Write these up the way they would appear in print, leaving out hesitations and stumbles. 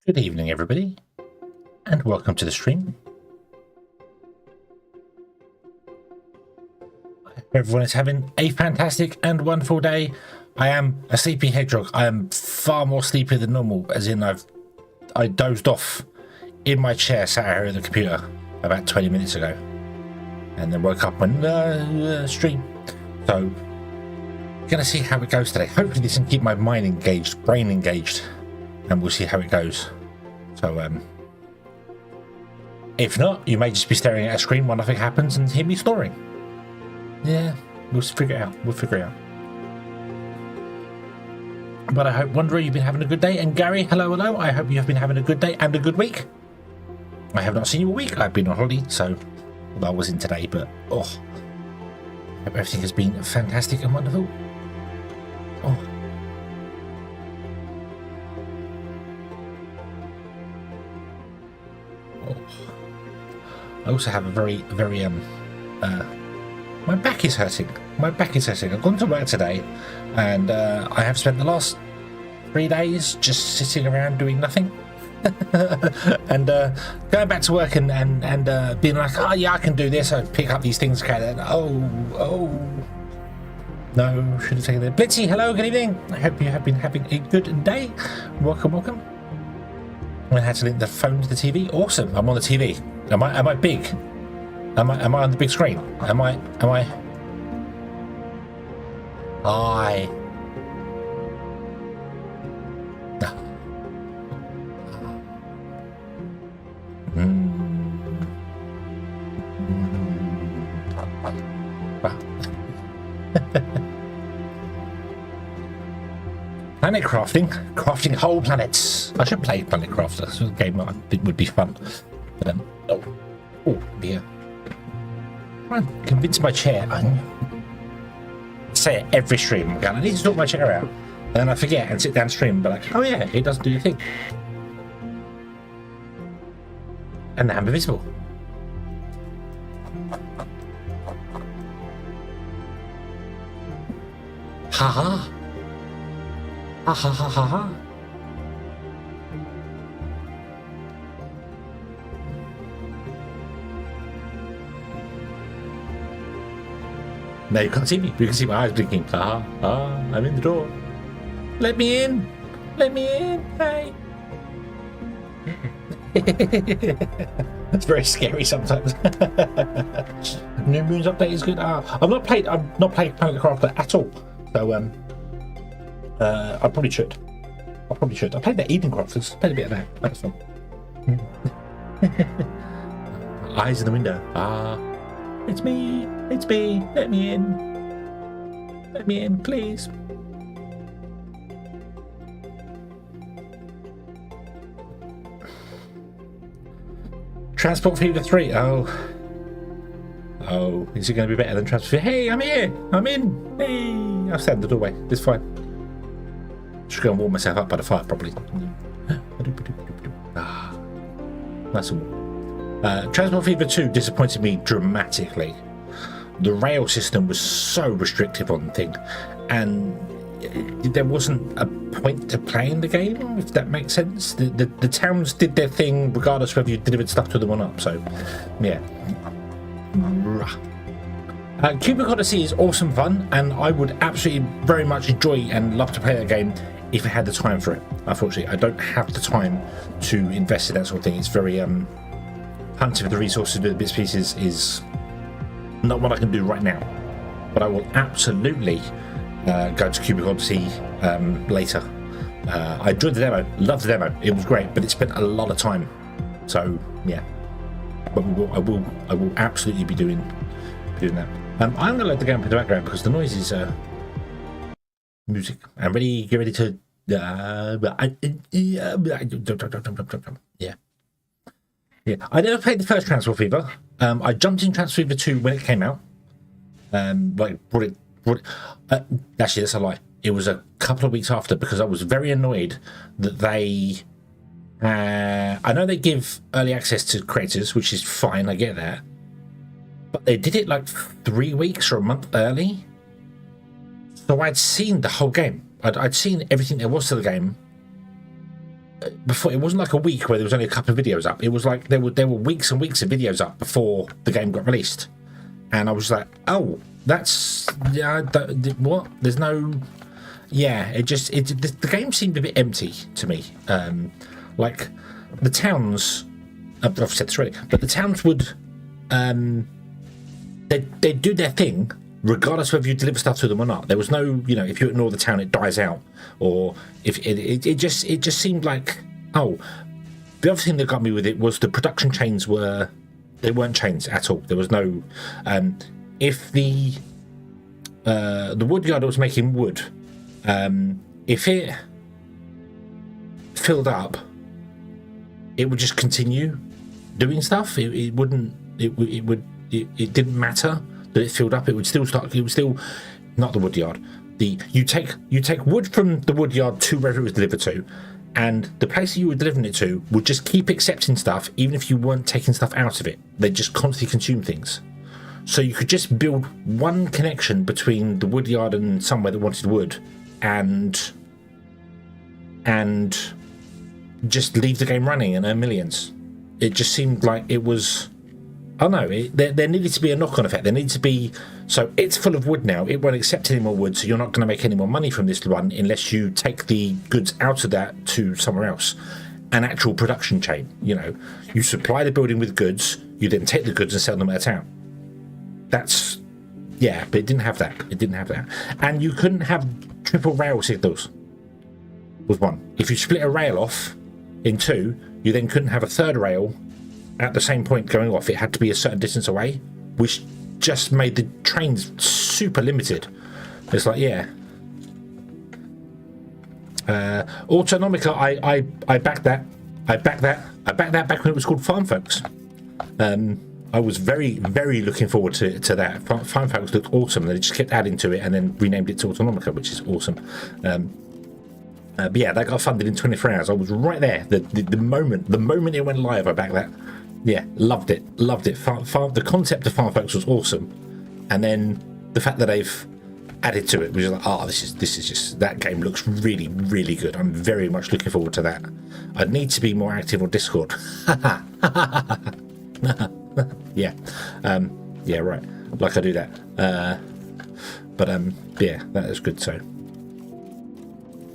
Good evening, everybody, and welcome to the stream. I hope everyone is having a fantastic and wonderful day. I am a sleepy hedgehog. I am far more sleepy than normal, as in I dozed off in my chair, sat here at the computer about 20 minutes ago, and then woke up on stream. So, gonna see how it goes today. Hopefully, this can keep my mind engaged, brain engaged, and we'll see how it goes. So, if not, you may just be staring at a screen while nothing happens and hear me snoring. Yeah, we'll figure it out. We'll figure it out. But I hope, Wanderer, you've been having a good day. And Gary, hello, hello. I hope you have been having a good day and a good week. I have not seen you all week. I've been on holiday, so well, I was in today, but I hope everything has been fantastic and wonderful. Oh. I also have a very my back is hurting. My back is hurting. I've gone to work today, and I have spent the last 3 days just sitting around doing nothing, and going back to work and being like, oh yeah, I can do this. I pick up these things, and no, should have taken it. Blitzy, hello, good evening. I hope you have been having a good day. Welcome. I had to link the phone to the TV. Awesome. I'm on the TV. Am I big? Am I on the big screen? Am I? Hi. Planet crafting whole planets. I should play Planet Crafter. It's a game I think would be fun. But oh dear. I'm convinced my chair. I say it every stream. I'm going, I need to sort my chair out, and then I forget and sit down stream and be like, oh yeah, it doesn't do the thing. And now I'm invisible. Ha ha. Now you can't see me. You can see my eyes blinking. I'm in the door. Let me in. Hey. That's very scary sometimes. New Moon's update is good. I'm not playing Planet Crafter at all. So I probably should. I played that Eden Crafters. Played a bit of that. That's fun. Eyes in the window. It's me. Let me in, please. Transport Fever 3. Oh, is it going to be better than Transport Fever? Hey, I'm here. I'm in. Hey, I'll stand in the doorway. It's fine. Just go and warm myself up by the fire properly. Nice and warm. Transport Fever 2 disappointed me dramatically. The rail system was so restrictive on the thing, and there wasn't a point to playing the game, if that makes sense. The towns did their thing regardless whether you delivered stuff to them or not, so yeah. Cubic Odyssey is awesome fun, and I would absolutely very much enjoy and love to play that game if I had the time for it. Unfortunately, I don't have the time to invest in that sort of thing. It's very hunting for the resources to do the bits and pieces is not what I can do right now, but I will absolutely go to Cubic Odyssey later. I enjoyed the demo, loved the demo, it was great, but it spent a lot of time, so yeah. But I will absolutely be doing that. I'm going to let the game play the background because the noise is music. I'm ready. Get ready to yeah. I never played the first Transport Fever. I jumped in Transport Fever 2 when it came out. Brought it. Actually, that's a lie. It was a couple of weeks after because I was very annoyed that they. I know they give early access to creators, which is fine. I get that, but they did it like 3 weeks or a month early. So I'd seen the whole game. I'd seen everything there was to the game, before, it wasn't like a week where there was only a couple of videos up. It was like there were weeks and weeks of videos up before the game got released, and I was like, oh, that's what? There's no, yeah. The game seemed a bit empty to me. Like the towns, I've said this already, but the towns would, they do their thing regardless of whether you deliver stuff to them or not. There was no, if you ignore the town, it dies out, or if it just seemed like, oh, the other thing that got me with it was the production chains weren't chains at all. There was no, if the woodyard was making wood, if it filled up, it would just continue doing stuff. It didn't matter that it filled up. It would still not the woodyard. You take wood from the woodyard to wherever it was delivered to, and the place that you were delivering it to would just keep accepting stuff even if you weren't taking stuff out of it. They'd just constantly consume things. So you could just build one connection between the woodyard and somewhere that wanted wood, and just leave the game running and earn millions. It just seemed like it was, I don't know, there needed to be a knock-on effect. There needs to be, so it's full of wood now, it won't accept any more wood, so you're not going to make any more money from this one unless you take the goods out of that to somewhere else. An actual production chain, you supply the building with goods, you then take the goods and sell them at a town. That's, yeah, but it didn't have that. And you couldn't have triple rail signals with one. If you split a rail off in two, you then couldn't have a third rail at the same point going off. It had to be a certain distance away, which just made the trains super limited. It's like, yeah. Autonomica, I backed that. I backed that back when it was called Farm Folks. I was very, very looking forward to that. Farm Folks looked awesome. They just kept adding to it and then renamed it to Autonomica, which is awesome. But yeah, that got funded in 24 hours. I was right there. The moment it went live, I backed that. Yeah, loved it. The concept of Farm Folks was awesome, and then the fact that they've added to it was like, oh, this is just, that game looks really, really good. I'm very much looking forward to that. I'd need to be more active on Discord. Yeah, yeah, right. Like I do that. But yeah, that is good. So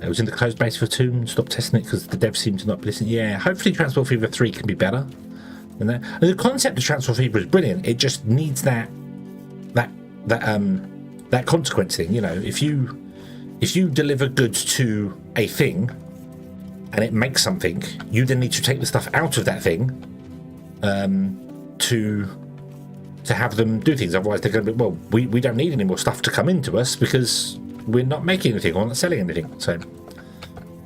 it was in the closed beta for 2 and stopped testing it because the devs seem to not listen. Yeah, hopefully Transport Fever 3 can be better than that. And the concept of Transport Fever is brilliant. It just needs that consequence thing. If you deliver goods to a thing and it makes something, you then need to take the stuff out of that thing to have them do things. Otherwise they're going to be, well, we don't need any more stuff to come into us because we're not making anything or not selling anything. So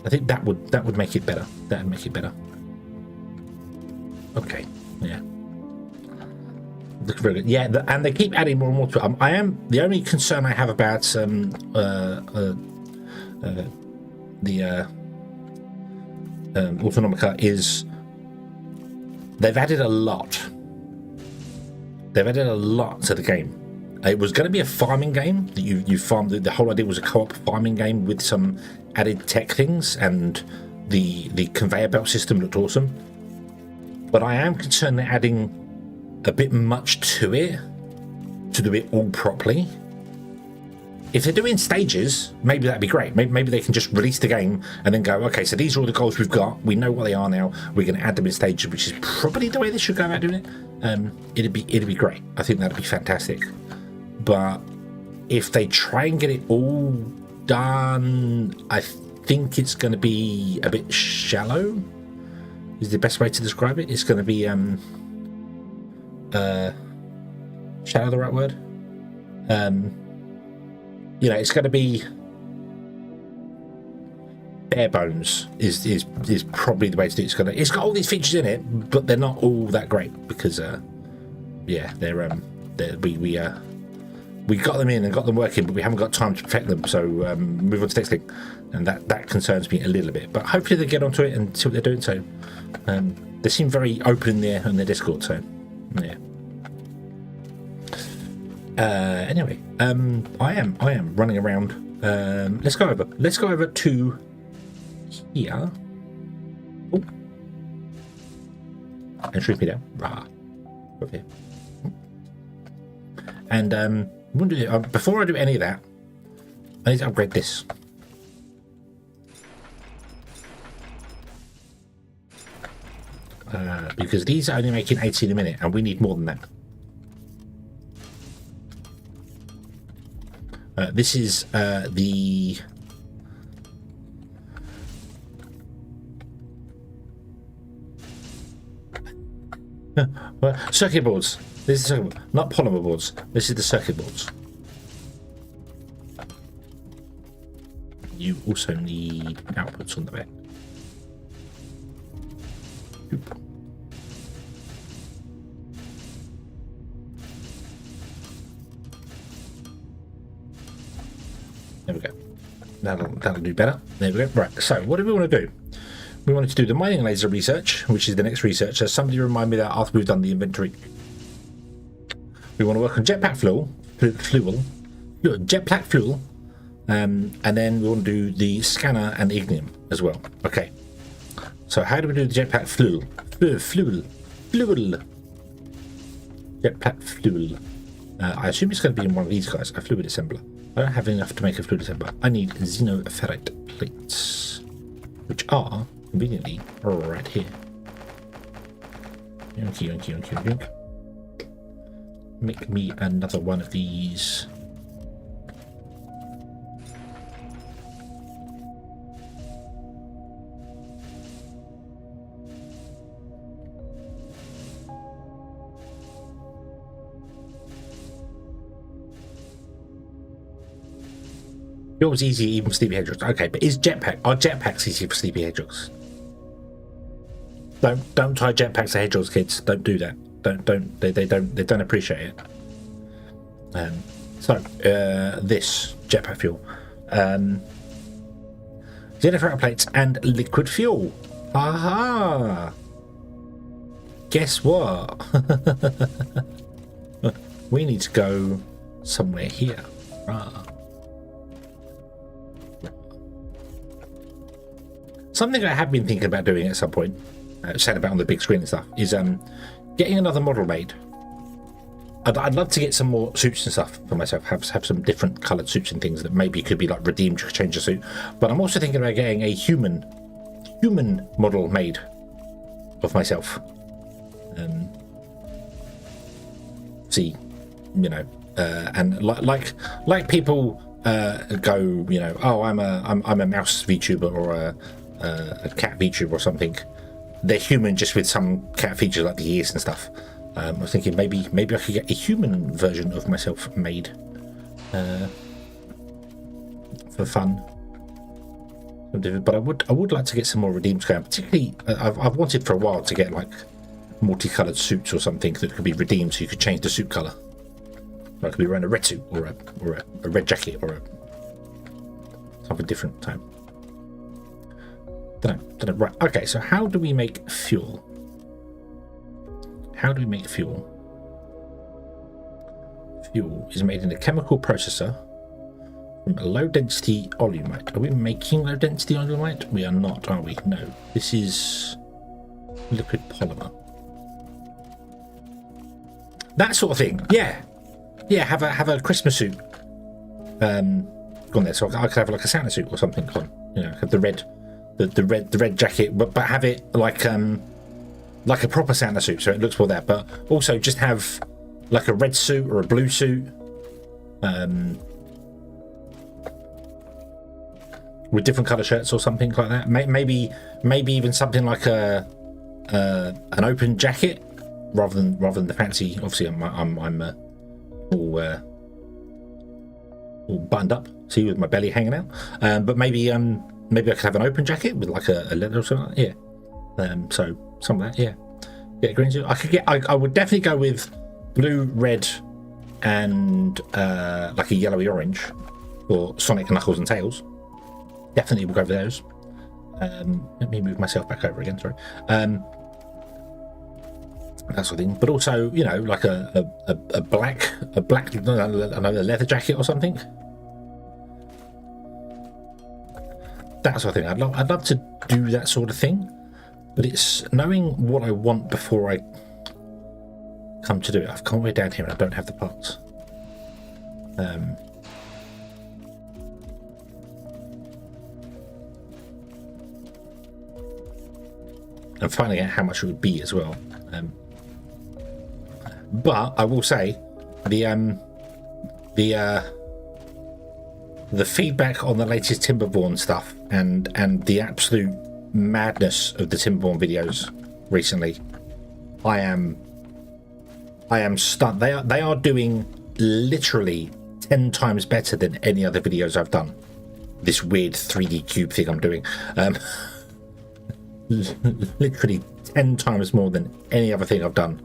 I think that would make it better. That would make it better. Okay, yeah. Looks very good. Yeah, and they keep adding more and more to it. I am, the only concern I have about Autonomica is they've added a lot. They've added a lot to the game. It was going to be a farming game that you farmed. The whole idea was a co-op farming game with some added tech things, and the conveyor belt system looked awesome. But I am concerned they're adding a bit much to it to do it all properly. If they're doing stages, maybe that'd be great. Maybe they can just release the game and then go, okay, so these are all the goals we've got. We know what they are now. We're going to add them in stages, which is probably the way they should go about doing it. It'd be great. I think that'd be fantastic. But if they try and get it all done, I think it's going to be a bit shallow. Is the best way to describe it. It's going to be shallow, the right word? It's going to be bare bones. Is probably the way to do it. It's got all these features in it, but they're not all that great because yeah, we got them in and got them working, but we haven't got time to perfect them. So move on to the next thing, and that concerns me a little bit. But hopefully they get onto it and see what they're doing. So they seem very open in their Discord. So yeah. Anyway, I am running around. Let's go over to here. Oh. And shoot me down. Rah. Over here. And before I do any of that, I need to upgrade this. Because these are only making 18 a minute, and we need more than that. This is the... well, circuit boards. This is circuit board, not polymer boards. This is the circuit boards. You also need outputs on the back. Oop. There we go. That'll do better. There we go. Right. So what do we want to do? We wanted to do the mining laser research, which is the next research. So somebody remind me that after we've done the inventory. We want to work on jetpack fuel, and then we want to do the scanner and ignium as well. Okay. So how do we do the jetpack fuel? Jetpack fuel. I assume it's going to be in one of these guys, a fluid assembler. I don't have enough to make a fluid assembler. I need xenoferrite plates, which are conveniently right here. Yonky. Make me another one of these. It was easy even for sleepy hedgehogs. Okay, but are jetpacks easy for sleepy hedgehogs? Don't tie jetpacks to hedgehogs, kids. Don't do that. They don't appreciate it. This jetpack fuel, xenoferrite plates and liquid fuel. Aha! Guess what? We need to go somewhere here. Something I have been thinking about doing at some point, said about on the big screen and stuff, is getting another model made. I'd love to get some more suits and stuff for myself, have some different coloured suits and things that maybe could be like redeemed to change the suit. But I'm also thinking about getting a human model made of myself. See, you know, and like people go, you know, oh, I'm a mouse VTuber or a cat VTuber or something. They're human just with some cat features like the ears and stuff. I was thinking maybe I could get a human version of myself made for fun. But I would like to get some more redeems going. Particularly, I've wanted for a while to get like multicolored suits or something that could be redeemed, so you could change the suit color. I could be wearing a red suit or a red jacket or something different time. Don't know. Right. Okay. So how do we make fuel? How do we make fuel? Fuel is made in a chemical processor from a low-density olumite. Are we making low-density olumite? We are not, are we? No. This is liquid polymer. That sort of thing. Yeah. Yeah. Have a Christmas suit. On there, so I could have like a Santa suit or something on. You know, have the red jacket, but have it like a proper Santa suit, so it looks more that. But also just have like a red suit or a blue suit, with different color shirts or something like that. Maybe even something like an open jacket rather than the fancy. Obviously, I'm all buttoned up, see, with my belly hanging out. But maybe I could have an open jacket with like a leather or something like that. Yeah. So some of that, yeah. Get a green suit. I would definitely go with blue, red, and like a yellowy orange, or Sonic, Knuckles, and Tails. Definitely will go for those. Let me move myself back over again. Sorry. That sort of thing. But also, you know, like a black another leather jacket or something. That sort of thing. I'd love to do that sort of thing. but it's knowing what I want before I come to do it. I've come way down here and I don't have the parts. And finding out how much it would be as well. But I will say the feedback on the latest Timberborn stuff and the absolute madness of the Timberborn videos recently, I am stunned. They are doing literally 10 times better than any other videos I've done. This weird 3D cube thing I'm doing. Literally 10 times more than any other thing I've done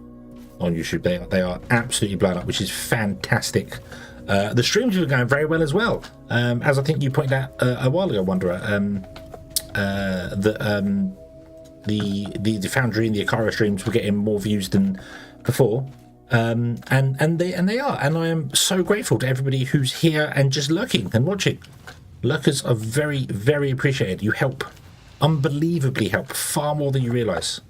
on YouTube. They are absolutely blown up, which is fantastic. The streams are going very well as well, as I think you pointed out a while ago, Wanderer. The Foundry and the Akara streams were getting more views than before, and they are, and I am so grateful to everybody who's here and just lurking and watching. Lurkers are very, very appreciated. You help, unbelievably help, far more than you realise.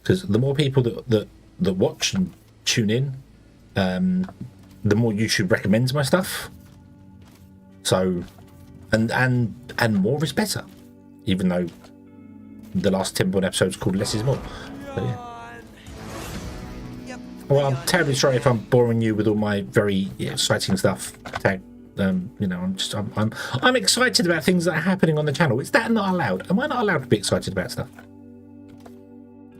Because the more people that watch and tune in, the more YouTube recommends my stuff. So, and more is better. Even though the last Timberborn episode is called Less is More. So, yeah. Well, I'm terribly sorry if I'm boring you with all my very exciting stuff. You know, I'm excited about things that are happening on the channel. Is that not allowed? Am I not allowed to be excited about stuff?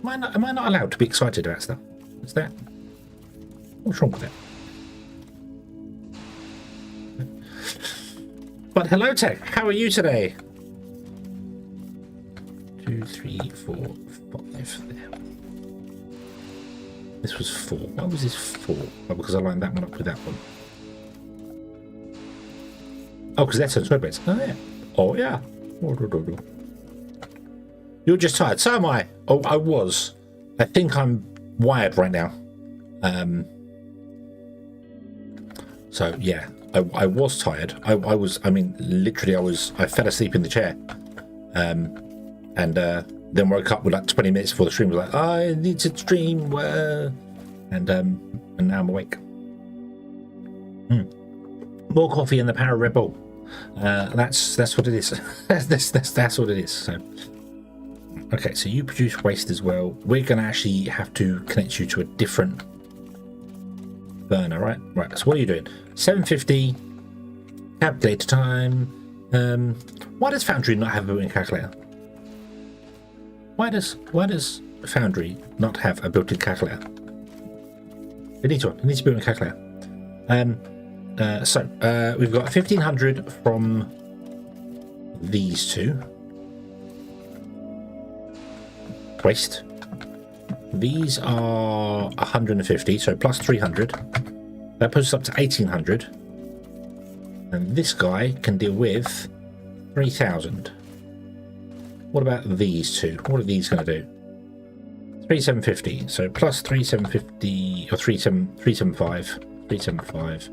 Am I not allowed to be excited about stuff? Is that? What's wrong with that? But hello, Tech. How are you today? 2, 3, 4, 5. There. This was 4. Why was this 4? Oh, because I lined that one up with that one. Oh, because that's on spreadsheets. Oh, yeah. Oh, yeah. You're just tired. So am I. Oh, I was. I think I'm wired right now. So, yeah. I was tired. I mean, literally, I fell asleep in the chair. And then woke up with like 20 minutes before the stream. Was like, I need to stream. And now I'm awake. More coffee and the power of Red Bull. That's what it is. that's what it is. So, okay, so you produce waste as well. We're going to actually have to connect you to a different burner, right? Right. So what are you doing? 750. Calculator time. Why does Foundry not have a built-in calculator? Why does Foundry not have a built-in calculator? It needs one. It needs a built-in calculator. So we've got 1500 from these two. Waste. These are 150, so plus 300. That puts us up to 1800. And this guy can deal with 3000. What about these two? What are these going to do? 3750. So plus 3750 or 375. 375.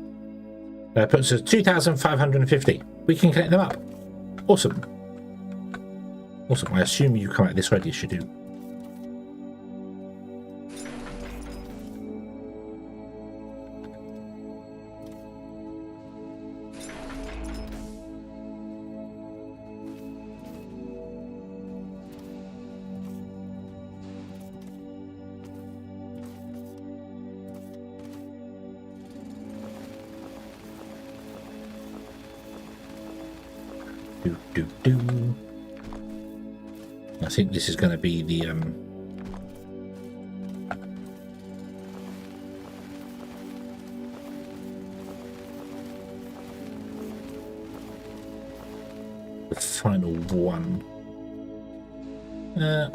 That puts us 2550. We can connect them up. Awesome. Awesome. I assume you come out this way. Yes, you do. I think this is going to be the final one.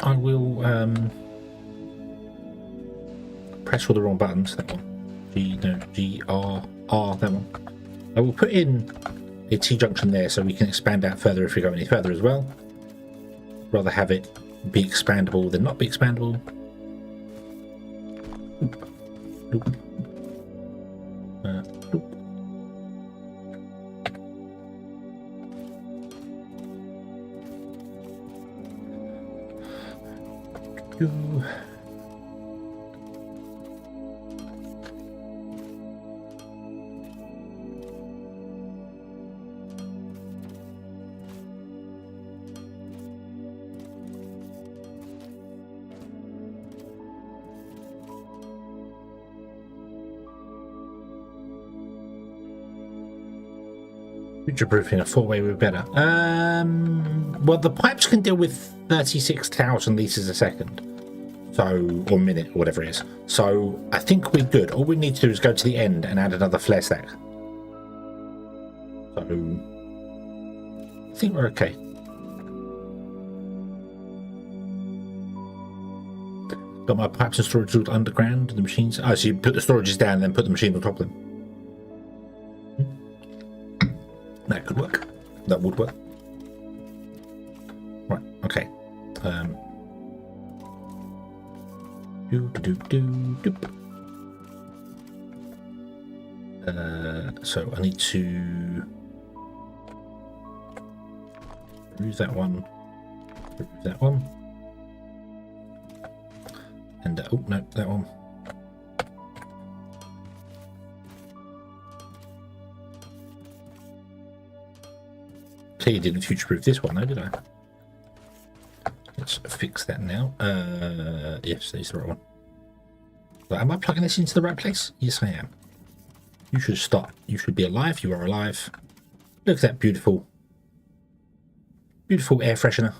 I will press all the wrong buttons. That one. G-R-R, that one. I will put in a T-junction there so we can expand out further if we go any further as well. Rather have it be expandable than not be expandable. Oop. Oop. Oop. do. Future-proofing a four-way would be better. Well, the pipes can deal with 36,000 litres a second. So, or minute, or whatever it is. So, I think we're good. All we need to do is go to the end and add another flare stack. So, I think we're okay. Got my pipes and storage all underground, the machines. Oh, so you put the storages down and then put the machine on top of them. That could work. That would work. Right, okay. So I need to remove that one. Remove that one. And oh no, that one. Clearly didn't future-proof this one, though, did I? Let's fix that now. Yes, that's the right one. But am I plugging this into the right place? Yes, I am. You should start. You should be alive. You are alive. Look at that beautiful, beautiful air freshener.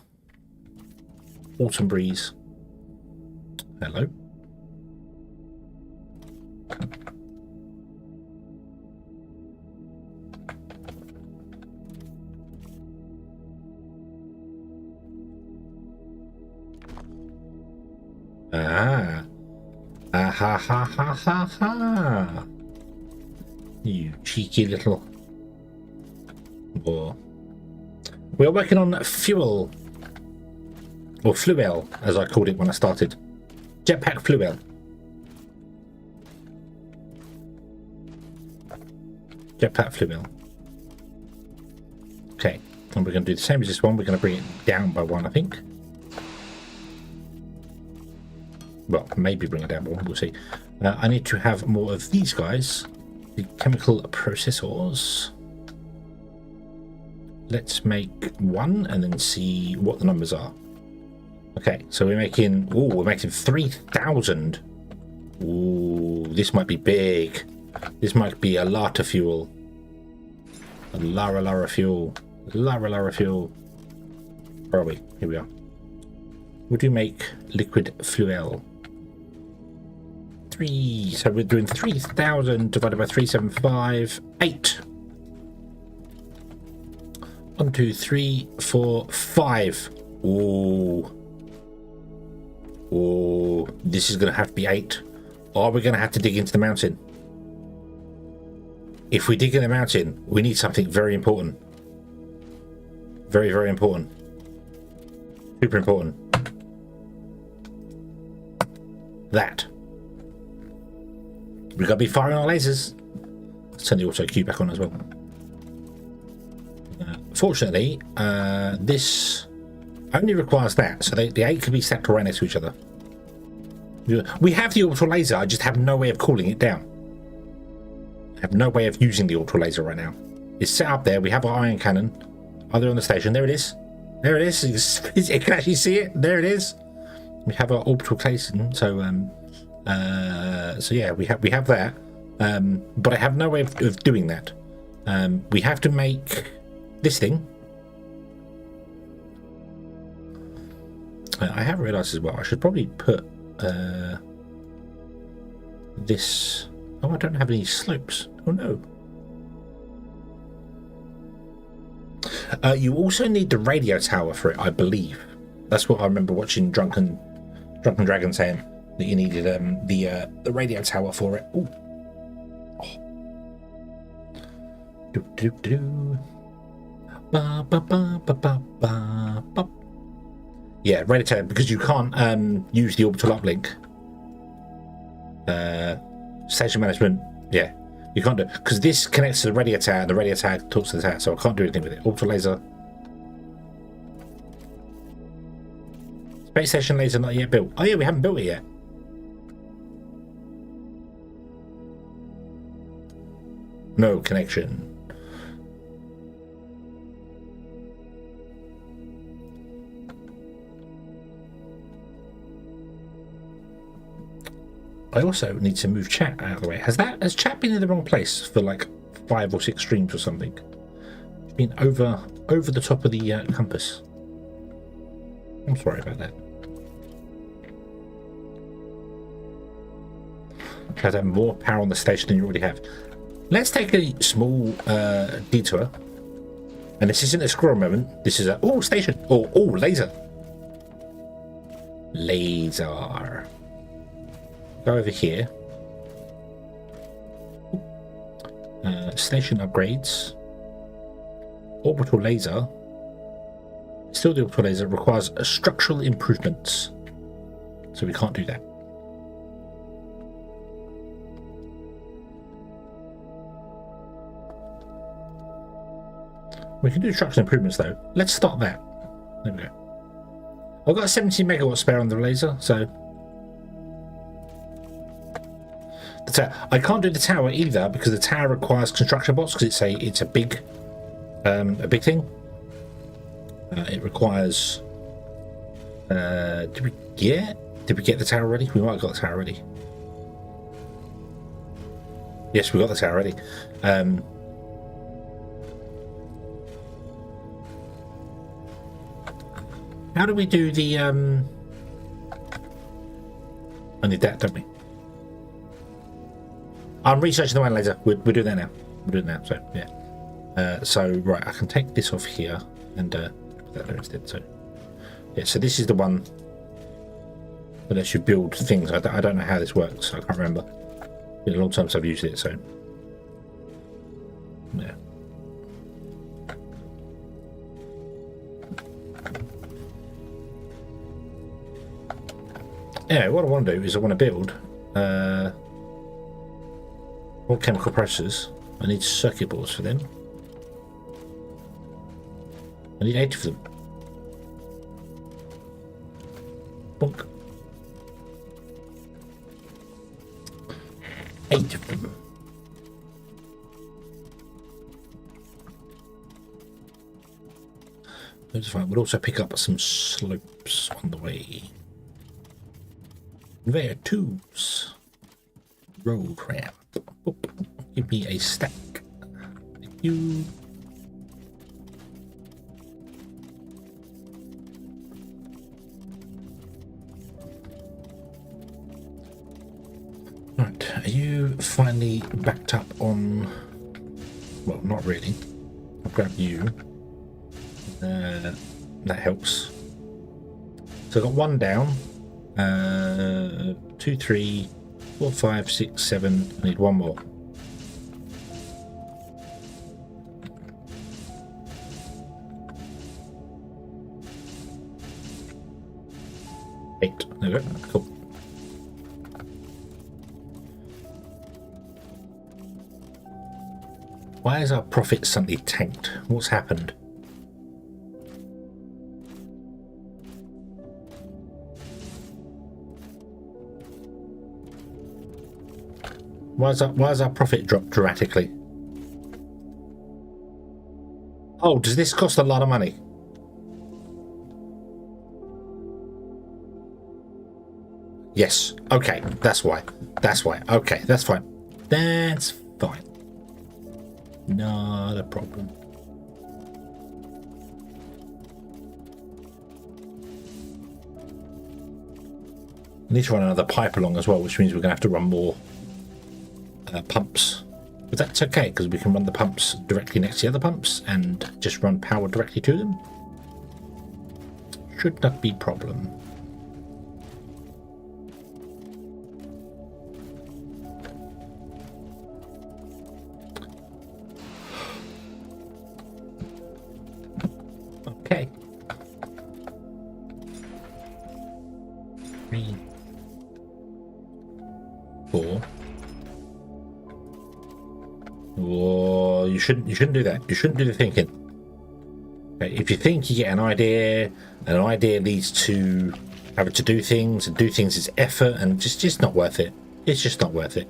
Autumn breeze. Hello. Ah. Ah ha ha ha ha ha. You cheeky little. Or we are working on fuel. Or fluel, as I called it when I started. Jetpack fluel. Jetpack fluel. Okay. And we're going to do the same as this one. We're going to bring it down by one, I think. Well, maybe bring it down, but we'll see. I need to have more of these guys. The chemical processors. Let's make one and then see what the numbers are. Okay, so we're making... Oh, we're making 3,000. Ooh, this might be big. This might be a lot of fuel. A Lara fuel. Lara fuel. Where are we? Here we are. We do make liquid fuel. 3. So we're doing 3,000 divided by 375. 8. 1, 2, 3, 4, 5. Ooh. Oh, this is going to have to be 8. Or we're going to have to dig into the mountain. If we dig in the mountain, we need something very important. Very, very important. Super important. That. We've got to be firing our lasers. Let's turn the auto cue back on as well. Fortunately, this only requires that, so the 8 can be stacked right next to each other. We have the orbital laser, I just have no way of cooling it down. I have no way of using the orbital laser right now. It's set up there, we have our ion cannon. Are they on the station? There it is. There it is. You can actually see it. There it is. We have our orbital station, so yeah, we have that. But I have no way of doing that. We have to make this thing. I have realised as well, I should probably put this... Oh, I don't have any slopes. Oh no. You also need the radio tower for it, I believe. That's what I remember watching Drunken Dragon saying, that you needed the radio tower for it. Ooh. Oh. Do do do. Ba ba ba ba ba ba ba. Yeah, radio tower, because you can't use the orbital uplink. Station management, yeah, you can't do it because this connects to the radio tower and the radio tower talks to the tower, so I can't do anything with it. Orbital laser. Space station laser not yet built. Oh yeah, we haven't built it yet. No connection. I also need to move chat out of the way. Has chat been in the wrong place for like 5 or 6 streams or something? It's been over the top of the compass. I'm sorry about that. Try to have more power on the station than you already have. Let's take a small detour. And this isn't a squirrel moment. This is a station. Laser. Laser. Go over here. Station upgrades. Orbital laser. Still the orbital laser requires structural improvements. So we can't do that. We can do structural improvements though. Let's start that. There we go. I've got a 70 megawatt spare on the laser, so I can't do the tower either because the tower requires construction bots because it's a big thing. It requires. Did we get the tower ready? We might have got the tower ready. Yes, we got the tower ready. How do we do the I need that, don't we? I'm researching the one laser. We're doing that now. We're doing that. So yeah. So right, I can take this off here and put that there instead. So yeah. So this is the one that lets you build things. I don't know how this works. I can't remember. It's been a long time since I've used it. So yeah. Yeah. What I want to do is I want to build. More chemical processors. I need circuit boards for them. I need 8 of them. Bonk. 8 of them. That's fine. We'll also pick up some slopes on the way. Conveyor tubes. Road ramp. Oh, give me a stack. Thank you. Right, are you finally backed up on? Well, not really. I'll grab you. That helps. So I got 1 down. 2, 3, 4, 5, 6, 7. I need 1 more. Eight. There we go. Cool. Why is our profit suddenly tanked? What's happened? Why has our profit dropped dramatically? Oh, does this cost a lot of money? Yes. Okay, that's why. That's why. Okay, that's fine. That's fine. Not a problem. I need to run another pipe along as well, which means we're going to have to run more pumps. But that's okay, because we can run the pumps directly next to the other pumps and just run power directly to them. Should not be a problem. Okay. 3, 4. Whoa, you shouldn't do that. You shouldn't do the thinking. Okay, if you think you get an idea leads to having to do things, and do things is effort, and just not worth it. It's just not worth it.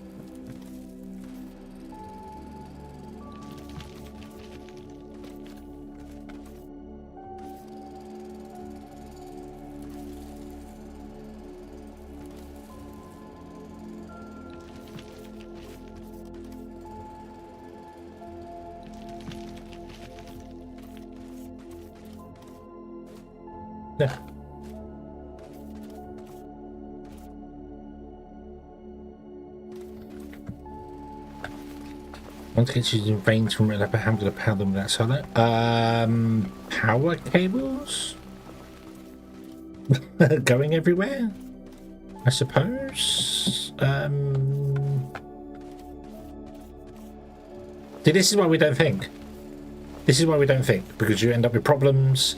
Yeah. Once it gets used in veins from red upper ham to power them without solar. Power cables? Going everywhere? I suppose. See, this is why we don't think. This is why we don't think, because you end up with problems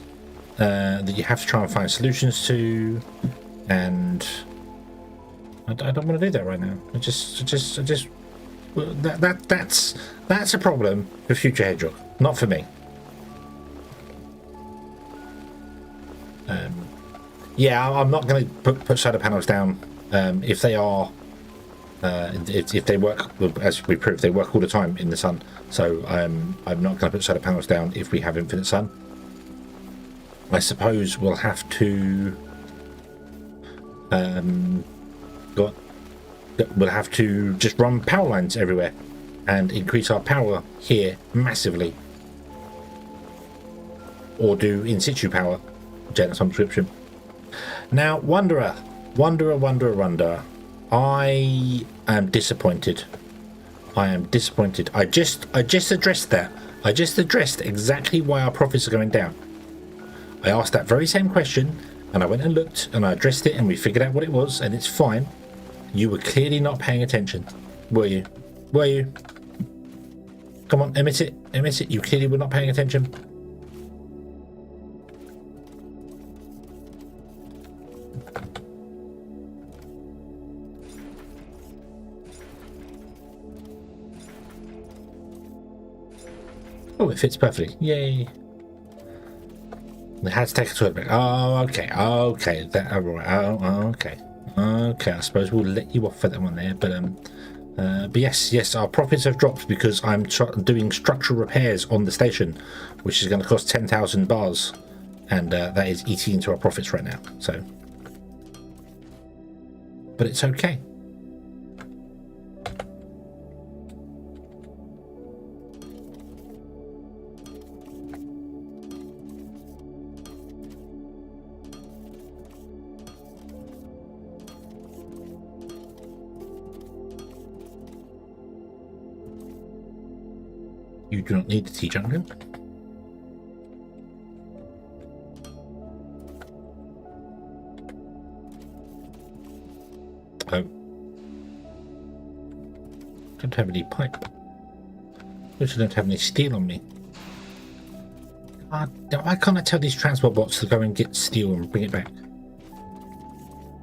that you have to try and find solutions to, and I don't want to do that right now. Well, that's a problem for future Hedgehog, not for me. Yeah, I'm not going to put solar panels down if they are if they work, as we proved, they work all the time in the sun. So I'm not going to put solar panels down if we have infinite sun. I suppose we'll have to we'll have to just run power lines everywhere and increase our power here massively, or do in situ power, generate some subscription. Now, Wanderer, I am disappointed. I am disappointed. I just addressed that. I just addressed exactly why our profits are going down. I asked that very same question, and I went and looked, and I addressed it, and we figured out what it was, and it's fine. You were clearly not paying attention, were you? Were you? Come on, admit it. Admit it. You clearly were not paying attention. Oh, it fits perfectly. Yay. It had to take a toilet break. Oh, okay. Okay. That, oh, okay. Okay, I suppose we'll let you off for that one there. But yes, our profits have dropped because I'm doing structural repairs on the station, which is going to cost 10,000 bars. And that is eating into our profits right now. So, but it's okay. You do not need the tea junction. Oh. Don't have any pipe. Also don't have any steel on me. Why can't I tell these transport bots to go and get steel and bring it back?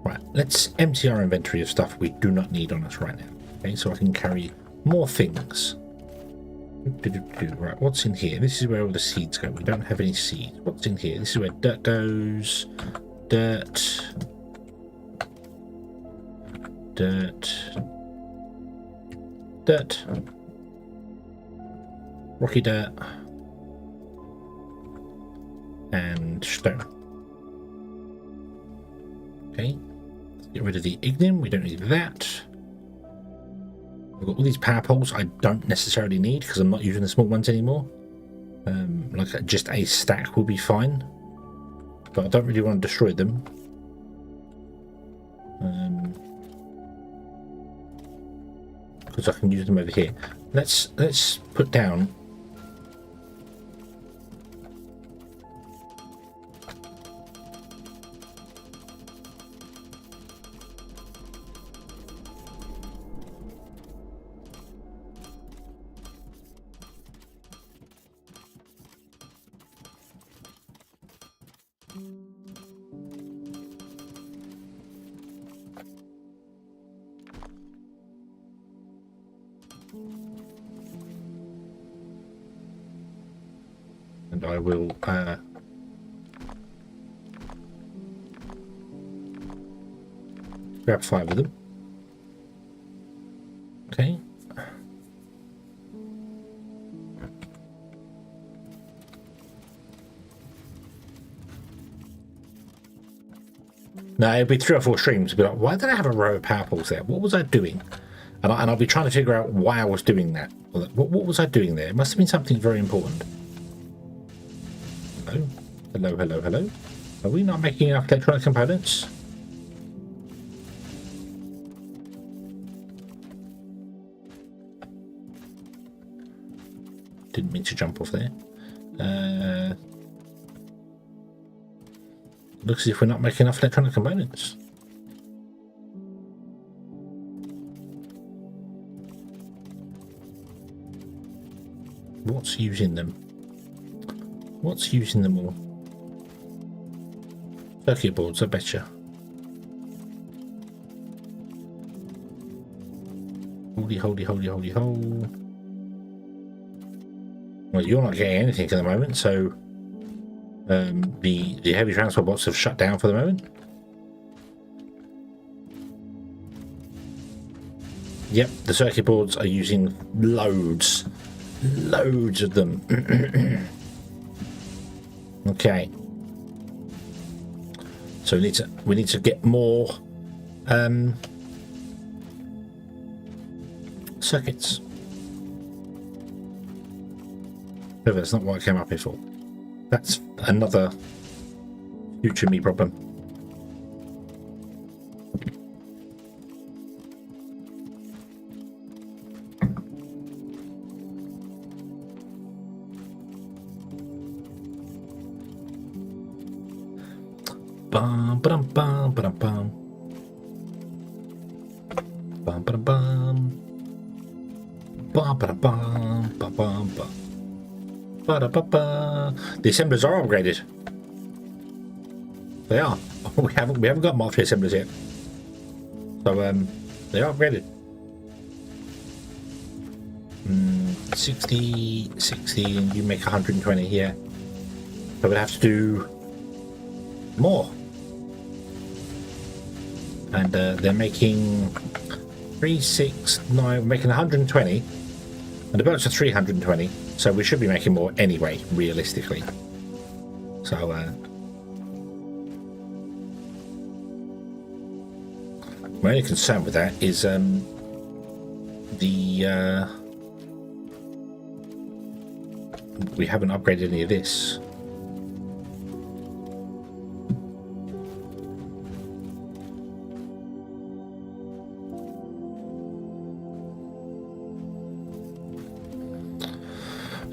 Right, let's empty our inventory of stuff we do not need on us right now. Okay, so I can carry more things. Right, what's in here? This is where all the seeds go. We don't have any seeds. What's in here? This is where dirt goes. Dirt. Rocky dirt. And stone. Okay. Let's get rid of the ignium. We don't need that. I've got all these power poles I don't necessarily need because I'm not using the small ones anymore. Like just a stack will be fine, but I don't really want to destroy them. Because I can use them over here. Let's put down. And I will Grab 5 of them. Okay. Now it'll be 3 or 4 streams to be like, why did I have a row of power poles there? What was I doing? And I'll be trying to figure out why I was doing that. What was I doing there? It must have been something very important. Hello? Hello, hello, hello. Are we not making enough electronic components? Didn't mean to jump off there. Looks as if we're not making enough electronic components. What's using them? What's using them all? Circuit boards, I betcha. Holy, holy, holy, holy, holy. Well, you're not getting anything at the moment, so the heavy transport bots have shut down for the moment. Yep, the circuit boards are using loads of them. Okay, so we need to get more circuits. However, that's not what I came up here for. That's another future me problem. Bum bum bum bum bum bum bum bum bum bum bum bum bum. Ba-da-ba-ba. The assemblers are upgraded. They are. We haven't got multi assemblers yet. So they are upgraded. 60, and you make 120 here. So we'd have to do more. And they're making 3, 6, 9. We're making 120, and the boats are 320. So we should be making more anyway, realistically. So my only concern with that is we haven't upgraded any of this.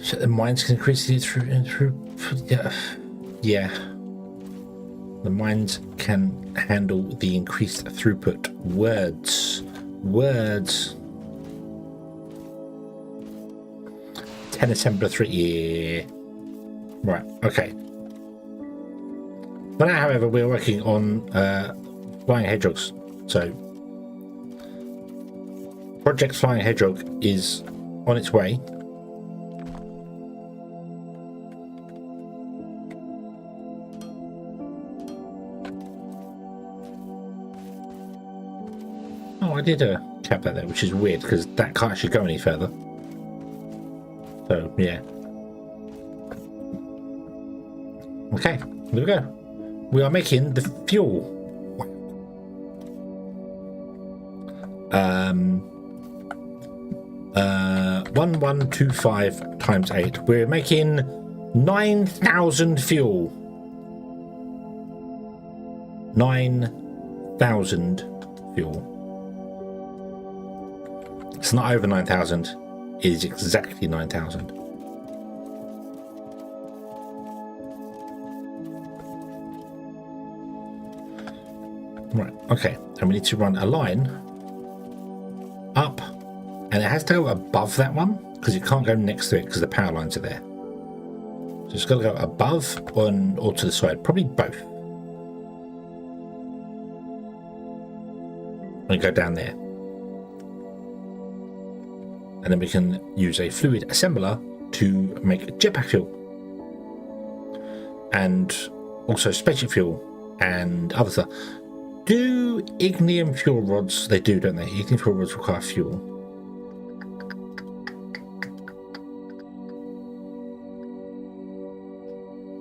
So the mines can increase it through. Yeah. The mines can handle the increased throughput. Words. 10 assembler 3. Yeah. Right. Okay. For now, however, we're working on flying hedgehogs. So Project Flying Hedgehog is on its way. I did cap that there, which is weird because that can't actually go any further. So yeah. Okay, there we go. We are making the fuel. 1125 times 8. We're making 9,000 fuel. 9,000 fuel. It's not over 9,000. It is exactly 9,000. Right, okay. And we need to run a line up, and it has to go above that one because it can't go next to it because the power lines are there. So it's got to go above or to the side, probably both. And go down there. And then we can use a fluid assembler to make jetpack fuel. And also spaceship fuel and other stuff. Do ignium fuel rods? They do, don't they? Ignium fuel rods require fuel.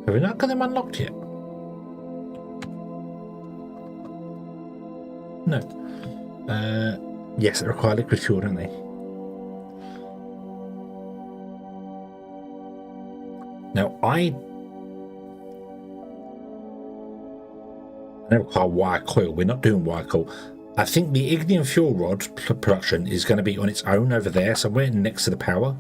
Have we not got them unlocked yet? No. Yes, they require liquid fuel, don't they? Now, they require wire coil. We're not doing wire coil. I think the ignium fuel rod production is going to be on its own over there somewhere next to the power.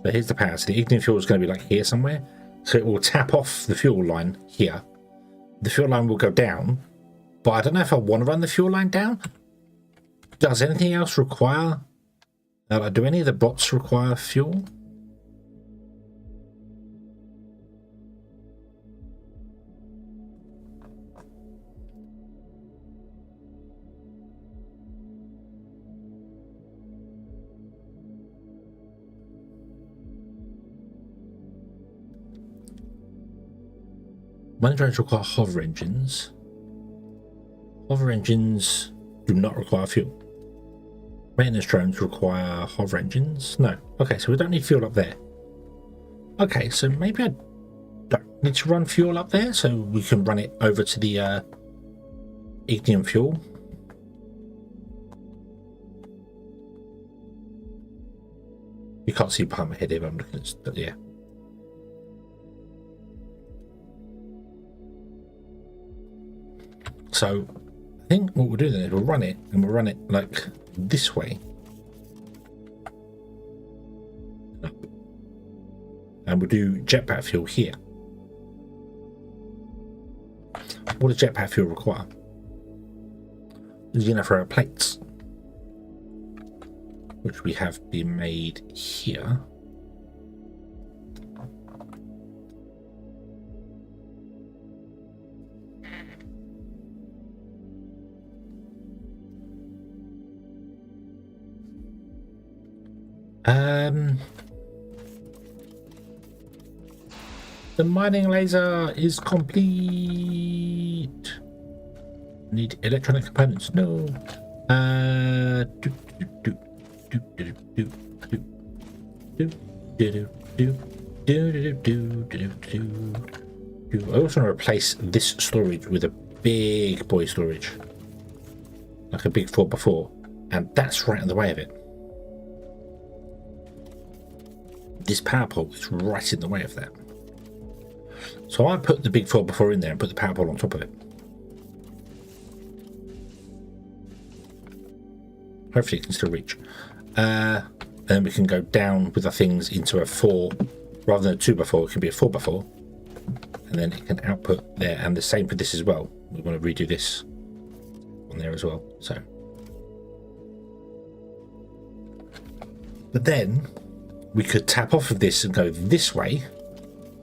So here's the power. So the ignium fuel is going to be like here somewhere. So it will tap off the fuel line here. The fuel line will go down. But I don't know if I want to run the fuel line down. Does anything else require... do any of the bots require fuel? Mine drones require hover engines. Hover engines do not require fuel. Maintenance drones require hover engines. No. Okay, so we don't need fuel up there. Okay, so maybe I don't need to run fuel up there, so we can run it over to the ignium fuel. You can't see behind my head here, but I'm looking at, but yeah. So I think what we'll do then is we'll run it, and we'll run it like this way. Up. And we'll do jetpack fuel here. What does jetpack fuel require? There's enough rare plates, which we have been made here. The mining laser is complete. Need electronic components. No. I also want to replace this storage with a big boy storage, like a big 4x4, and that's right in the way of it. This power pole is right in the way of that. So I put the big 4x4 in there and put the power pole on top of it. Hopefully it can still reach. And then we can go down with our things into a 4, rather than a 2x4, it can be a 4x4. And then it can output there, and the same for this as well. We want to redo this on there as well. So, but then we could tap off of this and go this way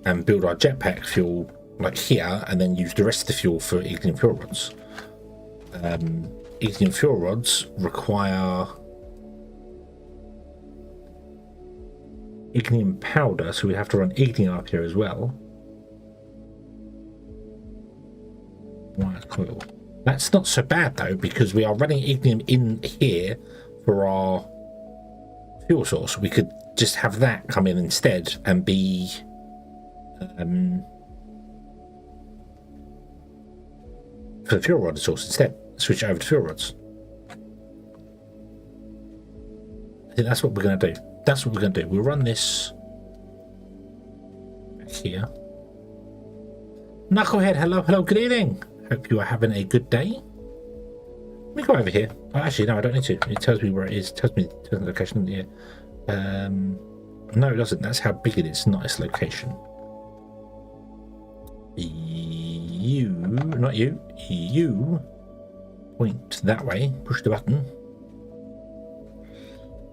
and build our jetpack fuel like here, and then use the rest of the fuel for ignium fuel rods. Ignium fuel rods require ignium powder, so we have to run ignium up here as well. Wire coil. That's not so bad though, because we are running ignium in here for our fuel source. We could just have that come in instead and be for the fuel rod source instead. Switch over to fuel rods. I think that's what we're going to do. That's what we're going to do. We'll run this back here. Knucklehead, hello, hello, good evening. Hope you are having a good day. Let me go over here. Oh, actually, no, I don't need to. It tells me where it is. It tells me the location. Yeah. No, it doesn't. That's how big it is, not its location. You, not you. You point that way. Push the button.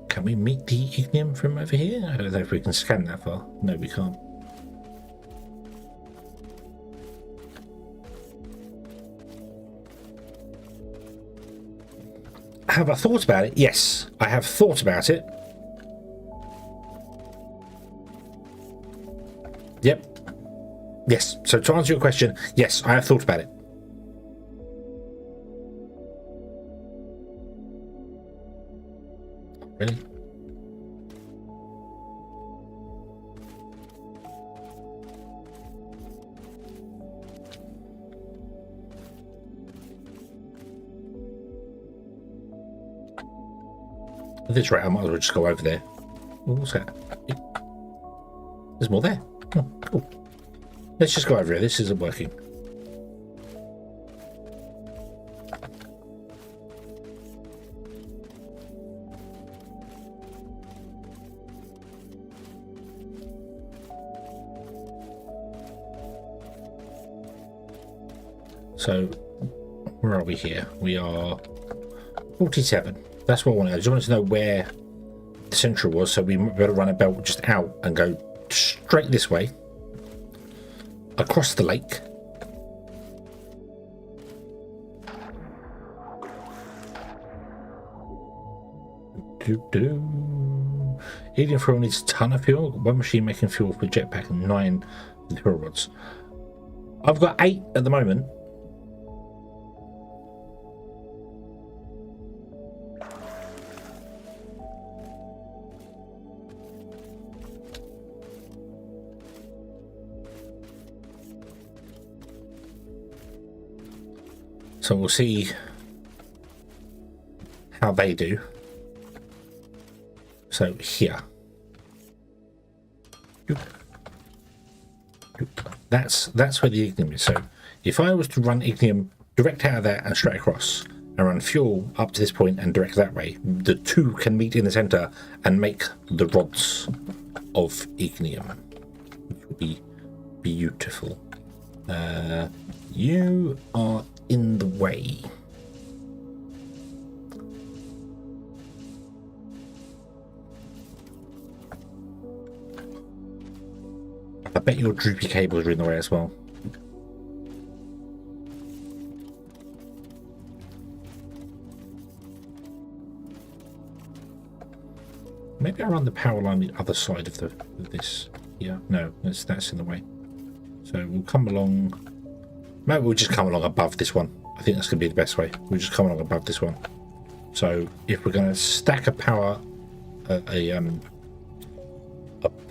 Can we meet the ignium from over here? I don't know if we can scan that far. No, we can't. Have I thought about it? Yes, I have thought about it. Yep. Yes, so to answer your question, yes, I have thought about it. Really? At this rate, I might as well just go over there. What's that? There's more there. Oh, cool. Let's just go over here. This isn't working. So, where are we here? We are 47. That's what I wanted. I just wanted to know where the central was, so we might be able to run a belt just out and go straight this way, across the lake. Helium fuel needs a ton of fuel. One machine making fuel for jetpack and 9 fuel rods. I've got 8 at the moment. So we'll see how they do. So here, that's where the ignium is. So if I was to run ignium direct out of there and straight across, and run fuel up to this point and direct that way, the two can meet in the center and make the rods of ignium, which would be beautiful. You are in the way. I bet your droopy cables are in the way as well. Maybe I run the power line the other side of this. Yeah, no, that's in the way. So we'll come along. Maybe we'll just come along above this one. I think that's going to be the best way. We'll just come along above this one. So if we're going to stack a power, a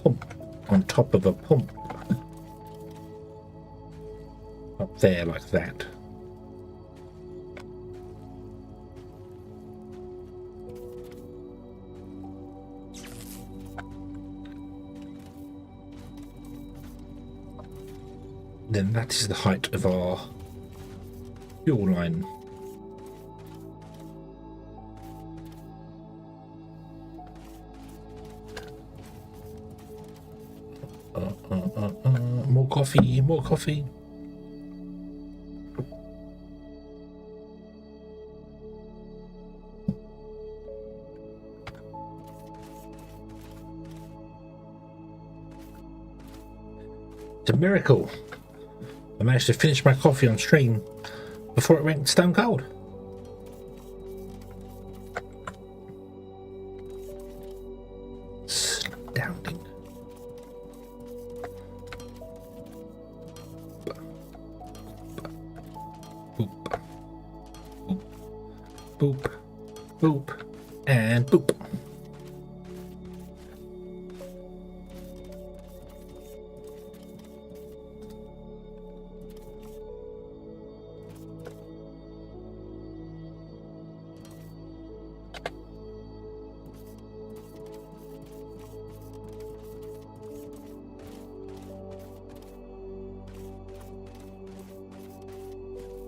pump on top of a pump up there like that. Then that is the height of our fuel line. More coffee, more coffee. It's a miracle. I managed to finish my coffee on stream before it went stone cold. Astounding. Boop. Boop. Boop. Boop. And boop.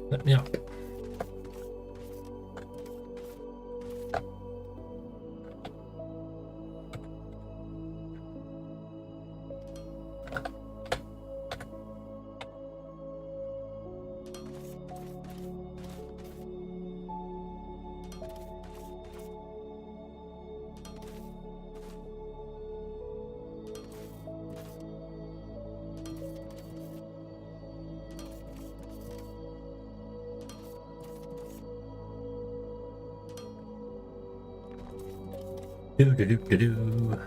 Let me up. Do do do do do.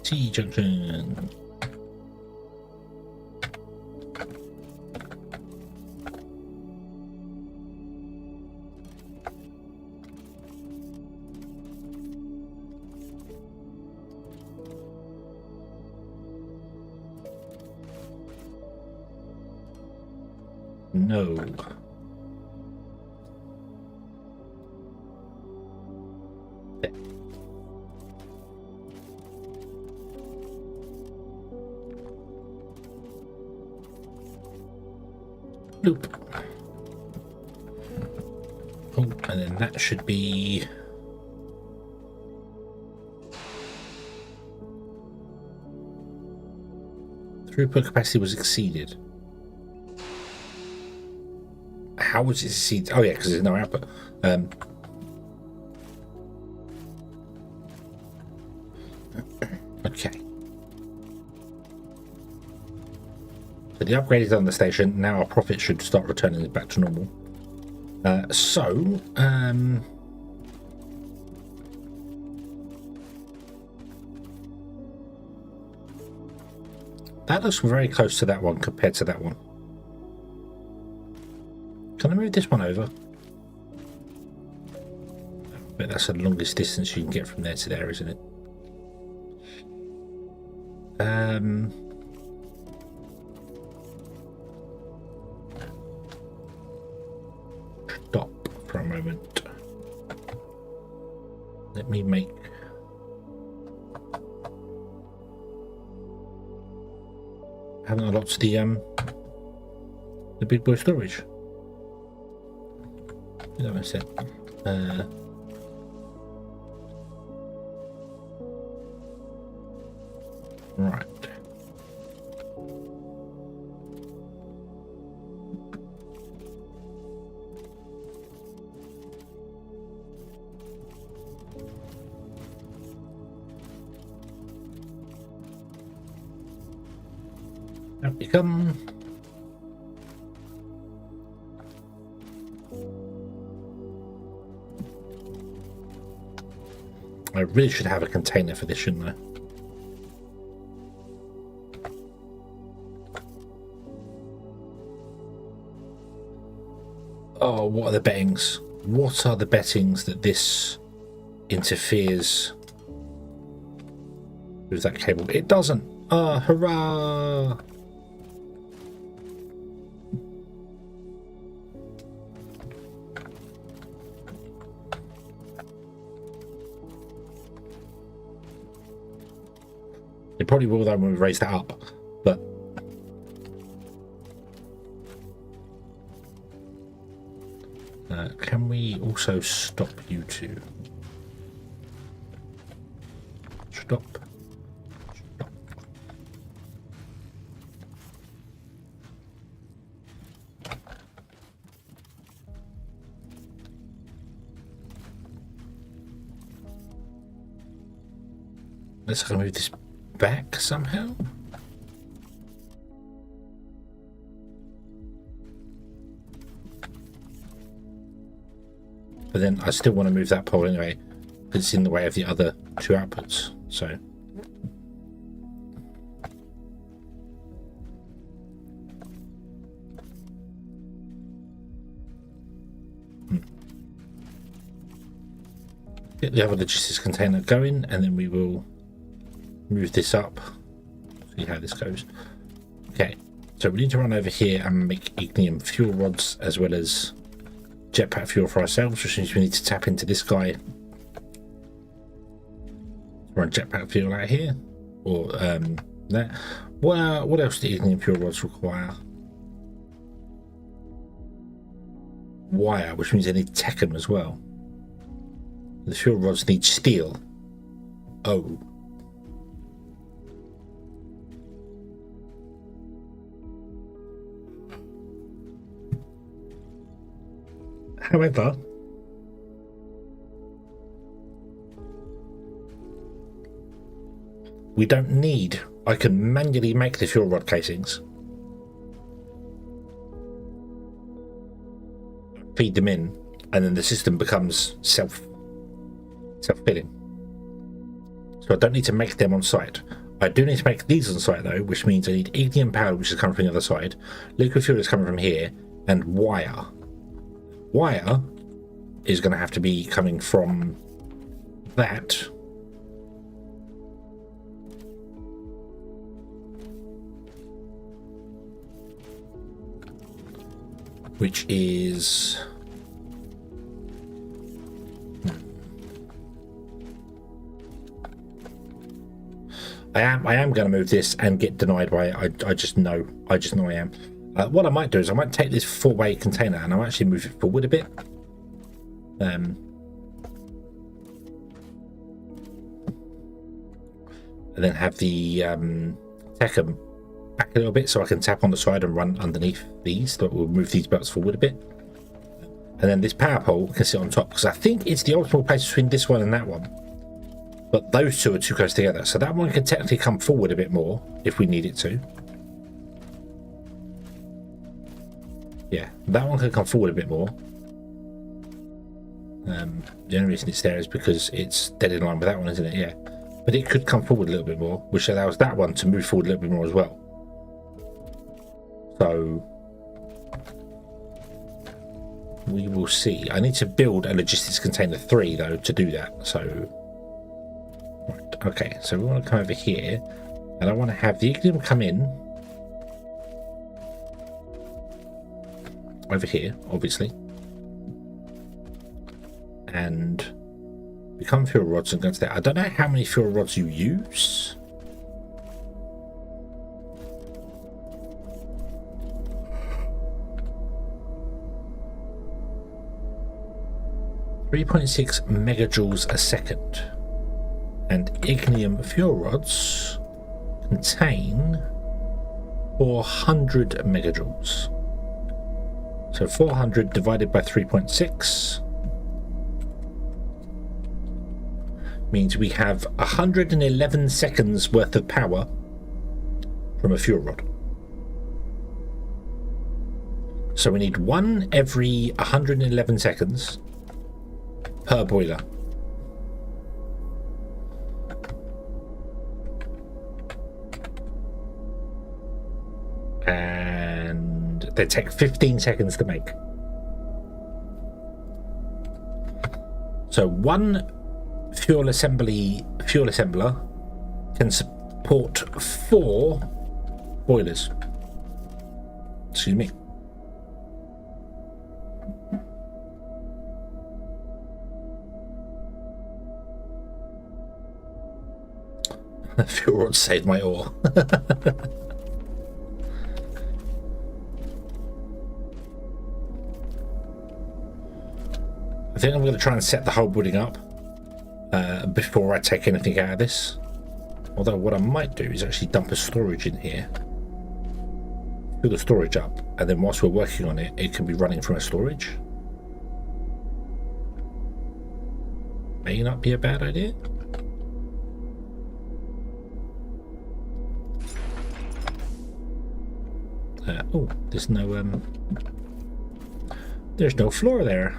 T-junction. No. There. Loop. Oh, and then that should be throughput capacity was exceeded. How was it exceeded? Oh yeah, because there's no output. Okay. So the upgrade is on the station. Now our profit should start returning back to normal. That looks very close to that one compared to that one. Can I move this one over? But that's the longest distance you can get from there to there, isn't it? Stop for a moment. Let me make... I haven't unlocked the big boy storage. That makes sense. Right. Up you come. I really should have a container for this, shouldn't I? Oh, what are the bettings? What are the bettings that this interferes with that cable? It doesn't. Ah, hurrah! It probably will though when we raise that up, but can we also stop you two? Stop. Stop. Let's move this back somehow. But then I still want to move that pole anyway, because it's in the way of the other two outputs. So get the other logistics container going, and then we will move this up. See how this goes. Okay, so we need to run over here and make ignium fuel rods as well as jetpack fuel for ourselves, which means we need to tap into this guy. Run jetpack fuel out here, or that. What else do ignium fuel rods require? Wire, which means they need Tekken as well. The fuel rods need steel. Oh. However, we don't need... I can manually make the fuel rod casings. Feed them in, and then the system becomes self-filling. So I don't need to make them on site. I do need to make these on site though, which means I need ignium powder, which is coming from the other side. Liquid fuel is coming from here, and wire. Wire is going to have to be coming from that. Which is... I am going to move this and get denied by it. I just know I am. What I might do is I might take this 4-way container and I'll actually move it forward a bit. And then have the Tekka back a little bit so I can tap on the side and run underneath these. So we'll move these belts forward a bit. And then this power pole can sit on top, because I think it's the optimal place between this one and that one. But those two are too close together, so that one can technically come forward a bit more if we need it to. Yeah, that one can come forward a bit more. The only reason it's there is because it's dead in line with that one, isn't it? Yeah. But it could come forward a little bit more, which allows that one to move forward a little bit more as well. So we will see. I need to build a logistics container 3 though to do that. So right, okay, so we want to come over here, and I want to have the ignium come in over here, obviously, and become fuel rods and go to that. I don't know how many fuel rods you use. .6 megajoules a second, and ignium fuel rods contain 400 megajoules. So 400 divided by 3.6 means we have 111 seconds worth of power from a fuel rod. So we need one every 111 seconds per boiler. And they take 15 seconds to make. So one fuel assembler can support 4 boilers. Excuse me. Fuel rod saved my ore. I think I'm going to try and set the whole building up before I take anything out of this. Although what I might do is actually dump a storage in here. Fill the storage up, and then whilst we're working on it, it can be running from a storage. May not be a bad idea. Oh, there's no floor there.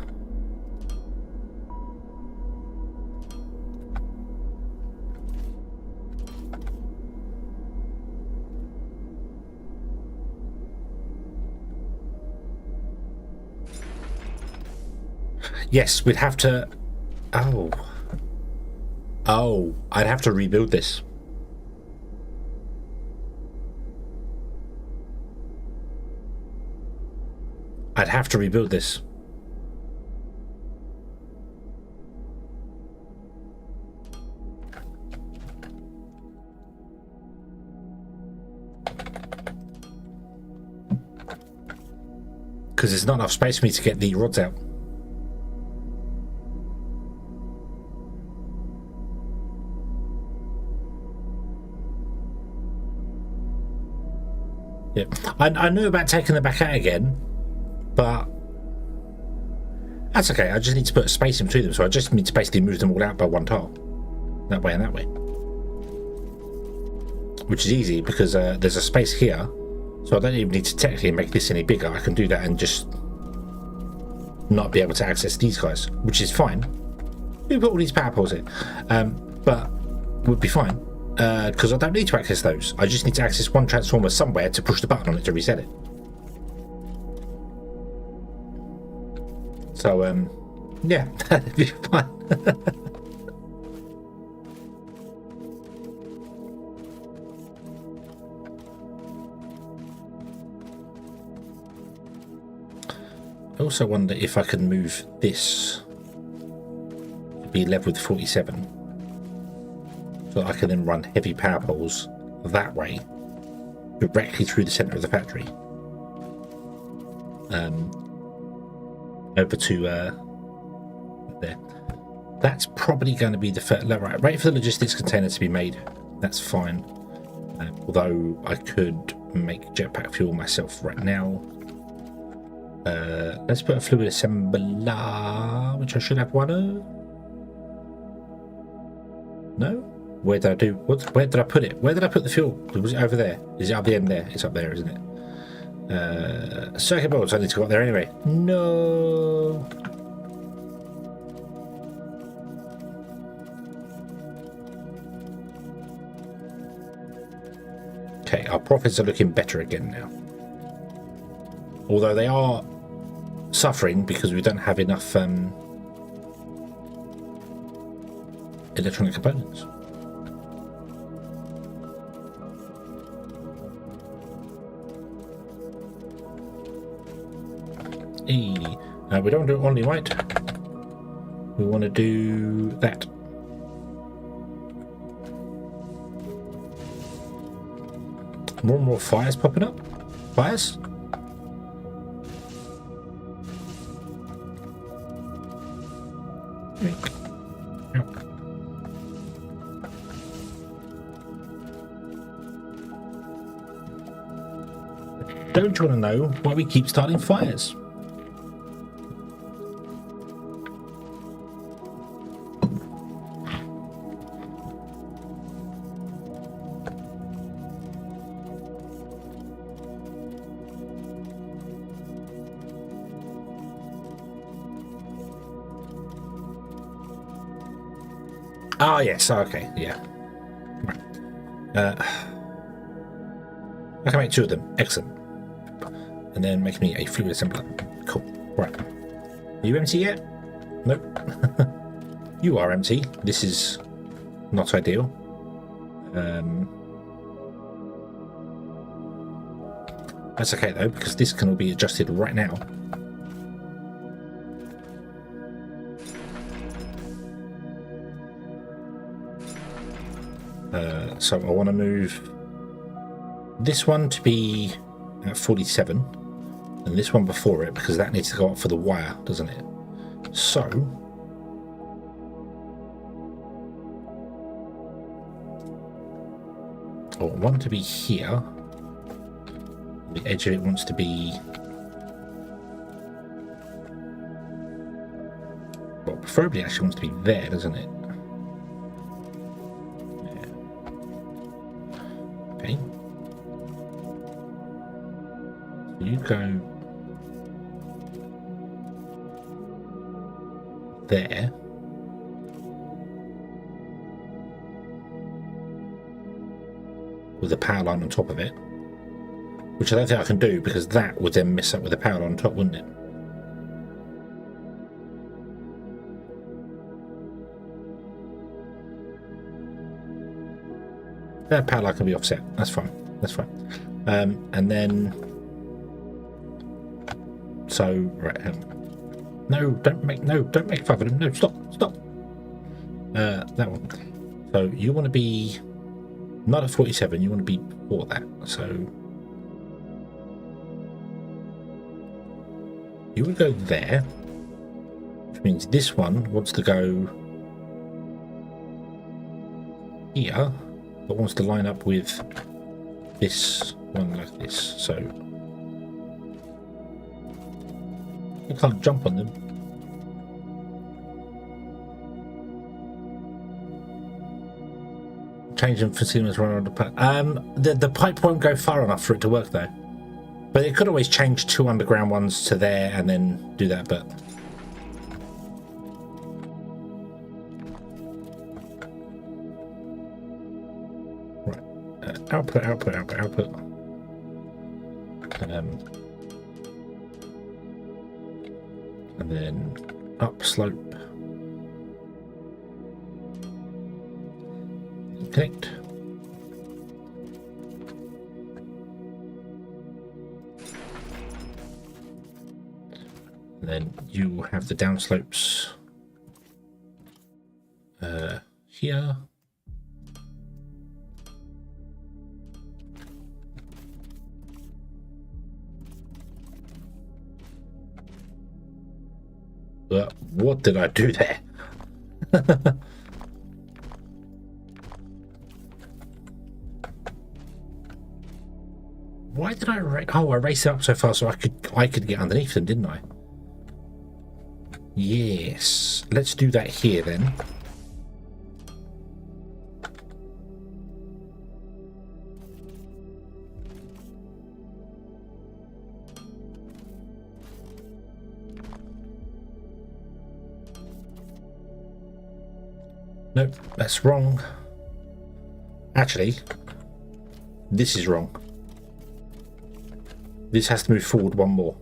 Yes, we'd have to... Oh, I'd have to rebuild this. I'd have to rebuild this. Because there's not enough space for me to get the rods out. Yeah, I knew about taking them back out again, but that's okay. I just need to put a space in between them, so I just need to basically move them all out by one tile, that way and that way, which is easy because there's a space here, so I don't even need to technically make this any bigger. I can do that and just not be able to access these guys, which is fine. We put all these power poles in, but would be fine, because I don't need to access those. I just need to access one transformer somewhere to push the button on it to reset it. So, yeah, that'd be fine. I also wonder if I can move this to be level with 47, so that I can then run heavy power poles that way directly through the center of the factory, over to there. That's probably going to be the first. Right, wait for the logistics container to be made. That's fine. Although I could make jetpack fuel myself right now. Let's put a fluid assembler, which I should have one of. No? Where did I do? What? Where did I put it? Where did I put the fuel? Was it over there? Is it up the end there? It's up there, isn't it? Circuit boards. I need to go up there anyway. No. Okay, our profits are looking better again now. Although they are suffering because we don't have enough electronic components. We don't do it only right. We want to do that. More and more fires popping up. Fires? Don't you want to know why we keep starting fires? Oh yes, okay, yeah. I can make 2 of them. Excellent. And then make me a fluid assembler. Cool. Right. Are you empty yet? Nope. You are empty. This is not ideal. That's okay though, because this can all be adjusted right now. So I want to move this one to be at 47 and this one before it, because that needs to go up for the wire, doesn't it? So I want it to be here. The edge of it wants to be, well, preferably actually wants to be there, doesn't it? You go there. With the power line on top of it. Which I don't think I can do, because that would then mess up with the power line on top, wouldn't it? That power line can be offset. That's fine. That's fine. And then... So, right, no, don't make 5 of them. No, stop. That one. So you want to be not at 47. You want to be before that. So you would go there, which means this one wants to go here, but wants to line up with this one like this. So I can't jump on them. Change them for seamless run on the pipe. The pipe won't go far enough for it to work though. But it could always change 2 underground ones to there and then do that, but output, output, output, output. And then up slope. Connect. And then you have the downslopes here. What did I do there? Why did I I raced it up so far so I could get underneath them, didn't I? Yes. Let's do that here then. Nope, that's wrong. Actually, this is wrong. This has to move forward one more.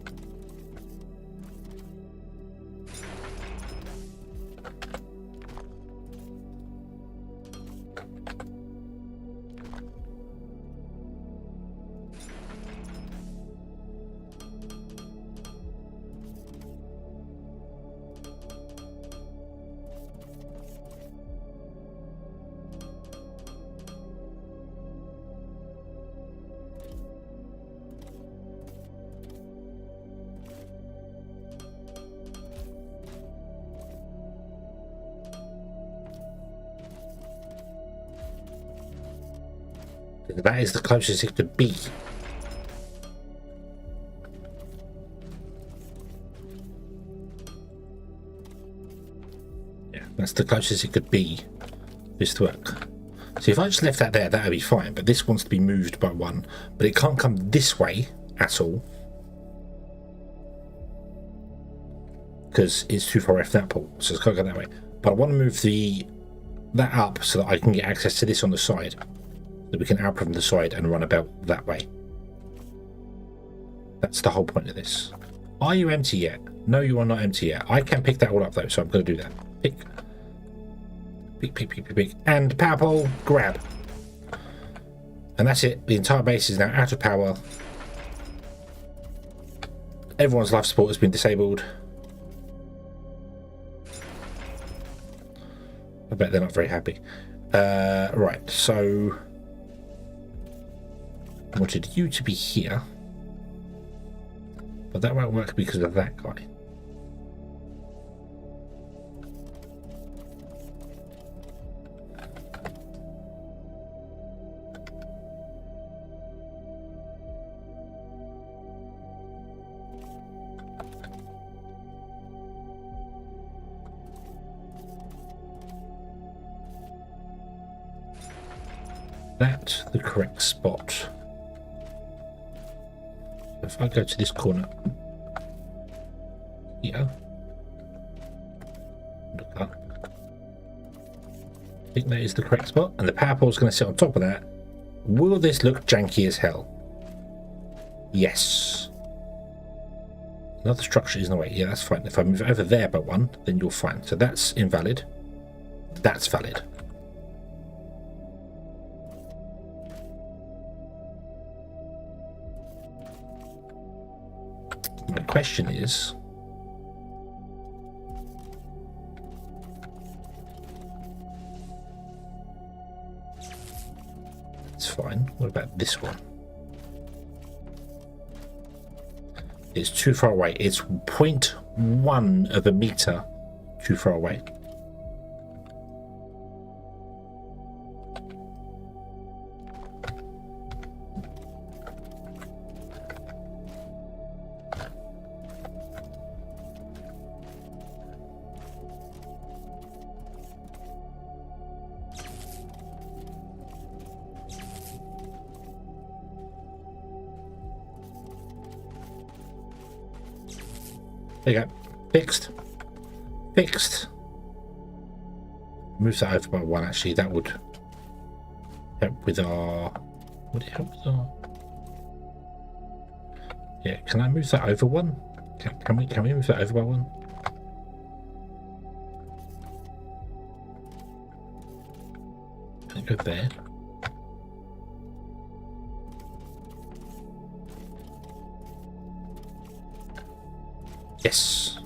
That is the closest it could be. Yeah, that's the closest it could be for this to work. So if I just left that there, that would be fine. But this wants to be moved by one. But it can't come this way at all, because it's too far away from that port. So it's got to go that way. But I want to move that up so that I can get access to this on the side. That we can out from the side and run about that way. That's the whole point of this. Are you empty yet? No, you are not empty yet. I can pick that all up though, so I'm going to do that. Pick. Pick, pick, pick, pick, pick. And power pole, grab. And that's it. The entire base is now out of power. Everyone's life support has been disabled. I bet they're not very happy. Right, so I wanted you to be here, but that won't work because of that guy. That's the correct spot. If I go to this corner here, look up. I think that is the correct spot, and the power pole is going to sit on top of that. Will this look janky as hell? Yes. Another structure is in the way. Yeah, that's fine. If I move it over there by one, then you're fine. So that's invalid. That's valid. My question is, it's fine. What about this one? It's too far away. It's 0.1 of a meter too far away. There you go. Fixed. Fixed. Move that over by one, actually. That would help with our Would it help? Yeah, can I move that over one? Can we move that over by one? Can I go there? Yes.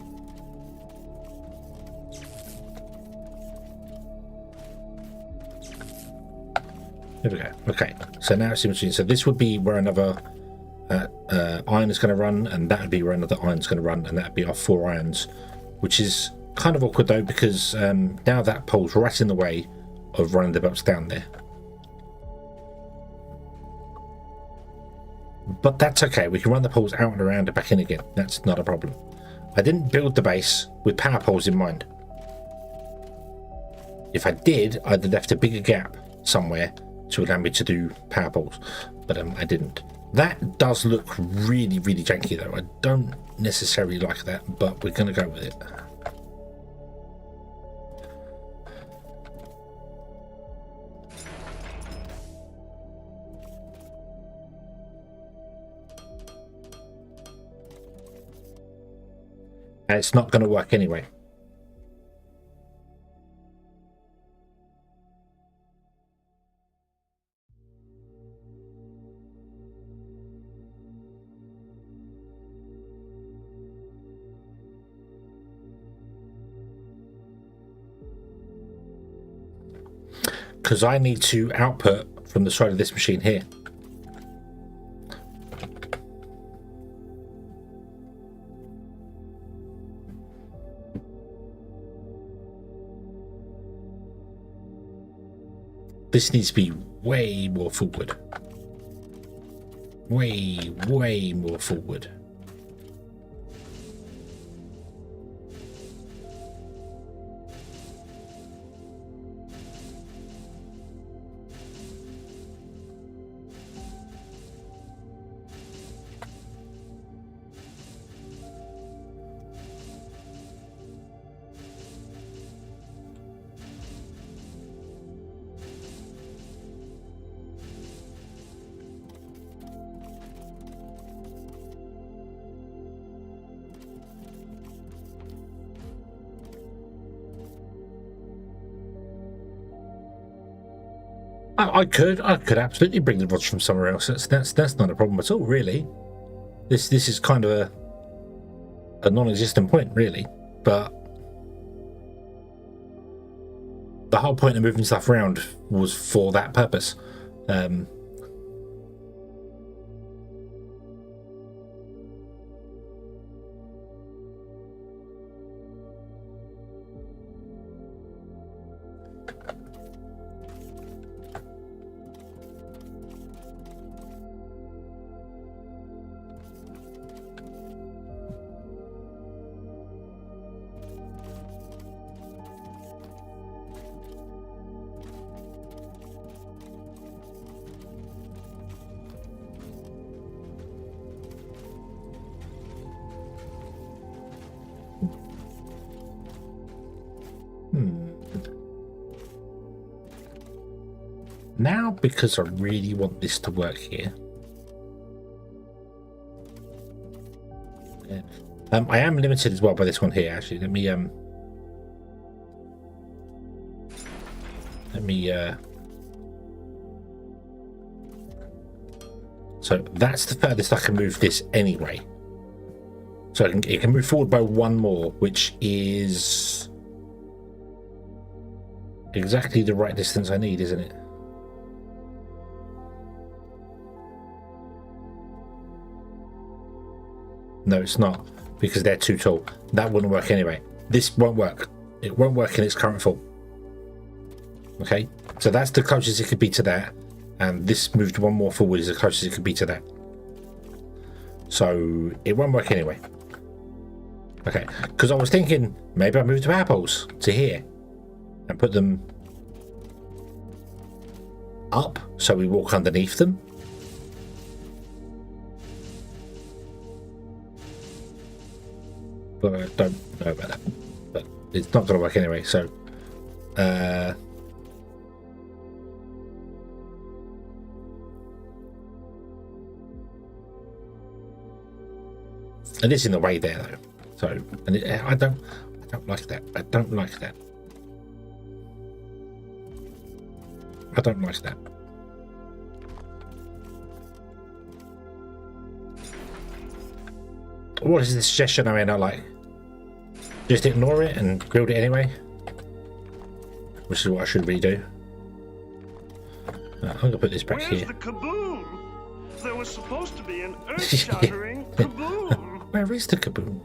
There we go. Okay, so now it's in between. So this would be where another iron is going to run, and that would be where another iron is going to run, and that would be our 4 irons, which is kind of awkward though, because now that pole's right in the way of running the boats down there. But that's okay. We can run the poles out and around and back in again. That's not a problem. I didn't build the base with power poles in mind. If I did, I'd have left a bigger gap somewhere to allow me to do power poles, but I didn't. That does look really, really janky though. I don't necessarily like that, but we're going to go with it. And it's not going to work anyway. Because I need to output from the side of this machine here. This needs to be way more forward. Way more forward. I could absolutely bring the rods from somewhere else. That's not a problem at all, really. This is kind of a non-existent point, really. But the whole point of moving stuff around was for that purpose. Now, because I really want this to work here, yeah. I am limited as well by this one here. Actually, let me so that's the furthest I can move this anyway. So it can move forward by one more, which is exactly the right distance I need, isn't it? No, it's not, because they're too tall. That wouldn't work anyway. This won't work. It won't work in its current form. Okay, so that's the closest it could be to that, and this moved one more forward is the closest it could be to that. So it won't work anyway. Okay, because I was thinking maybe I move the power poles to here and put them up so we walk underneath them. But I don't know about that. But it's not going to work anyway, so It is in the way there though. So, and I don't like that. I don't like that. I don't like that. What is the suggestion? I mean, I like just ignore it and build it anyway, which is what I should really do. I'm gonna put this back here. The kaboom? There was supposed to be an earth-shattering kaboom. Where is the kaboom?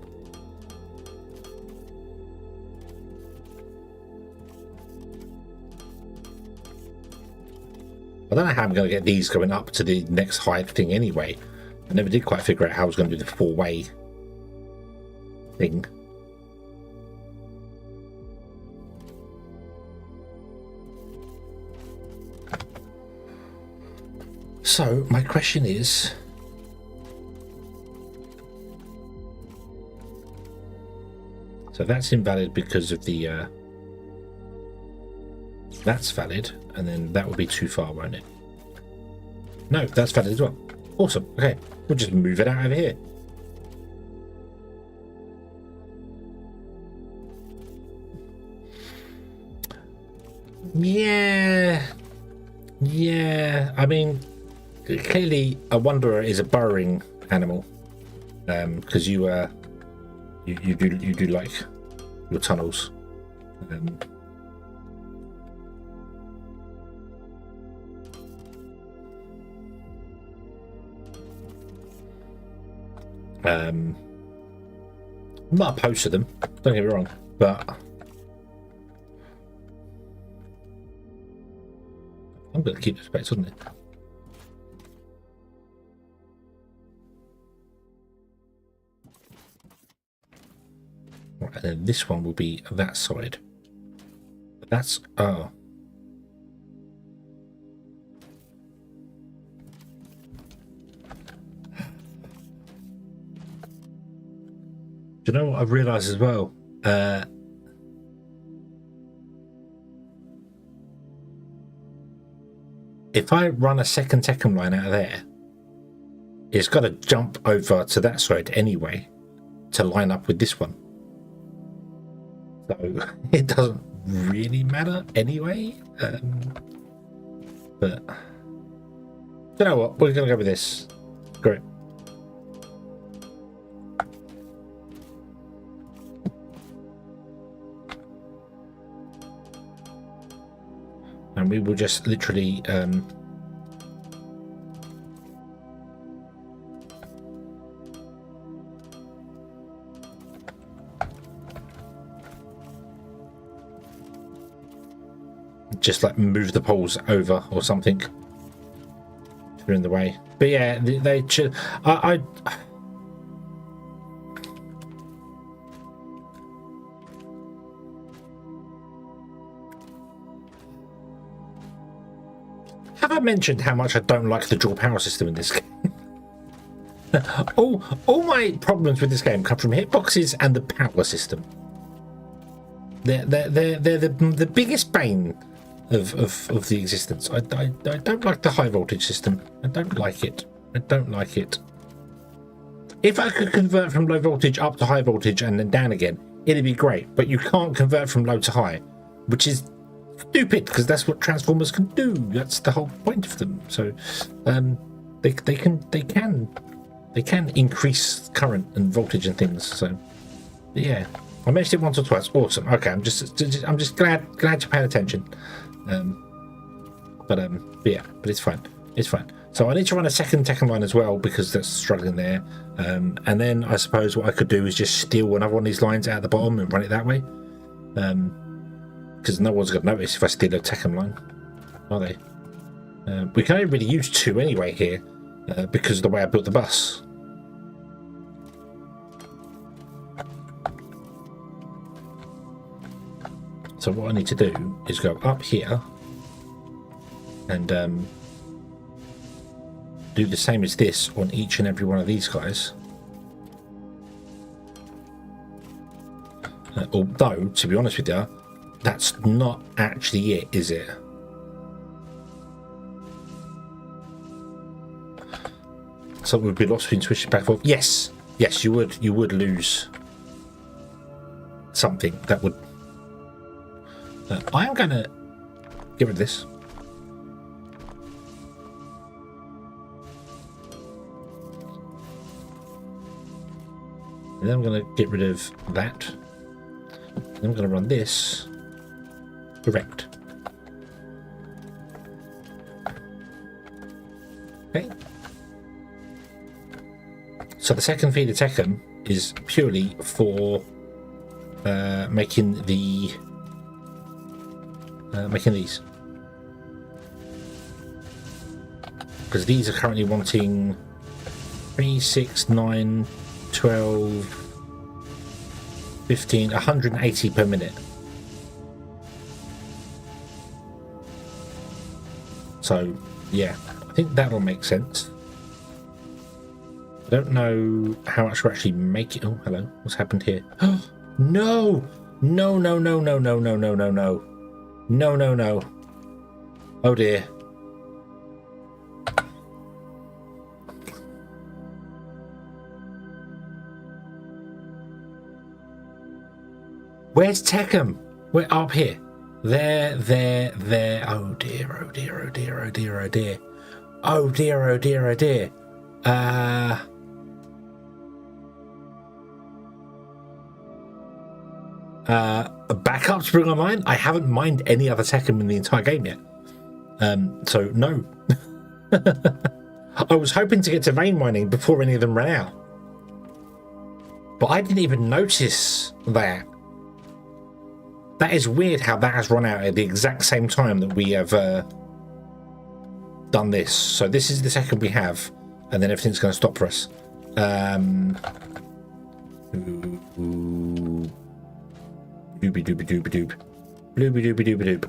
I don't know how I'm going to get these going up to the next height thing anyway. I never did quite figure out how I was going to do the four-way thing. So, my question is... So that's invalid because of the... That's valid, and then that would be too far, won't it? No, that's valid as well. Awesome. Okay, we'll just move it out over here. Yeah. I mean, clearly a wanderer is a burrowing animal, because you do like your tunnels. I'm not opposed to them, don't get me wrong, but I'm going to keep the space, wouldn't it? Right, and then this one will be that side. That's oh. Do you know what I've realised as well? If I run a second Tekken line out of there, it's got to jump over to that side anyway to line up with this one. So it doesn't really matter anyway. But you know what? We're going to go with this. Great. And we will just literally just like move the poles over or something if they're in the way. But yeah, they should. I have I mentioned how much I don't like the dual power system in this game? all my problems with this game come from hitboxes and the power system. They're the biggest bane of the existence. I don't like the high voltage system. I don't like it. I don't like it. If I could convert from low voltage up to high voltage and then down again, it'd be great. But you can't convert from low to high, which is stupid because that's what transformers can do. That's the whole point of them. So they can increase current and voltage and things. So yeah, I mentioned it once or twice. Awesome. Okay, I'm just glad you're paying attention. But yeah, but it's fine. It's fine. So I need to run a second Tekken line as well because that's struggling there. And then I suppose what I could do is just steal another one of these lines out the bottom and run it that way. Because no one's going to notice if I steal a Tekken line, are they? We can only really use two anyway here because of the way I built the bus. So what I need to do is go up here and do the same as this on each and every one of these guys. Although, to be honest with you, that's not actually it, is it? So we'd be lost between switching back and forth. Yes, yes, you would lose something that would. I am going to get rid of this. And then I'm going to get rid of that. And I'm going to run this direct. Okay. So the second feeder Tekken is purely for making the making these, because these are currently wanting 3, 6, 9, 12, 15, 180 per minute. So yeah, I think that'll make sense. I don't know how much we're actually making. Oh, hello. What's happened here? Oh, no! No, no, no, no, no, no, no, no, no. No, no, no. Oh, dear. Where's Tekken? We're up here. There, there, there. Oh, dear, oh, dear, oh, dear, oh, dear, oh, dear. Oh, dear, oh, dear, oh, dear. Back up to bring online. I haven't mined any other Tekken in the entire game yet. So no. I was hoping to get to vein mining before any of them ran out. But I didn't even notice that. That is weird how that has run out at the exact same time that we have done this. So this is the second we have, and then everything's going to stop for us. Dooby dooby dooby doop. Dooby dooby dooby doop.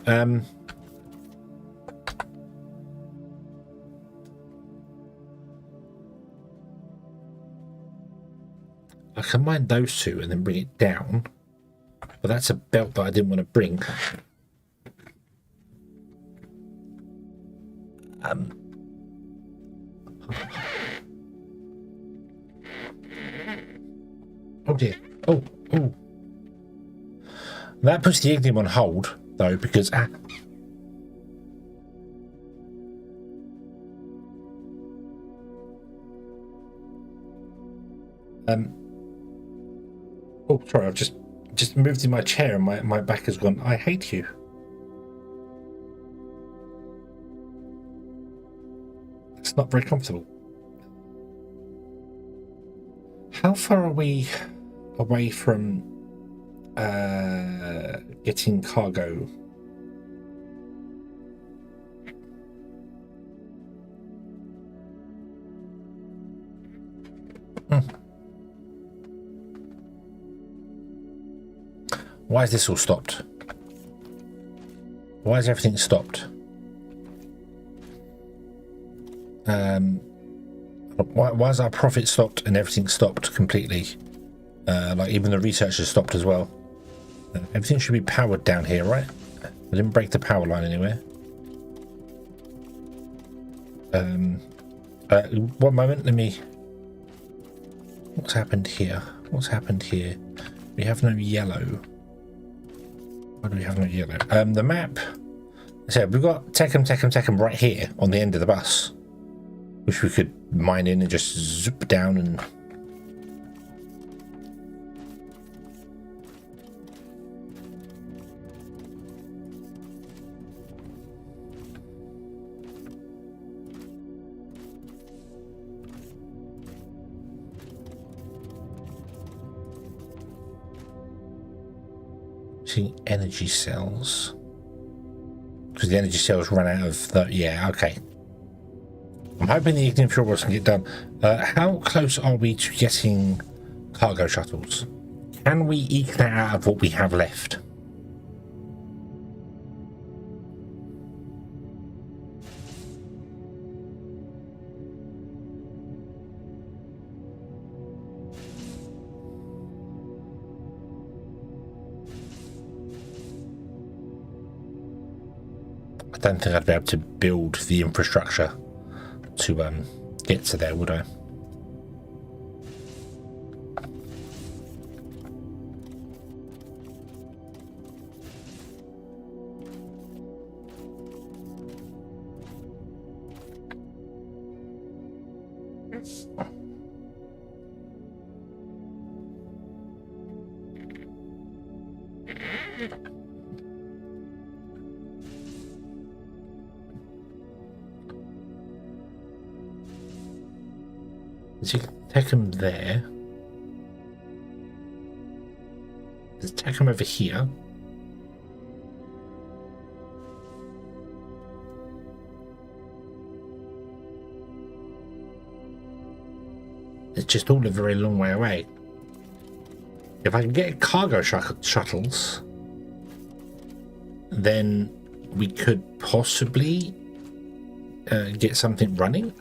I can mine those two and then bring it down. But that's a belt that I didn't want to bring. Oh dear. Oh, oh. That puts the ignium on hold, though, because... Oh, sorry, I've just moved in my chair and my back has gone, I hate you. It's not very comfortable. How far are we away from getting cargo? Why is this all stopped? Why is everything stopped? Why is our profit stopped and everything stopped completely? Like even the research has stopped as well. Everything should be powered down here, right? I didn't break the power line anywhere. One moment, let me... What's happened here? What's happened here? We have no yellow. Why do we have no yellow? The map... So we've got Tekken right here on the end of the bus, which we could mine in and just zip down and... energy cells, because the energy cells run out of the... Yeah, okay. I'm hoping the ignium fuel rods can get done. How close are we to getting cargo shuttles? Can we eke that out of what we have left? I don't think I'd be able to build the infrastructure to get to there, would I? So you can take him there. Let's take him over here. It's just all a very long way away. If I can get cargo shuttles, then we could possibly get something running.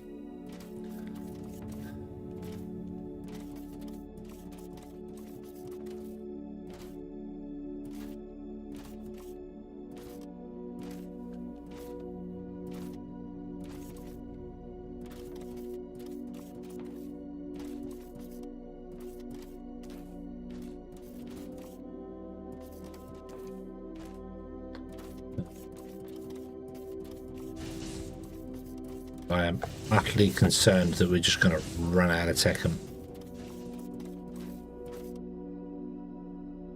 I am utterly concerned that we're just going to run out of Tekken.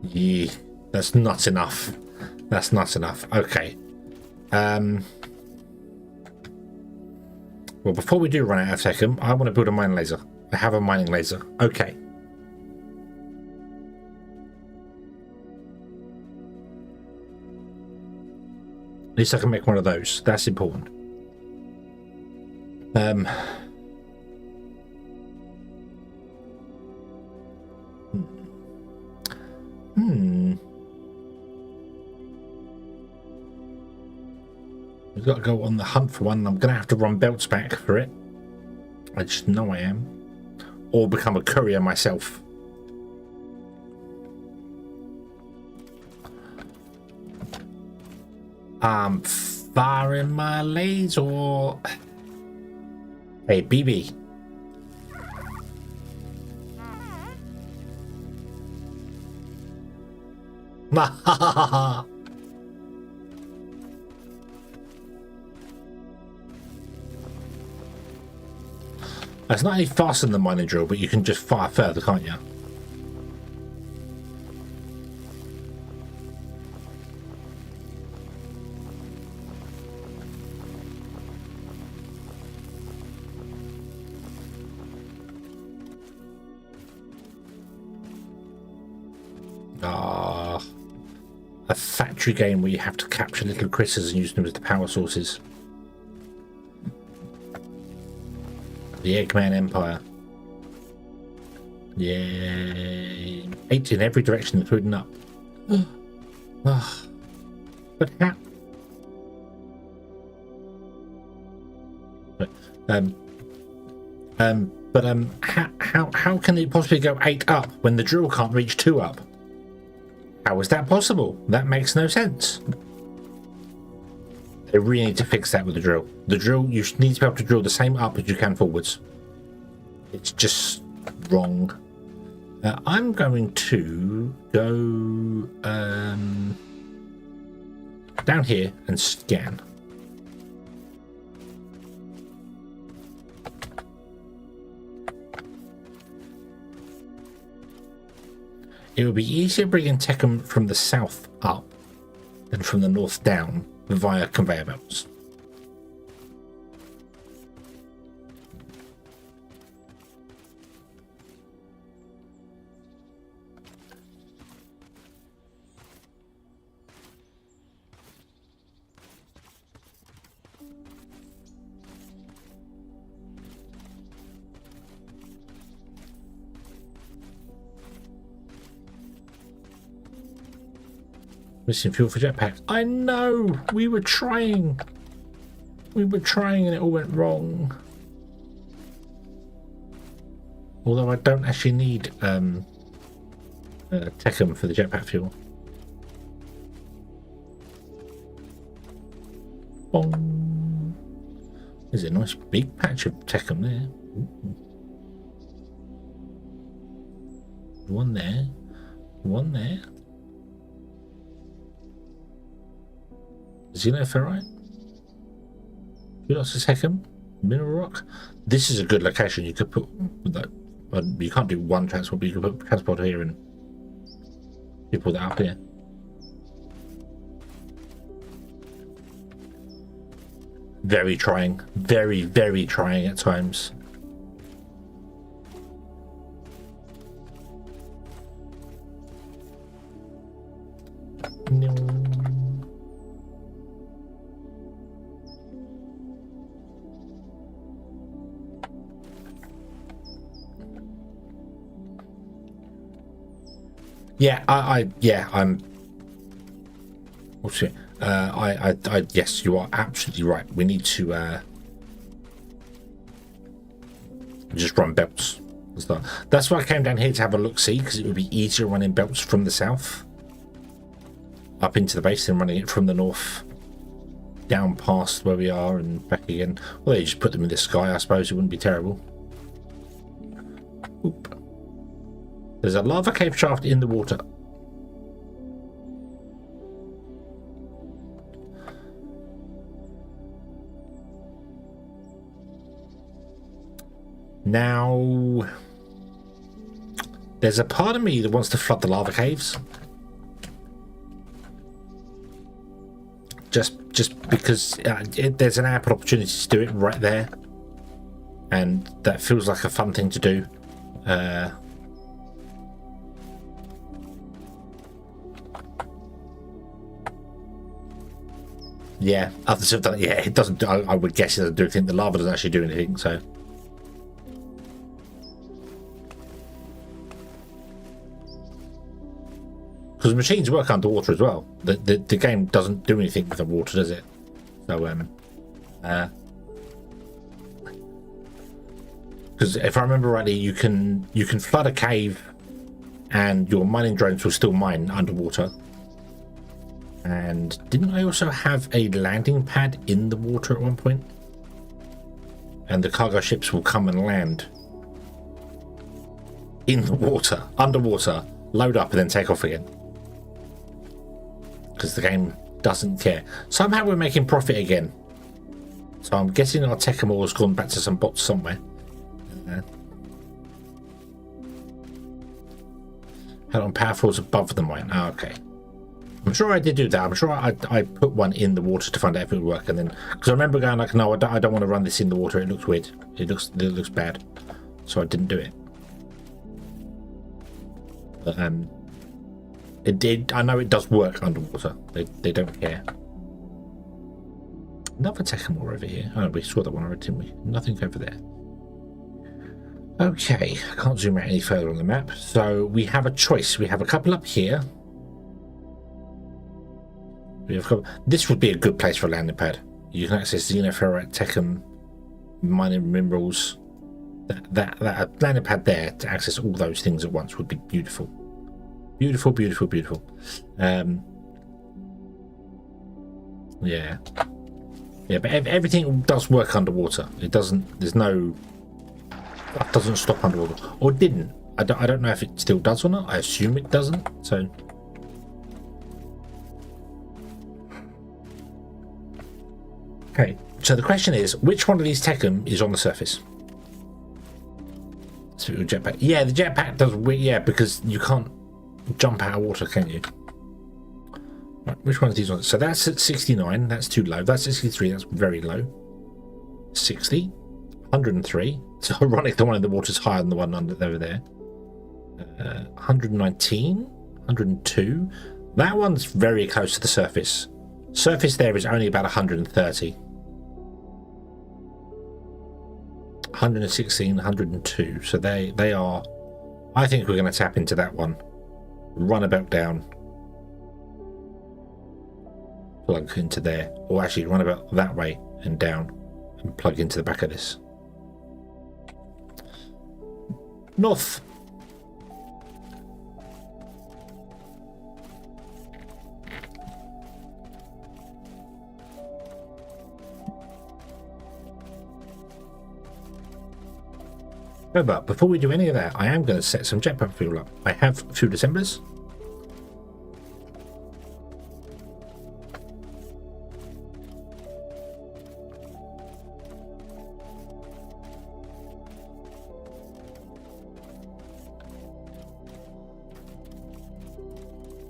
Yeah, that's not enough. That's not enough. Okay. Well, before we do run out of Tekken, I want to build a mining laser. I have a mining laser. Okay. At least I can make one of those. That's important. We've got to go on the hunt for one. I'm going to have to run belts back for it. I just know I am. Or become a courier myself. I'm firing my laser. Hey, BB. That's not any faster than the mining drill, but you can just fire further, can't you? A factory game where you have to capture little critters and use them as the power sources. The Eggman Empire. Yay. 8 in every direction, including up. But how? How can it possibly go 8 up when the drill can't reach 2 up? How is that possible? That makes no sense. They really need to fix that with the drill. The drill, you need to be able to drill the same up as you can forwards. It's just wrong. I'm going to go down here and scan. It would be easier bringing Tekken from the south up than from the north down via conveyor belts. Missing fuel for jetpacks. I know! We were trying! We were trying and it all went wrong. Although I don't actually need Tekken for the jetpack fuel. Bong. There's a nice big patch of Tekken there. Ooh. One there. One there. Xenoferrite? You lost a second? Mineral rock. This is a good location. You could put that. You can't do one transport, but you could put transport here and you put that up here. Very trying. Very, very trying at times. No. Yeah, I'm. What's it? Yes, you are absolutely right. We need to just run belts. That's why I came down here to have a look-see, because it would be easier running belts from the south up into the base than running it from the north down past where we are and back again. Well, they just put them in the sky, I suppose. It wouldn't be terrible. Oop. There's a lava cave shaft in the water. Now, there's a part of me that wants to flood the lava caves. Just because there's an ample opportunity to do it right there. And that feels like a fun thing to do. Yeah, others have done it. Yeah, it doesn't. I would guess it doesn't do anything. The lava doesn't actually do anything, so. Because machines work underwater as well. The game doesn't do anything with the water, does it? So because if I remember rightly, you can flood a cave, and your mining drones will still mine underwater. And didn't I also have a landing pad in the water at one point? And the cargo ships will come and land in the water, underwater, load up, and then take off again. Because the game doesn't care. Somehow we're making profit again. So I'm guessing our Tekkamore has gone back to some bots somewhere. Head on power floors above the mine. Oh, okay. I'm sure I did do that. I'm sure I put one in the water to find out if it would work, and then because I remember going like, no, I don't want to run this in the water. It looks weird. It looks bad. So I didn't do it. But it did. I know it does work underwater. They don't care. Another Tekkamore over here. Oh, we saw that one already, didn't we? Nothing over there. Okay, I can't zoom out any further on the map. So we have a choice. We have a couple up here. This would be a good place for a landing pad. You can access Xenoferrite, Tekkum, mining minerals. That landing pad there to access all those things at once would be beautiful. Beautiful, beautiful, beautiful. Yeah, but everything does work underwater. It doesn't. There's no. That doesn't stop underwater, or it didn't. I don't know if it still does or not. I assume it doesn't. So. Okay, so the question is, which one of these Tekkum is on the surface? So jetpack. Yeah, the jetpack does. Yeah, because you can't jump out of water, can you? Right, which one of these ones? So that's at 69. That's too low. That's 63. That's very low. 60, 103. It's ironic the one in the water is higher than the one over there. 119, 102. That one's very close to the surface. Surface there is only about 130. 116, 102. So they are. I think we're going to tap into that one. Run about down. Plug into there. Or actually run about that way and down. And plug into the back of this. North. But before we do any of that, I am going to set some jetpack fuel up. I have fuel assemblers.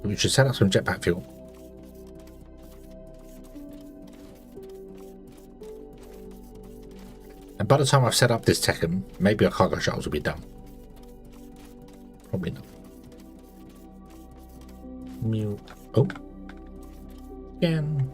we should set up some jetpack fuel. And by the time I've set up this Tekken, maybe our cargo shuttles will be done. Probably not. Mute. Oh. Again.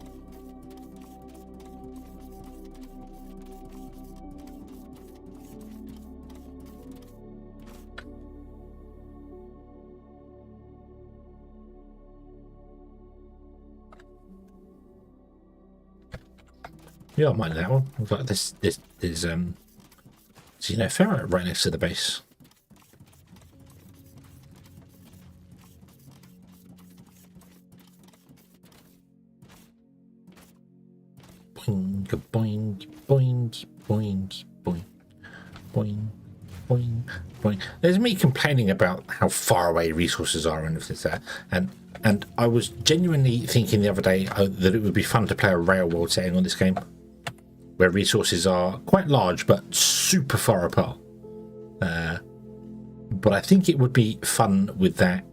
Yeah, I mind that one. I've got this is ferret right next to the base. Boing, boing, boing, boing, boing, boing, boing, boing. There's me complaining about how far away resources are and everything like that, and I was genuinely thinking the other day that it would be fun to play a rail world setting on this game, where resources are quite large but super far apart. But I think it would be fun with that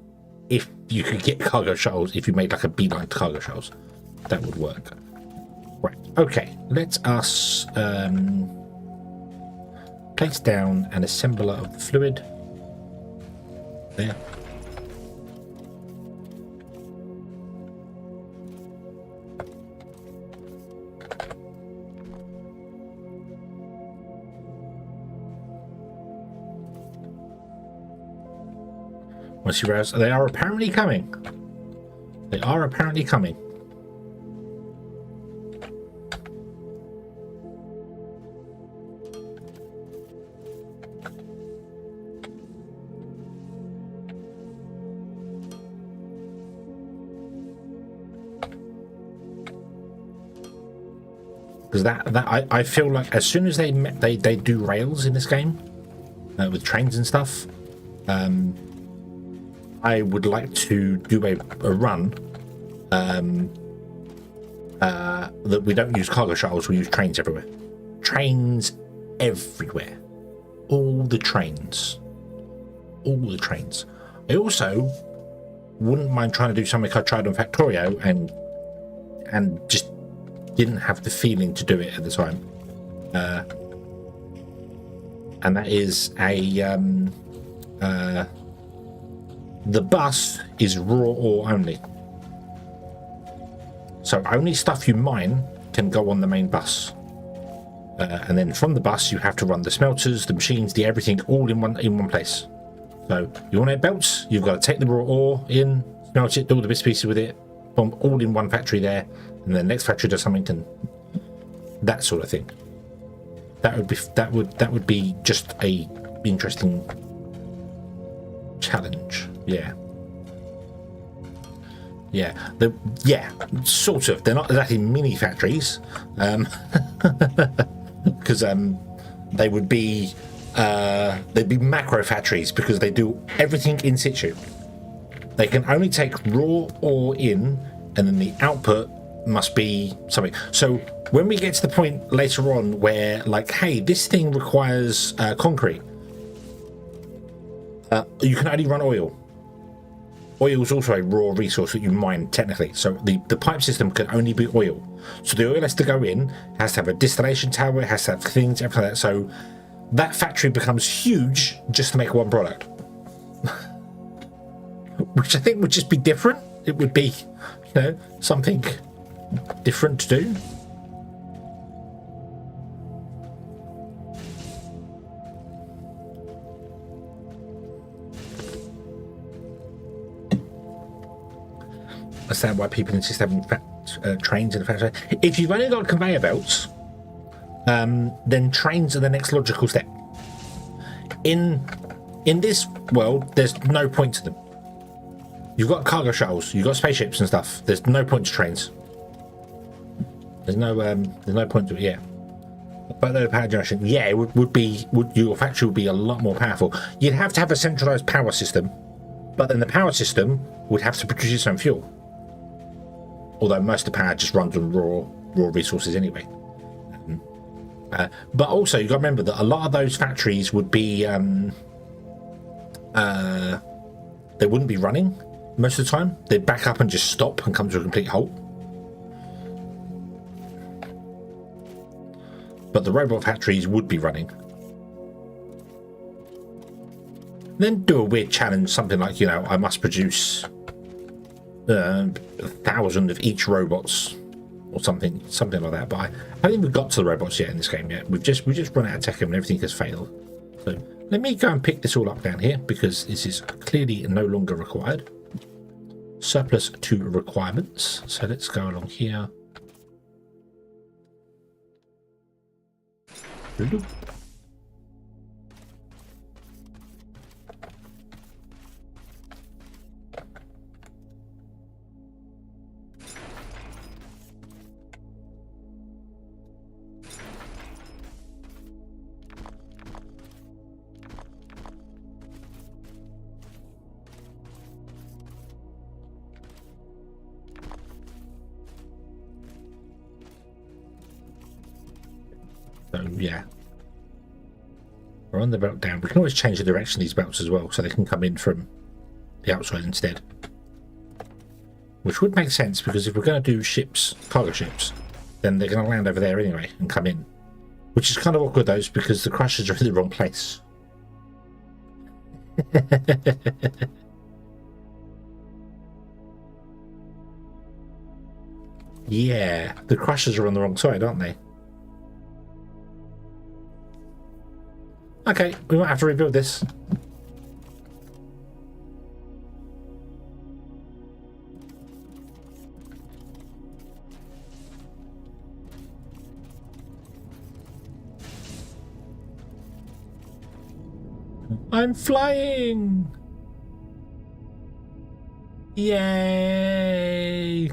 if you could get cargo shuttles, if you made like a beeline to cargo shuttles. That would work. Right, okay, let us place down an assembler of the fluid. There. Once you realize they are apparently coming. They are apparently coming. Because I feel like as soon as they do rails in this game with trains and stuff, I would like to do a run that we don't use cargo shuttles, we use trains everywhere. Trains everywhere. All the trains. All the trains. I also wouldn't mind trying to do something I tried on Factorio and just didn't have the feeling to do it at the time. And that is the bus is raw ore only. So only stuff you mine can go on the main bus. And then from the bus you have to run the smelters, the machines, the everything all in one place. So you want to belts, you've got to take the raw ore in, smelt it, do all the bits and pieces with it, boom, all in one factory there, and the next factory does something, and that sort of thing. That would be just a interesting challenge. Yeah, sort of. They're not exactly mini factories, because they would be they'd be macro factories because they do everything in situ. They can only take raw ore in, and then the output must be something. So when we get to the point later on where, like, hey, this thing requires concrete, you can only run oil. Oil is also a raw resource that you mine technically. So the pipe system can only be oil. So the oil has to go in, has to have a distillation tower, it has to have things, everything like that. So that factory becomes huge just to make one product. Which I think would just be different. It would be, something different to do. I understand why people insist having trains in the factory. If you've only got conveyor belts, then trains are the next logical step. In this world, there's no point to them. You've got cargo shuttles, you've got spaceships and stuff. There's no point to trains. There's no point to it. Yeah, but the power generation, yeah, it would your factory would be a lot more powerful. You'd have to have a centralized power system, but then the power system would have to produce its own fuel. Although most of the power just runs on raw resources anyway. But also you've got to remember that a lot of those factories would be they wouldn't be running most of the time. They back up and just stop and come to a complete halt. But the robot factories would be running. Then do a weird challenge, something like, you know, I must produce 1,000 of each robots or something like that. But I don't think we've got to the robots yet in this game yet. We've just run out of tech and everything has failed. So let me go and pick this all up down here because this is clearly no longer required. Surplus to requirements. So let's go along here. So yeah, we're on the belt down. We can always change the direction of these belts as well, so they can come in from the outside instead. Which would make sense, because if we're going to do ships, cargo ships, then they're going to land over there anyway and come in. Which is kind of awkward, though, because the crushers are in the wrong place. Yeah, the crushers are on the wrong side, aren't they? Okay, we might have to rebuild this. I'm flying! Yay!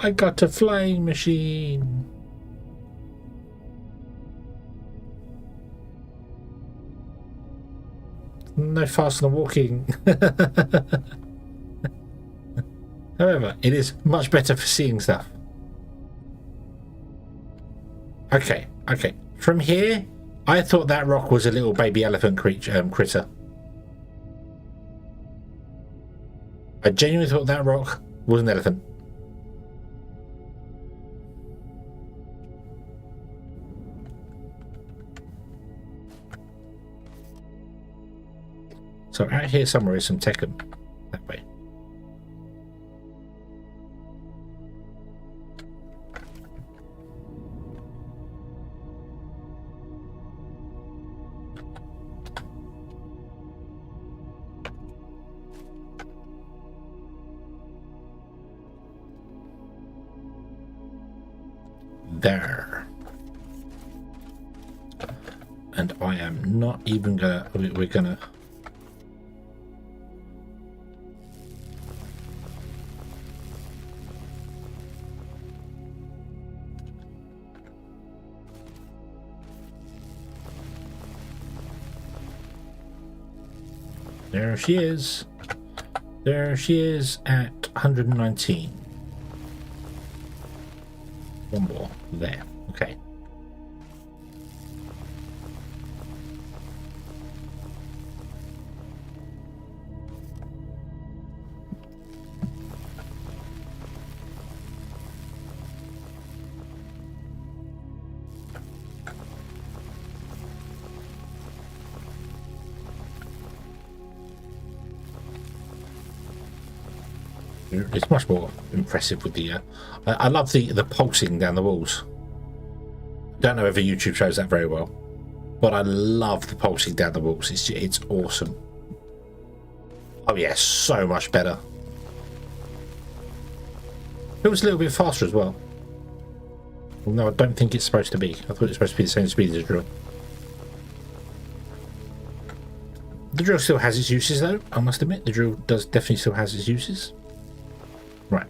I got a flying machine. No faster than walking. However, it is much better for seeing stuff. Okay. From here, I thought that rock was a little baby elephant critter. I genuinely thought that rock was an elephant. So out here somewhere is some Tekken. That way. There. And I am not even gonna... We're gonna... There she is. There she is at 119. One more. There. Okay. It's much more impressive with the I love the pulsing down the walls. Don't know if YouTube shows that very well, but I love the pulsing down the walls. It's awesome. Oh yeah, so much better. It was a little bit faster as well. No, I don't think it's supposed to be. I thought it's supposed to be the same speed as the drill. The drill still has its uses though, I must admit. The drill does definitely still has its uses. Right.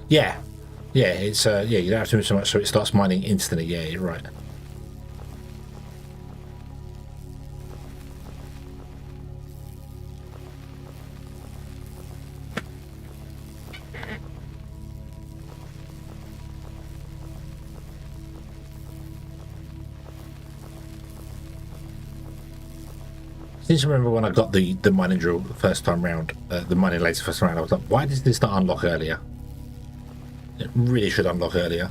Yeah, yeah, it's yeah, you don't have to move so much, so it starts mining instantly. Yeah, you're right. Since I remember when I got the mining drill the first time round, the mining laser first time round, I was like, why does this not unlock earlier? It really should unlock earlier.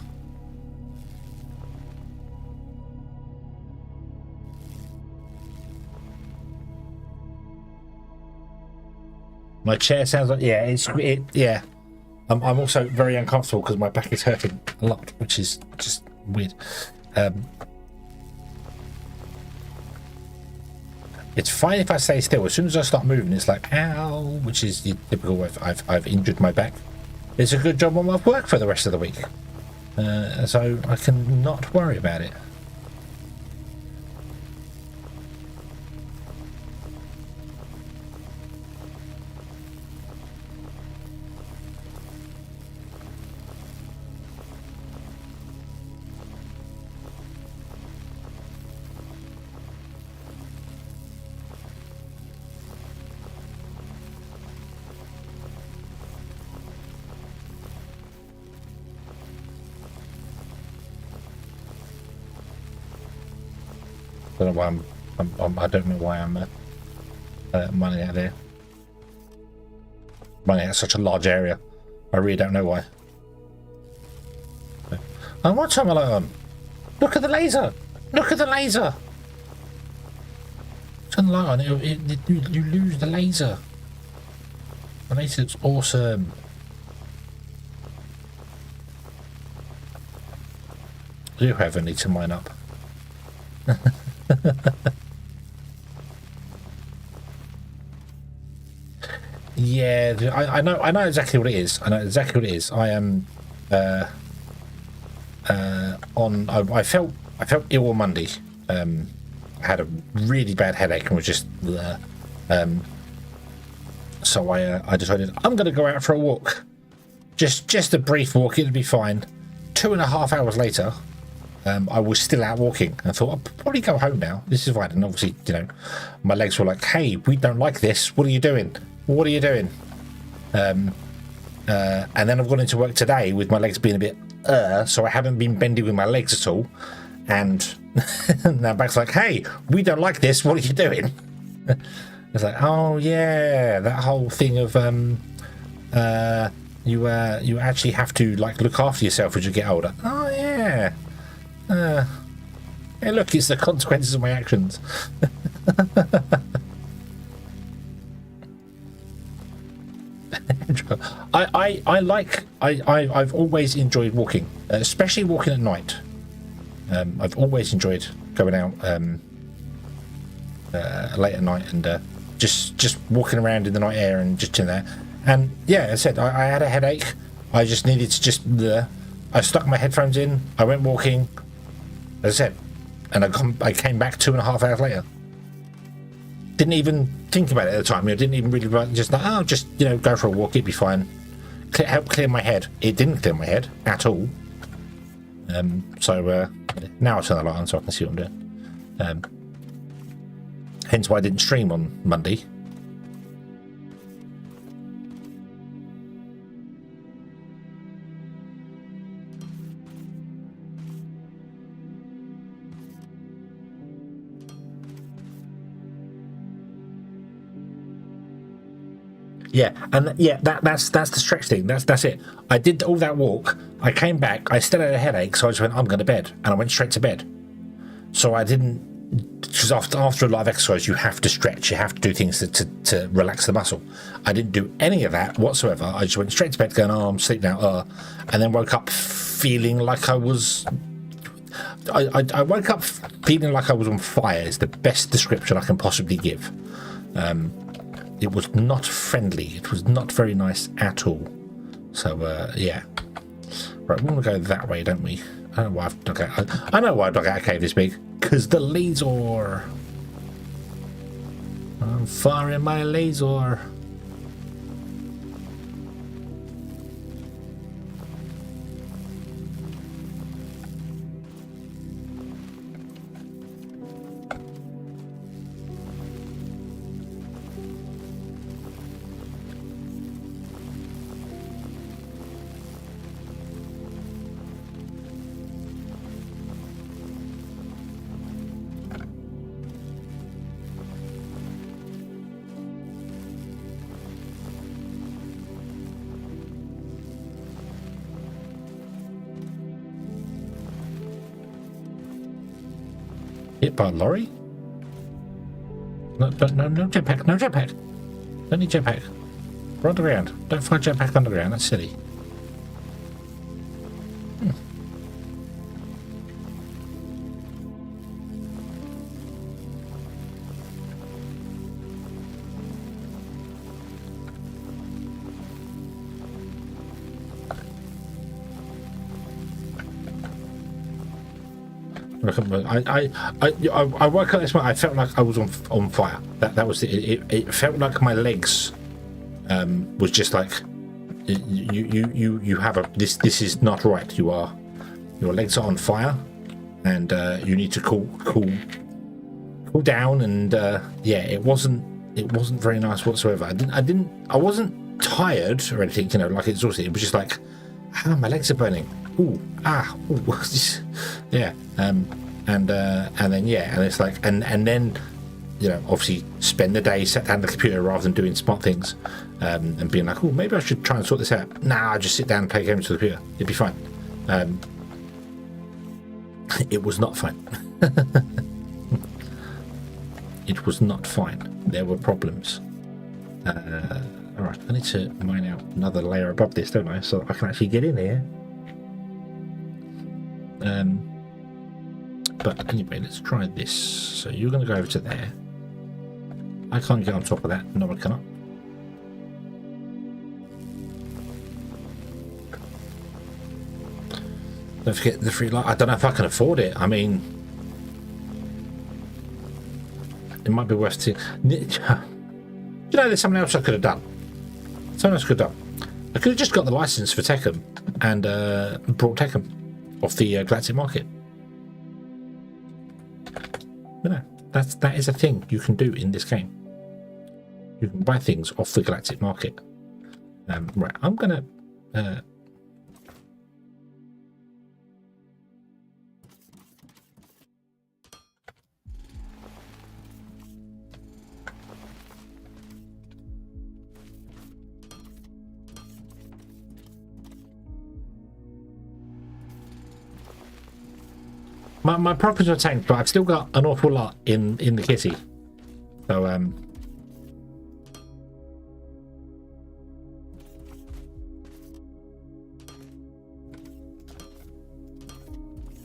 My chair sounds like, yeah, yeah. I'm also very uncomfortable because my back is hurting a lot, which is just weird. It's fine if I stay still. As soon as I start moving, it's like, ow, which is the typical way I've injured my back. It's a good job I'm off work for the rest of the week. So I can not worry about it. I don't know why I don't know why I'm mining out there. Mining out such a large area. I really don't know why. And what time am I on? Look at the laser! Look at the laser! Turn the light on, you lose the laser. The laser looks awesome. I do however need to mine up. Yeah, I know exactly what it is. I know exactly what it is. I am I felt ill on Monday. I had a really bad headache and was just so I decided I'm going to go out for a walk. Just a brief walk, it'll be fine. 2.5 hours later, I was still out walking. I thought I'll probably go home now. This is fine. And obviously, you know, my legs were like, "Hey, we don't like this. What are you doing? What are you doing?" And then I've gone into work today with my legs being a bit, so I haven't been bending with my legs at all. And now back's like, "Hey, we don't like this. What are you doing?" It's like, oh yeah, that whole thing of you actually have to like look after yourself as you get older. Oh yeah. Hey, look, it's the consequences of my actions. I've always enjoyed walking, especially walking at night. I've always enjoyed going out late at night and just walking around in the night air and just doing that. And yeah, I said I had a headache. I just needed to I stuck my headphones in. I went walking. As I said, and I came back 2.5 hours later. Didn't even think about it at the time. You know, didn't even really just like, oh, just you know, go for a walk. It'd be fine. Help clear my head. It didn't clear my head at all. So now I turn the light on so I can see what I'm doing. Hence why I didn't stream on Monday. Yeah, and yeah, that's the stretch thing. That's it. I did all that walk. I came back. I still had a headache, so I just went, I'm going to bed, and I went straight to bed. So I didn't, because after a lot of exercise, you have to stretch. You have to do things to relax the muscle. I didn't do any of that whatsoever. I just went straight to bed, going, oh, I'm sleeping now, and then woke up feeling like I was. I woke up feeling like I was on fire. Is the best description I can possibly give. It was not friendly. It was not very nice at all. So yeah, right. We want to go that way, don't we? I don't know why I've dug out. I know why I dug out a cave this big. Because the laser. I'm firing my laser. Hit by a lorry? No jetpack, no jetpack. Don't need jetpack. We're underground. Don't find jetpack underground, that's silly. I woke up this morning. I felt like I was on fire. That was it. It felt like my legs was just like you have a this is not right. Your legs are on fire, and you need to cool down. And yeah, it wasn't very nice whatsoever. I wasn't tired or anything, you know, like exhausted. It was just like, my legs are burning. Ooh, yeah. And then yeah, and it's like, and then, you know, obviously spend the day sat down at the computer rather than doing smart things, and being like, oh, maybe I should try and sort this out. Nah, I just sit down and play games with the computer. It'd be fine. It was not fine. It was not fine. There were problems. All right, I need to mine out another layer above this, don't I? So I can actually get in here. But anyway, let's try this. So you're going to go over to there. I can't get on top of that. No one cannot. Don't forget the free light. I don't know if I can afford it. I mean, it might be worth to. You know, there's something else I could have done. Something else I could have done. I could have just got the license for Tekken and brought Tekken off the Galactic Market. You know, that is a thing you can do in this game. You can buy things off the Galactic Market. Right, I'm gonna. My profits are tanked, but I've still got an awful lot in the kitty. So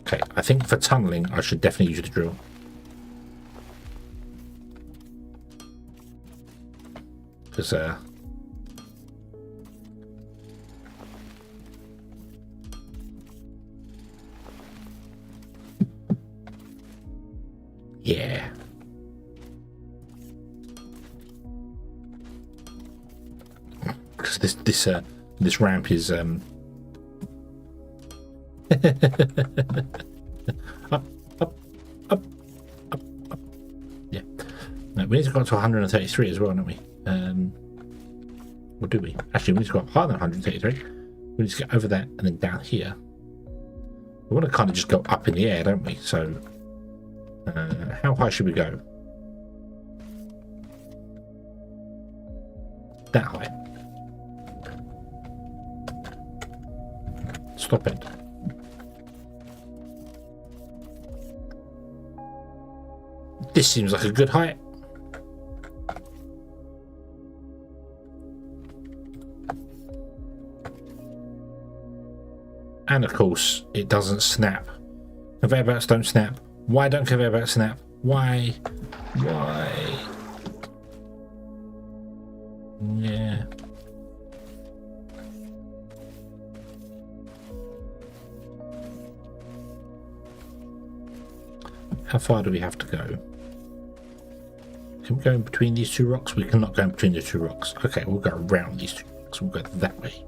okay, I think for tunneling I should definitely use the drill. Because yeah. Because this ramp is up. Yeah. No, we need to go up to 133 as well, don't we? Or do we? Actually, we need to go up higher than 133. We need to get over that and then down here. We want to kind of just go up in the air, don't we? So how high should we go? That high. Stop it. This seems like a good height. And of course, it doesn't snap. Conveyor belts don't snap. Why don't conveyor belts snap? Why? Yeah. How far do we have to go? Can we go in between these two rocks? We cannot go in between the two rocks. Okay, we'll go around these two rocks. We'll go that way.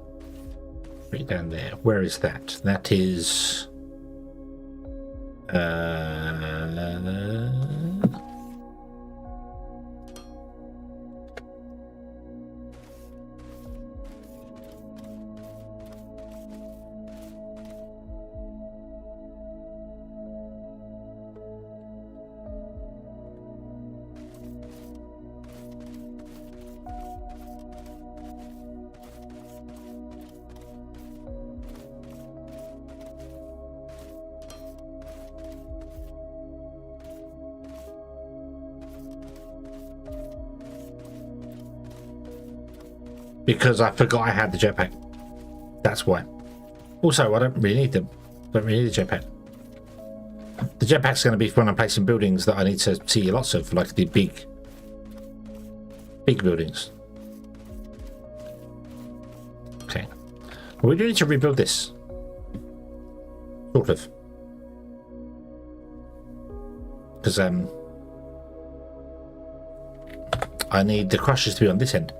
Right down there. Where is that? That is... Because I forgot I had the jetpack. That's why. Also, I don't really need them. Don't really need the jetpack. The jetpack's going to be for when I'm placing buildings that I need to see lots of, like the big buildings. Okay. Well, we do need to rebuild this. Sort of. Because I need the crushers to be on this end.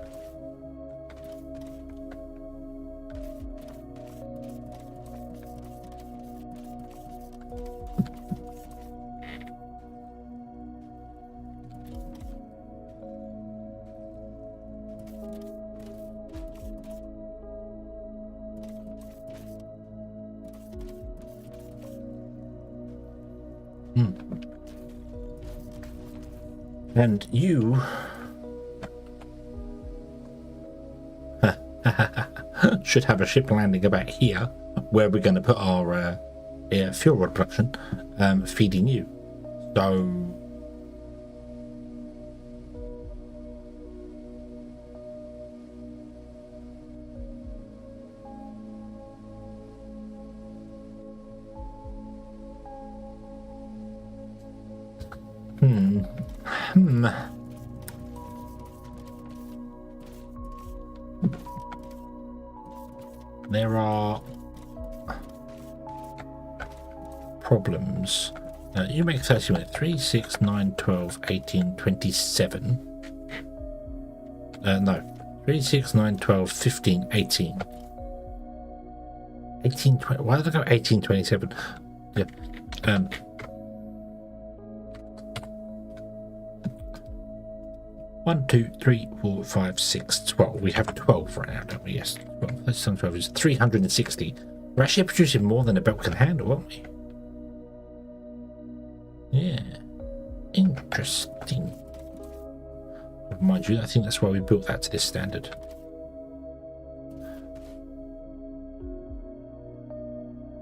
And you should have a ship landing about here, where we're going to put our fuel rod production, feeding you. So there are problems. You make 30 minutes. 3, 6, 9, 12, 18, 27. No. 3, 6, 9, 12, 15, 18. 18, 20. Why did I go 18, 27? Yeah. 1, 2, 3, 4, 5, 6, 12. We have 12 right now, don't we? Yes. 12. That's 12 is 360. We're actually producing more than a belt can handle, aren't we? Yeah. Interesting. Mind you, I think that's why we built that to this standard.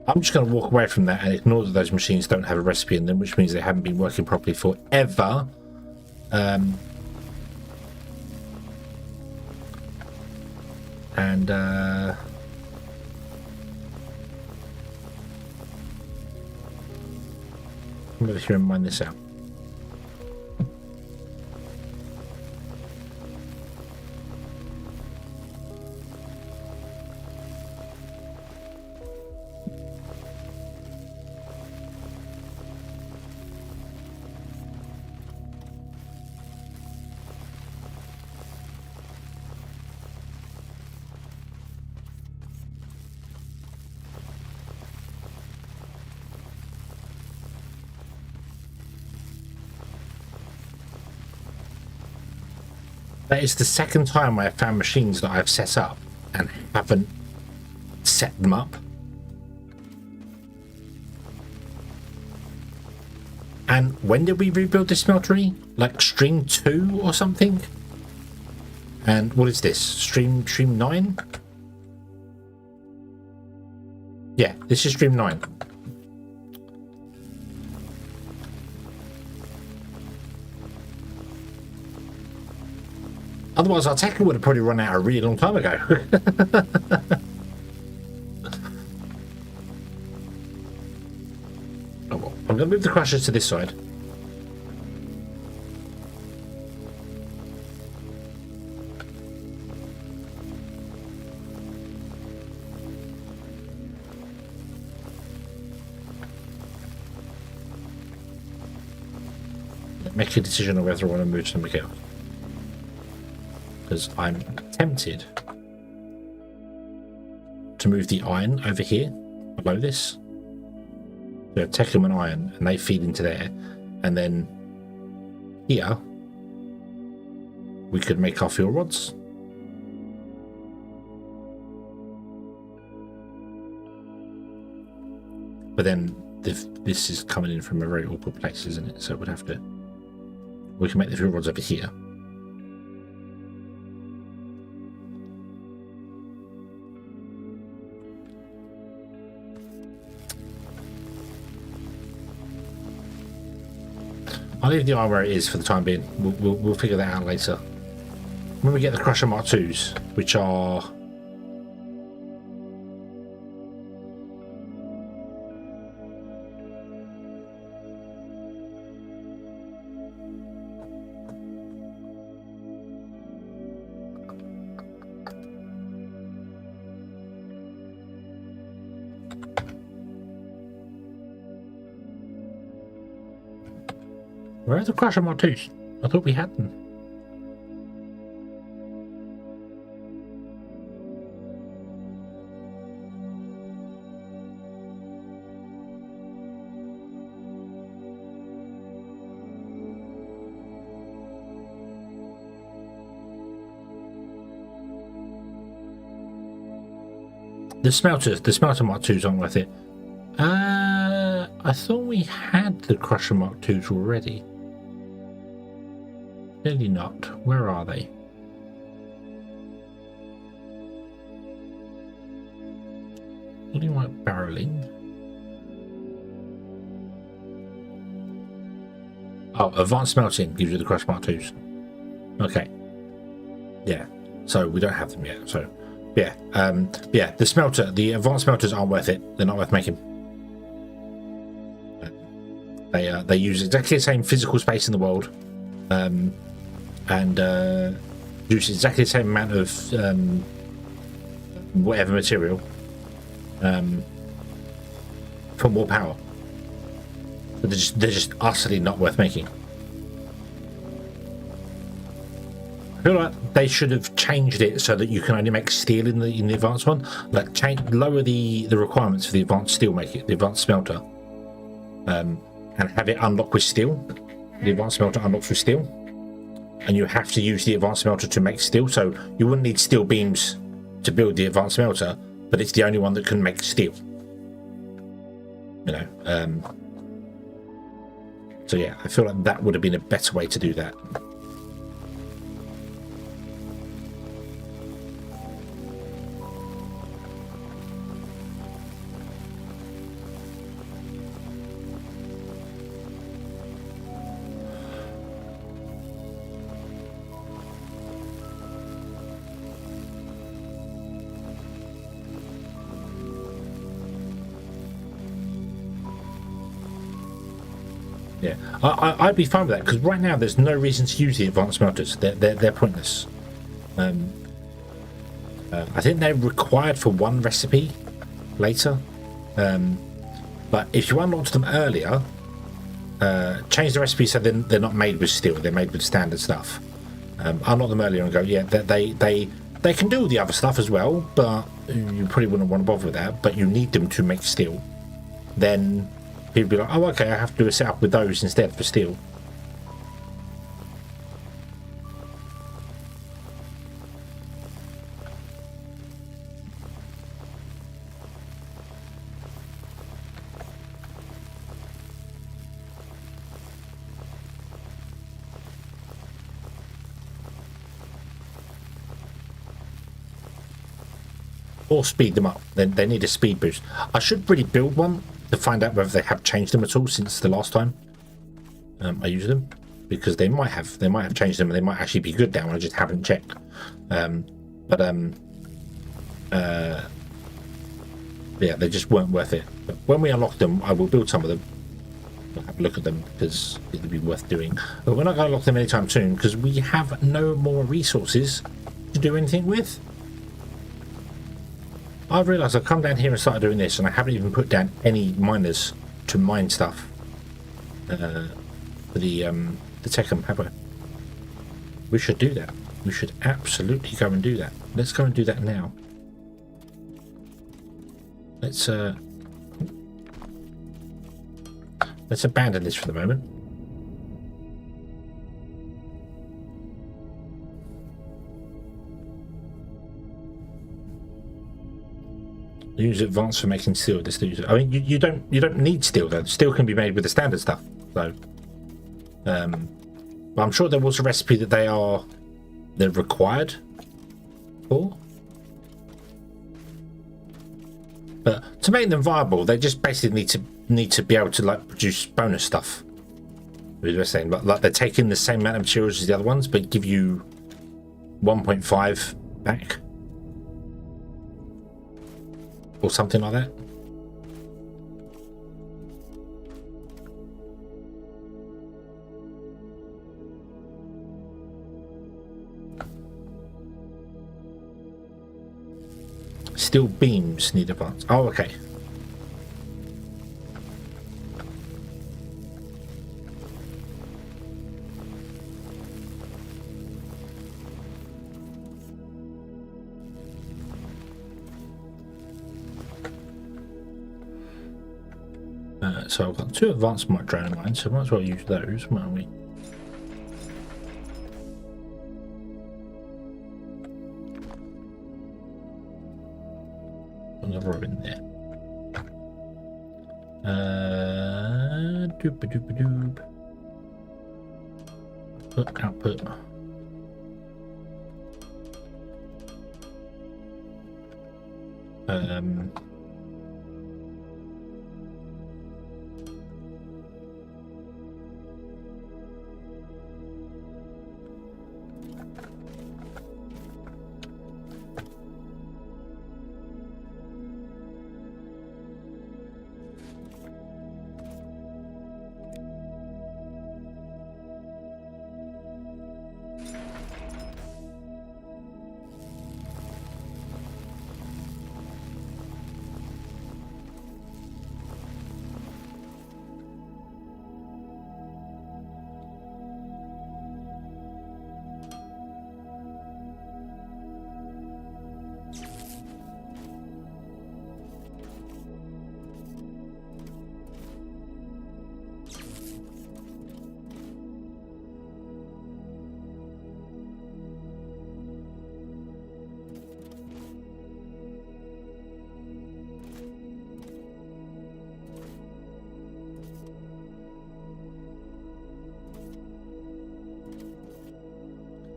I'm just going to walk away from that and ignore that those machines don't have a recipe in them, which means they haven't been working properly forever. And I'm going to mine this out. That is the second time I have found machines that I've set up and haven't set them up. And when did we rebuild this smeltery? Like stream 2 or something? And what is this? Stream 9? Yeah, this is stream 9. Otherwise, our tackle would have probably run out a really long time ago. Oh well, I'm going to move the crushers to this side. Make a decision on whether I want to move something else. Because I'm tempted to move the iron over here below this. So techum and iron, and they feed into there, and then here we could make our fuel rods. But then this is coming in from a very awkward place, isn't it? So we can make the fuel rods over here. I'll leave the iron where it is for the time being. We'll figure that out later. when we get the Crusher Mark IIs, which are where are the Crusher Mark IIs? I thought we had them. The smelter Mark IIs aren't worth it. I thought we had the Crusher Mark IIs already. Clearly not. Where are they? What do you want barreling? Oh, advanced smelting gives you the Crusher Mark IIs. Okay. Yeah. So we don't have them yet. So yeah. Yeah. The advanced smelters aren't worth it. They're not worth making. They use exactly the same physical space in the world, and use exactly the same amount of whatever material for more power. But they're just utterly not worth making. I feel like they should have changed it so that you can only make steel in the advanced one. Like lower the requirements for the advanced steel the advanced smelter, and have it unlock with steel. The advanced smelter unlocks with steel, and you have to use the advanced smelter to make steel. So you wouldn't need steel beams to build the advanced smelter, but it's the only one that can make steel. You know. So yeah, I feel like that would have been a better way to do that. Yeah, I'd be fine with that because right now there's no reason to use the advanced smelters. They're pointless. I think they're required for one recipe later, but if you unlocked them earlier, change the recipe so they're not made with steel. They're made with standard stuff. Unlock them earlier and go, yeah, they can do all the other stuff as well, but you probably wouldn't want to bother with that. But you need them to make steel. Then people be like, oh, okay, I have to do a setup with those instead for steel. Or speed them up. They need a speed boost. I should really build one to find out whether they have changed them at all since the last time I used them, because they might have changed them and they might actually be good now. I just haven't checked. Yeah, they just weren't worth it. But when we unlock them, I will build some of them. I'll have a look at them because it'll be worth doing. But we're not going to unlock them anytime soon because we have no more resources to do anything with. I've realised I've come down here and started doing this, and I haven't even put down any miners to mine stuff for the Techum, have I? We should do that. We should absolutely go and do that. Let's go and do that now. Let's abandon this for the moment. Use advanced for making steel. I mean, you don't need steel though. Steel can be made with the standard stuff. So, but I'm sure there was a recipe that they're required for. But to make them viable, they just basically need to be able to like produce bonus stuff. As we're saying, but like they're taking the same amount of materials as the other ones, but give you 1.5 back. Or something like that. Steel beams need advance. Oh, okay. So I've got 2 advanced drone mines, so I might as well use those, won't we? Another in there. Doop doop doop. Output.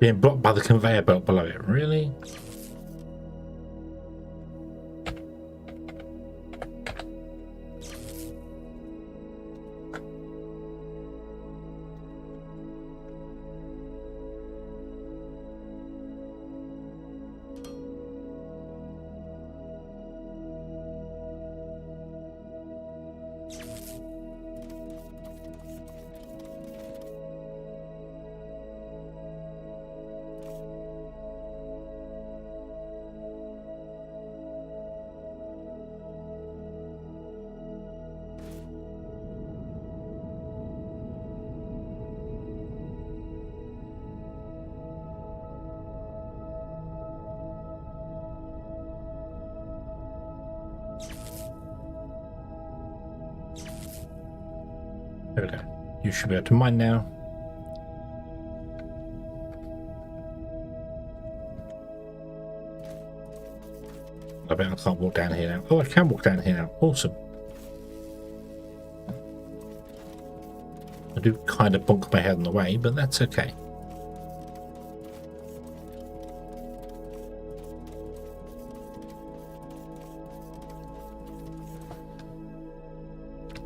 Being blocked by the conveyor belt below it, really? There we go. You should be able to mine now. I bet I can't walk down here now. Oh, I can walk down here now. Awesome. I do kind of bonk my head on the way, but that's okay.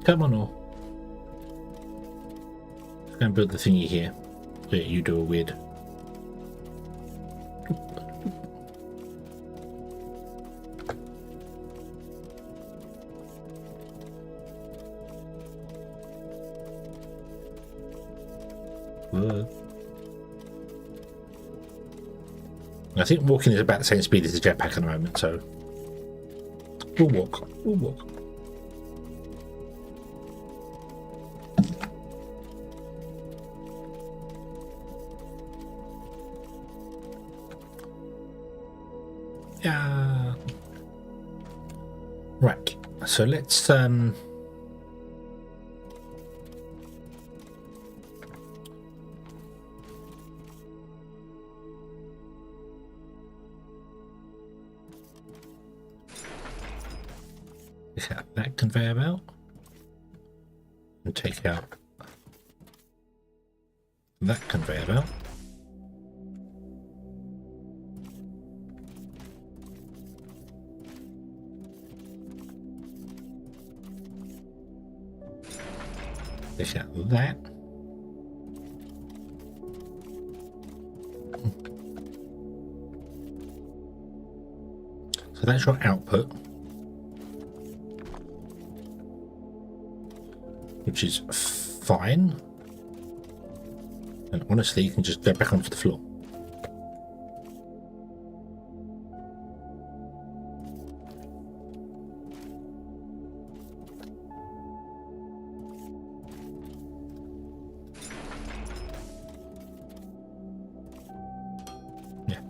Come on, all. Go and build the thingy here. Yeah, you do a weird. Whoa. I think walking is about the same speed as the jetpack at the moment, so we'll walk. We'll walk. Yeah. Right. So let's take out that conveyor belt and take out that conveyor belt. Take out that. So that's your output, which is fine. And honestly, you can just go back onto the floor. Yeah.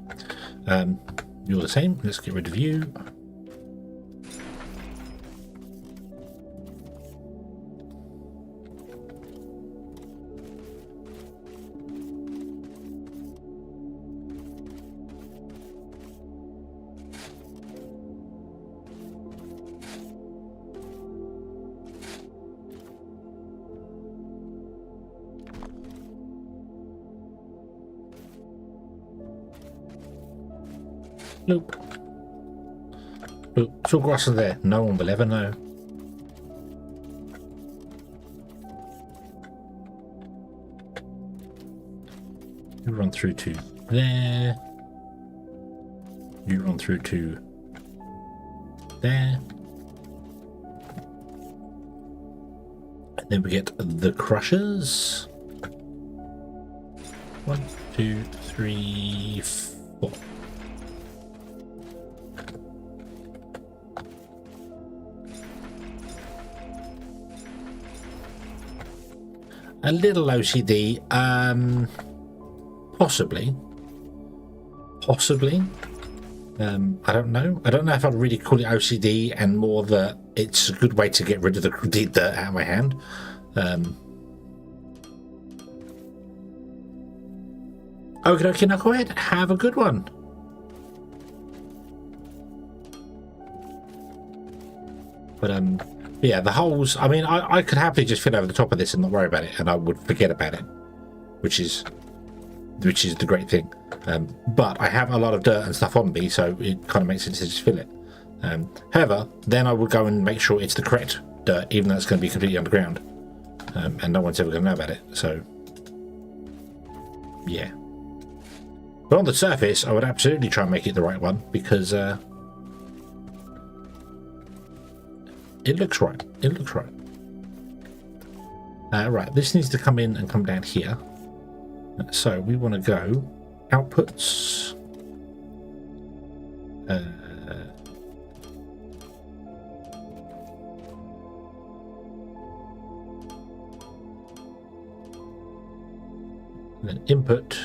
You're the same. Let's get rid of you. Nope. Look, tall grass is there. No one will ever know. You run through to there. You run through to there. And then we get the crushers. 1, 2, 3, 4. A little OCD, possibly. I don't know. I don't know if I'd really call it OCD, and more that it's a good way to get rid of the dirt out of my hand. Okay, Knucklehead, have a good one. But yeah, the holes, I mean, I could happily just fit over the top of this and not worry about it, and I would forget about it, which is the great thing. But I have a lot of dirt and stuff on me, so it kind of makes sense to just fill it. However, then I would go and make sure it's the correct dirt, even though it's going to be completely underground. And no one's ever going to know about it, so yeah. But on the surface, I would absolutely try and make it the right one, because it looks right. It looks right. Right, this needs to come in and come down here. So we want to go outputs. Then input.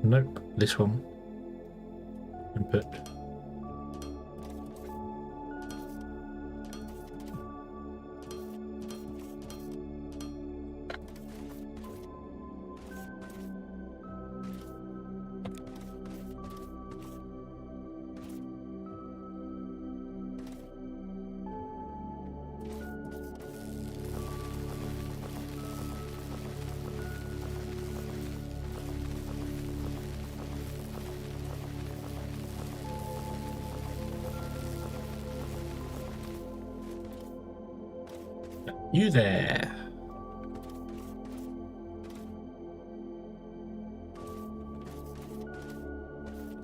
Nope, this one. Input. You there.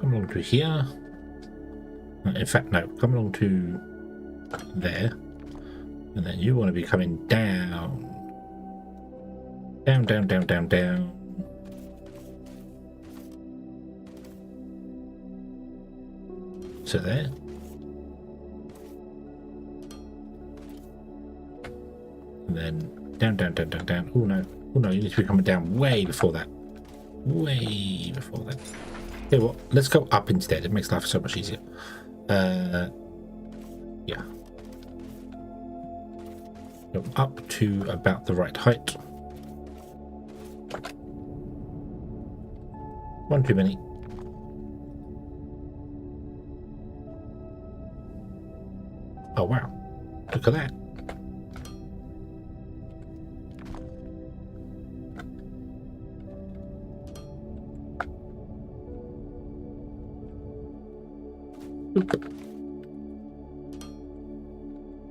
Come along to here. In fact, no, come along to there. And then you want to be coming down. Down, down, down, down, down. So there. And then down, down, down, down, down. Oh no. Oh no, you need to be coming down way before that. Way before that. Okay, well, let's go up instead. It makes life so much easier. Yeah. Go up to about the right height. One too many. Oh wow. Look at that.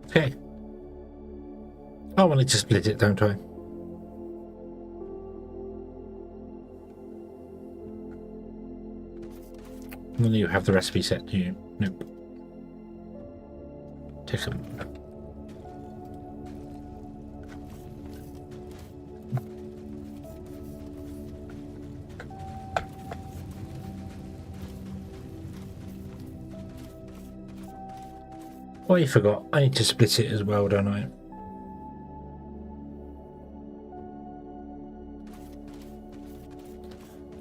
Okay. I wanted to split it, don't I? None of you have the recipe set, do you? Nope. Take them. Oh, you forgot. I need to split it as well, don't I?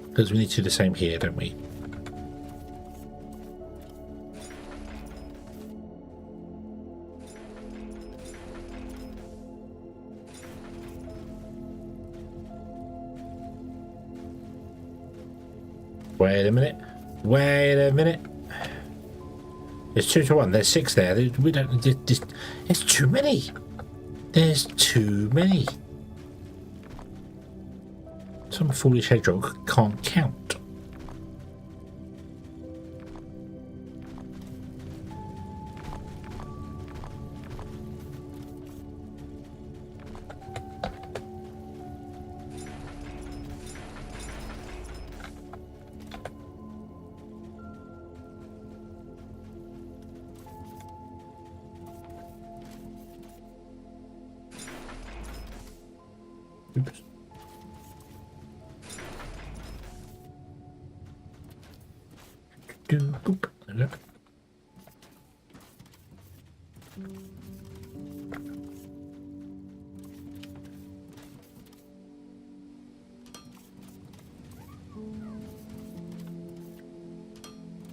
Because we need to do the same here, don't we? Wait a minute. Wait a minute. It's 2 to 1. There's 6 there. We don't. It's too many. There's too many. Some foolish hedgehog can't count. Oops. Boop. Look.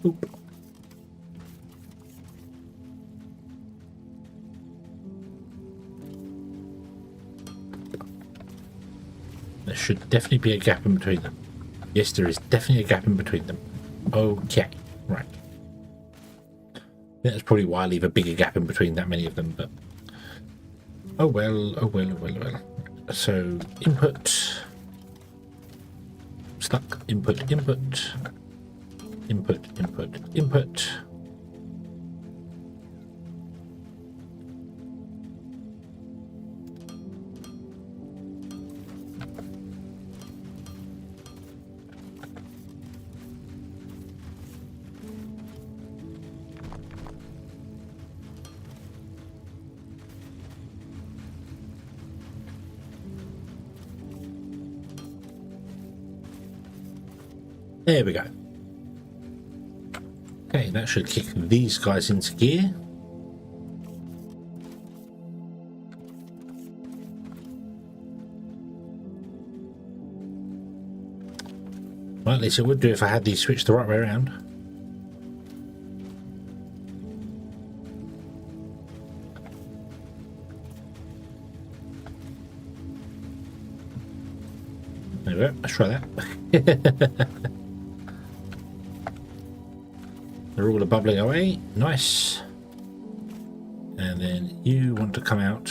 Boop. There should definitely be a gap in between them. Yes, there is definitely a gap in between them. Okay, right. That's probably why I leave a bigger gap in between that many of them, but oh well, oh well, oh well, oh well. So input, stuck, input, input, input, input, input. There we go. Okay, that should kick these guys into gear. Well, at least it would do if I had these switched the right way around. There we go, let's try that. They're all bubbling away. Nice. And then you want to come out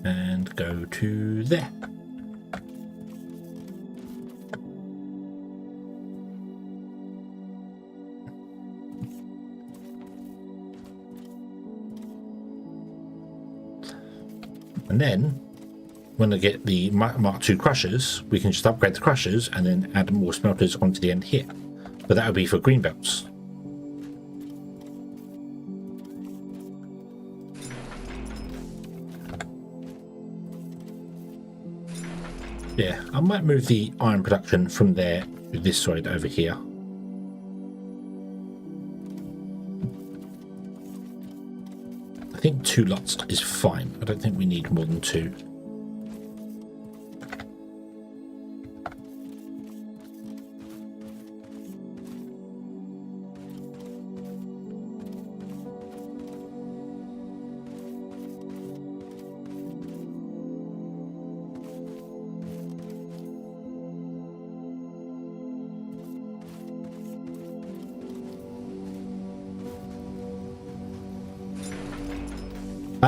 and go to there. And then when I get the Mark II crushers, we can just upgrade the crushers and then add more smelters onto the end here. But that would be for green belts. Yeah, I might move the iron production from there to this side over here. I think 2 lots is fine. I don't think we need more than 2.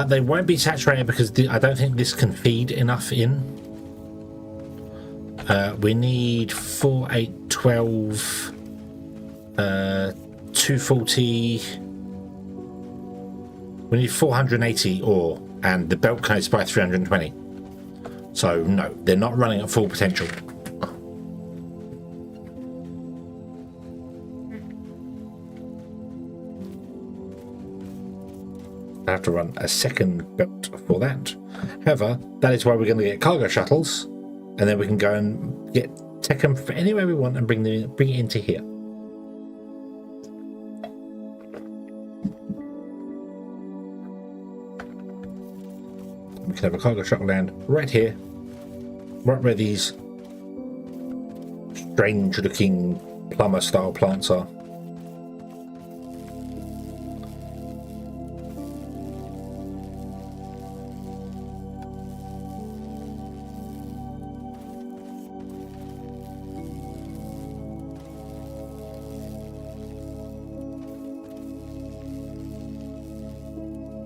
They won't be saturated because I don't think this can feed enough in. We need 4, 8, 12, 240. We need 480 ore, and the belt can only supply 320. So no, they're not running at full potential. have to run a second belt for that. However, that is why we're going to get cargo shuttles, and then we can go and take them for anywhere we want and bring it into here. We can have a cargo shuttle land right here, right where these strange-looking plumber-style plants are.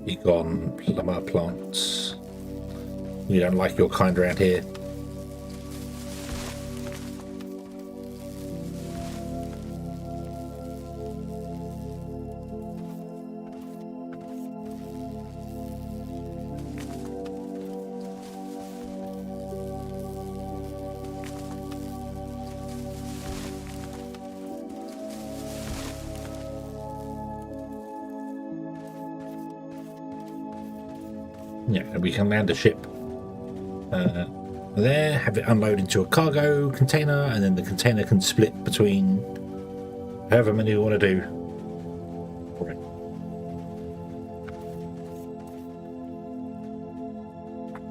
Be gone, plumber plants. You don't like your kind around here. Yeah, and we can land a ship there, have it unload into a cargo container, and then the container can split between however many we want to do. Right.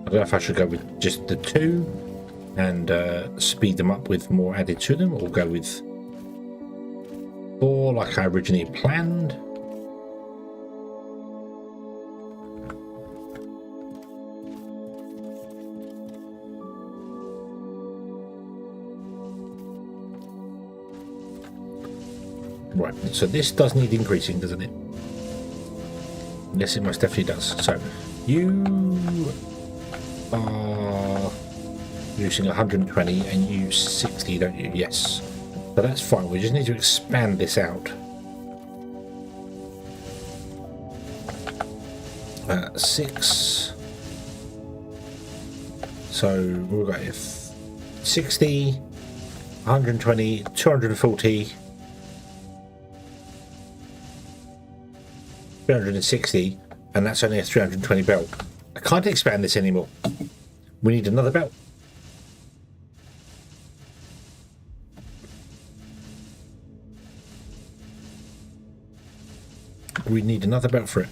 I don't know if I should go with just the 2 and speed them up with more added to them, or go with 4 like I originally planned. Right, so this does need increasing, doesn't it? Yes, it most definitely does. So, you are using 120 and you 60, don't you? Yes. So that's fine. We just need to expand this out. 6. So we've got 60, 120, 240. 360, and that's only a 320 belt. I can't expand this anymore. We need another belt. We need another belt for it.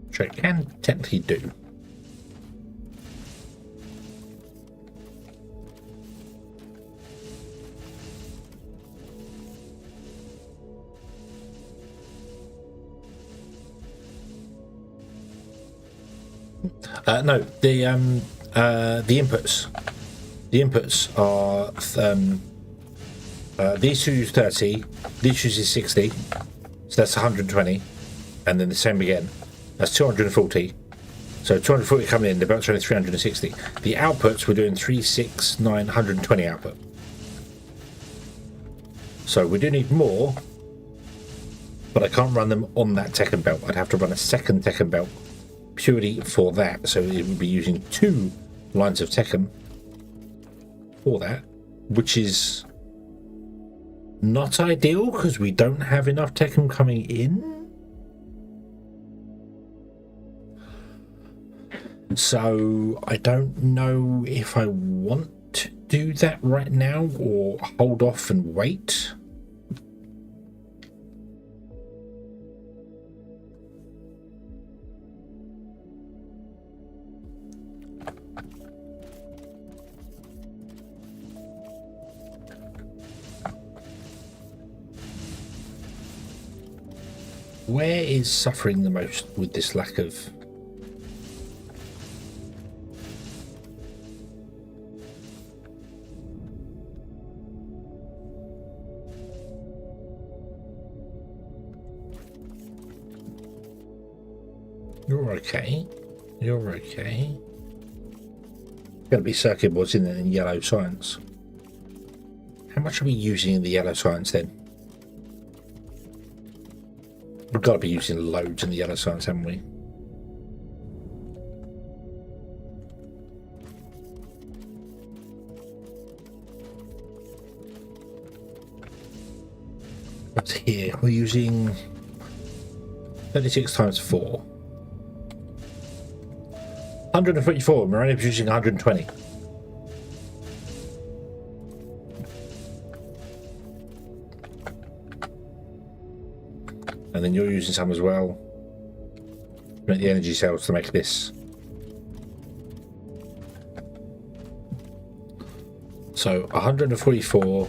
Which I can technically do. No, the inputs. The inputs are these two is 30, these two is 60, so that's 120, and then the same again. That's 240. So 240 coming in, the belt's only 360. The outputs we're doing 3, 6, 9, 120 output. So we do need more, but I can't run them on that Tekken belt. I'd have to run a second Tekken belt purely for that. So it would be using 2 lines of Tekken for that, which is not ideal because we don't have enough Tekken coming in. So I don't know if I want to do that right now or hold off and wait. Where is suffering the most with this lack of... You're okay. You're okay. Got to be circuit boards in there in yellow science. How much are we using in the yellow science then? We've got to be using loads in the yellow science, haven't we? here we're using 36 times 4. 144, we're only producing 120. And then you're using some as well. Make the energy cells to make this. So 144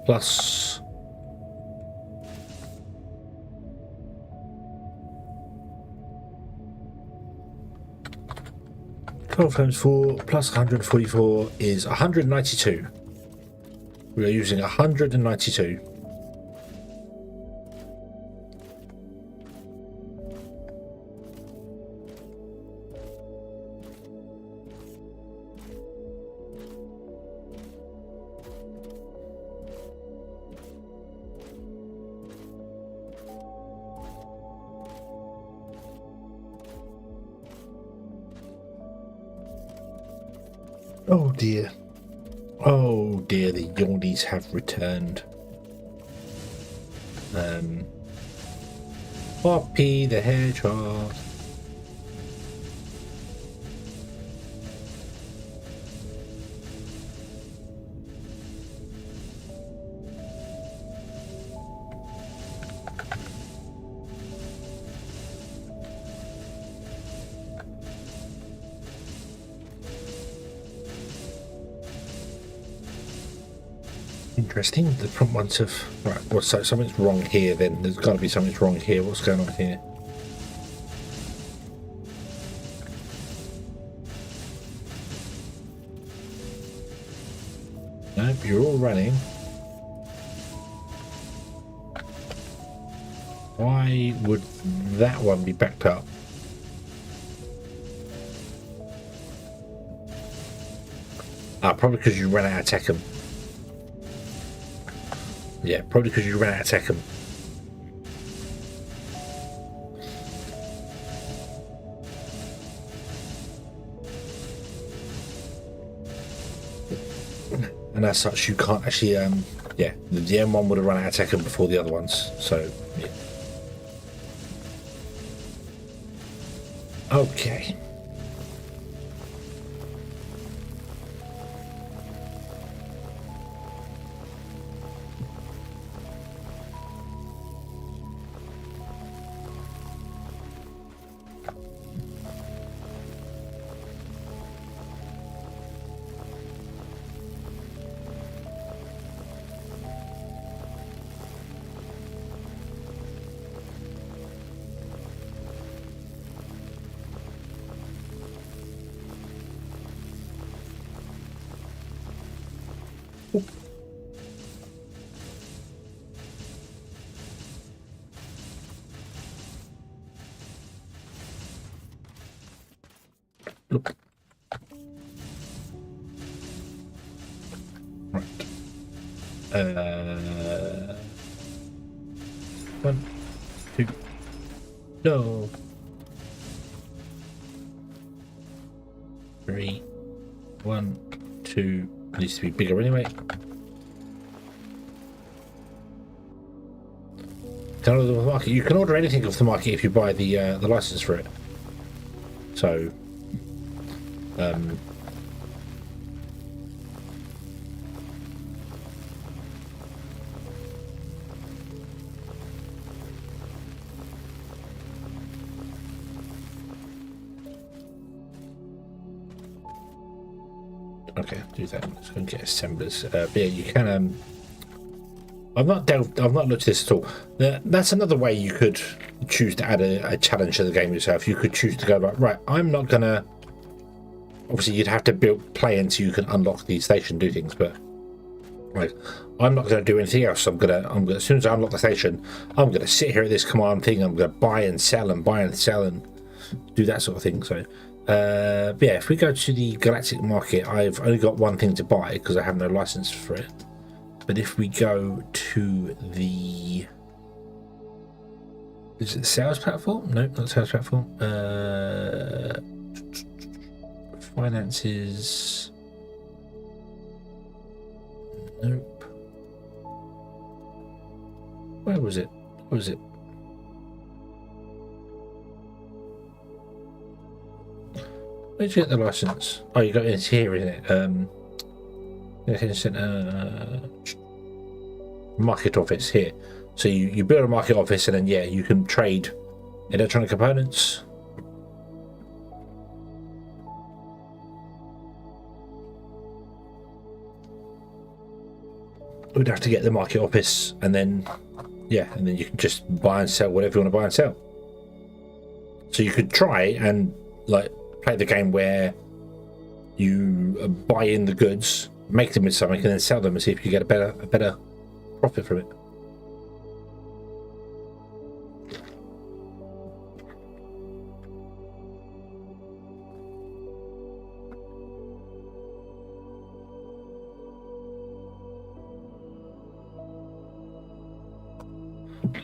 plus 12 times 4 plus 144 is 192. We are using 192. Oh dear. Oh dear, the Yawnies have returned. Poppy the Hedgehog. Interesting. The front ones have right. What's so something's wrong here? Then there's got to be something wrong here. What's going on here? Nope, you're all running. Why would that one be backed up? Ah, probably because you ran out of Techem. Yeah, probably because you ran out of Techem. And as such, you can't actually, yeah, the M1 would have run out of Techem before the other ones, so, yeah. Okay. Look. Right. 1, 2. No. 3. 1, 2. Needs to be bigger anyway. Can order the market. You can order anything off the market if you buy the license for it. So. Okay, do that. Let's go and get assemblers. But yeah, you can. I've not looked at this at all. That's another way you could choose to add a challenge to the game yourself. You could choose to go right. I'm not gonna. Obviously, you'd have to play until you can unlock the station, do things. But like, I'm not gonna do anything else. I'm gonna. As soon as I unlock the station, I'm gonna sit here at this command thing. I'm gonna buy and sell and do that sort of thing. So. But yeah, if we go to the galactic market, I've only got one thing to buy because I have no license for it. But if we go to the, is it the sales platform? No, not the sales platform. Finances. Nope. Where was it? Where was it? Where did you get the license? Oh, you got it here, isn't it? Market office here. So you build a market office, and then yeah, you can trade electronic components. We'd have to get the market office, and then yeah, and then you can just buy and sell whatever you want to buy and sell. So you could try and like play the game where you buy in the goods, make them with something, and then sell them and see if you get a better profit from it.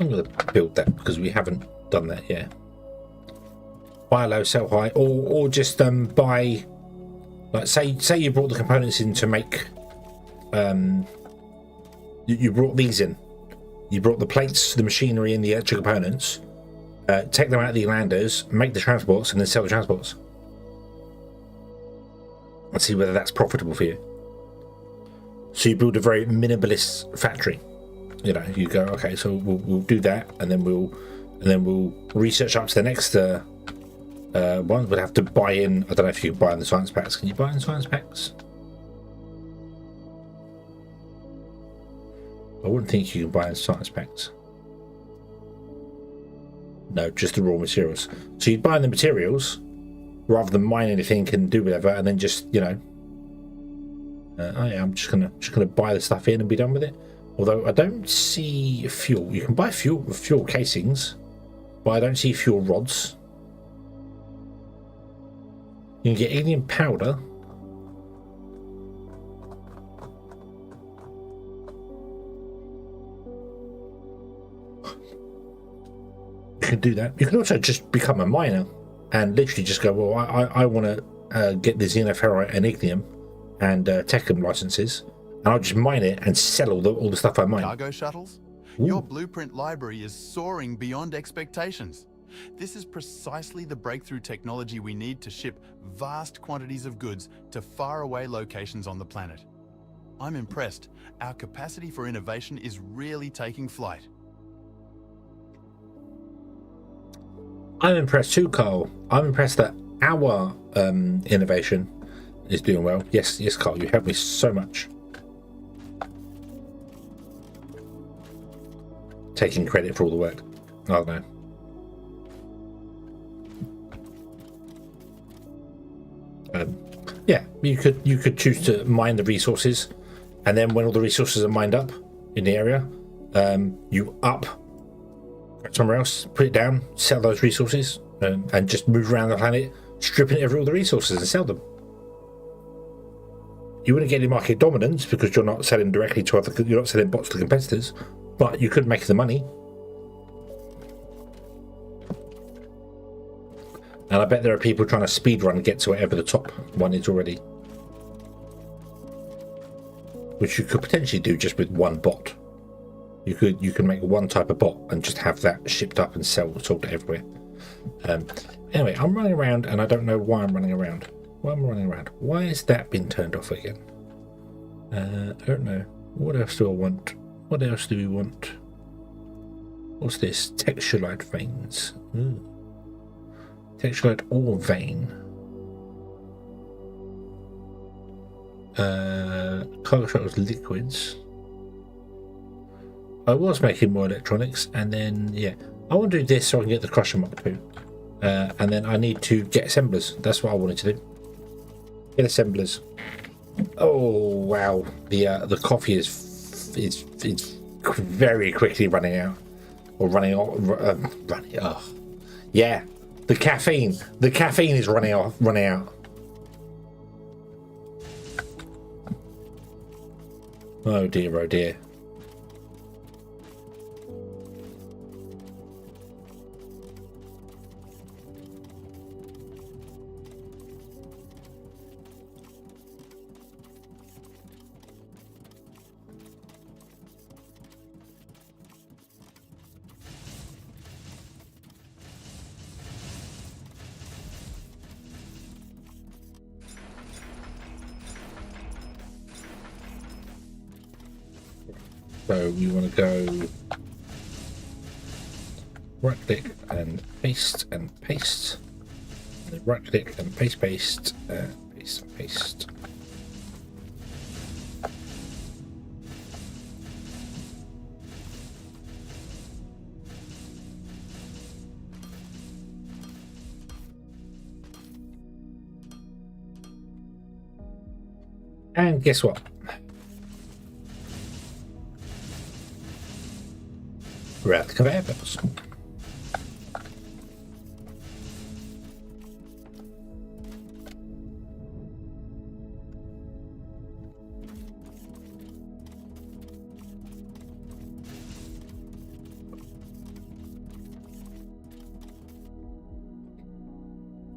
I'm going to build that because we haven't done that yet. Buy low, sell high, or just buy, like say you brought the components in to make, you brought these in, you brought the plates, the machinery, and the extra components. Take them out of the landers, make the transports, and then sell the transports. And see whether that's profitable for you. So you build a very minimalist factory. You know, you go, okay, so we'll do that, and then we'll research up to the next one. We'll have to buy in. I don't know if you can buy in the science packs. Can you buy in science packs? I wouldn't think you can buy in science packs. No, just the raw materials. So you'd buy in the materials rather than mine anything and do whatever, and then just, you know, oh yeah, I'm just gonna buy the stuff in and be done with it. Although I don't see fuel. You can buy fuel casings, but I don't see fuel rods. You can get alien powder. You can do that. You can also just become a miner and literally just go, well, I want to get the xenoferrite and ignium and techum licenses. And I'll just mine it and sell all the stuff I mine. Cargo shuttles? Ooh. Your blueprint library is soaring beyond expectations. This is precisely the breakthrough technology we need to ship vast quantities of goods to faraway locations on the planet. I'm impressed. Our capacity for innovation is really taking flight. I'm impressed too, Carl. I'm impressed that our innovation is doing well. Yes, Carl, you helped me so much. Taking credit for all the work. I don't know. Yeah, you could choose to mine the resources, and then when all the resources are mined up in the area, you up somewhere else, put it down, sell those resources, and just move around the planet, stripping all the resources and sell them. You wouldn't get any market dominance because you're not selling directly to you're not selling bots to competitors. But you could make the money. And I bet there are people trying to speedrun and get to whatever the top one is already. Which you could potentially do just with one bot. You can make one type of bot and just have that shipped up and sold everywhere. Anyway, I'm running around and I don't know why I'm running around. Why am I running around? Why has that been turned off again? I don't know. What else do I want? What else do we want? What's this? Texturelite veins. Ooh. Texturelite ore vein. Cargo shuttles liquids. I was making more electronics, and then yeah, I want to do this so I can get the crusher Mark II. And then I need to get assemblers. That's what I wanted to do. Get assemblers. Oh wow, the coffee is very quickly running out, or running off. Yeah, the caffeine is running out. Oh dear. So we want to go right click and paste and paste. And then right click and paste, paste, paste, and paste. And guess what? We're at the conveyor belts.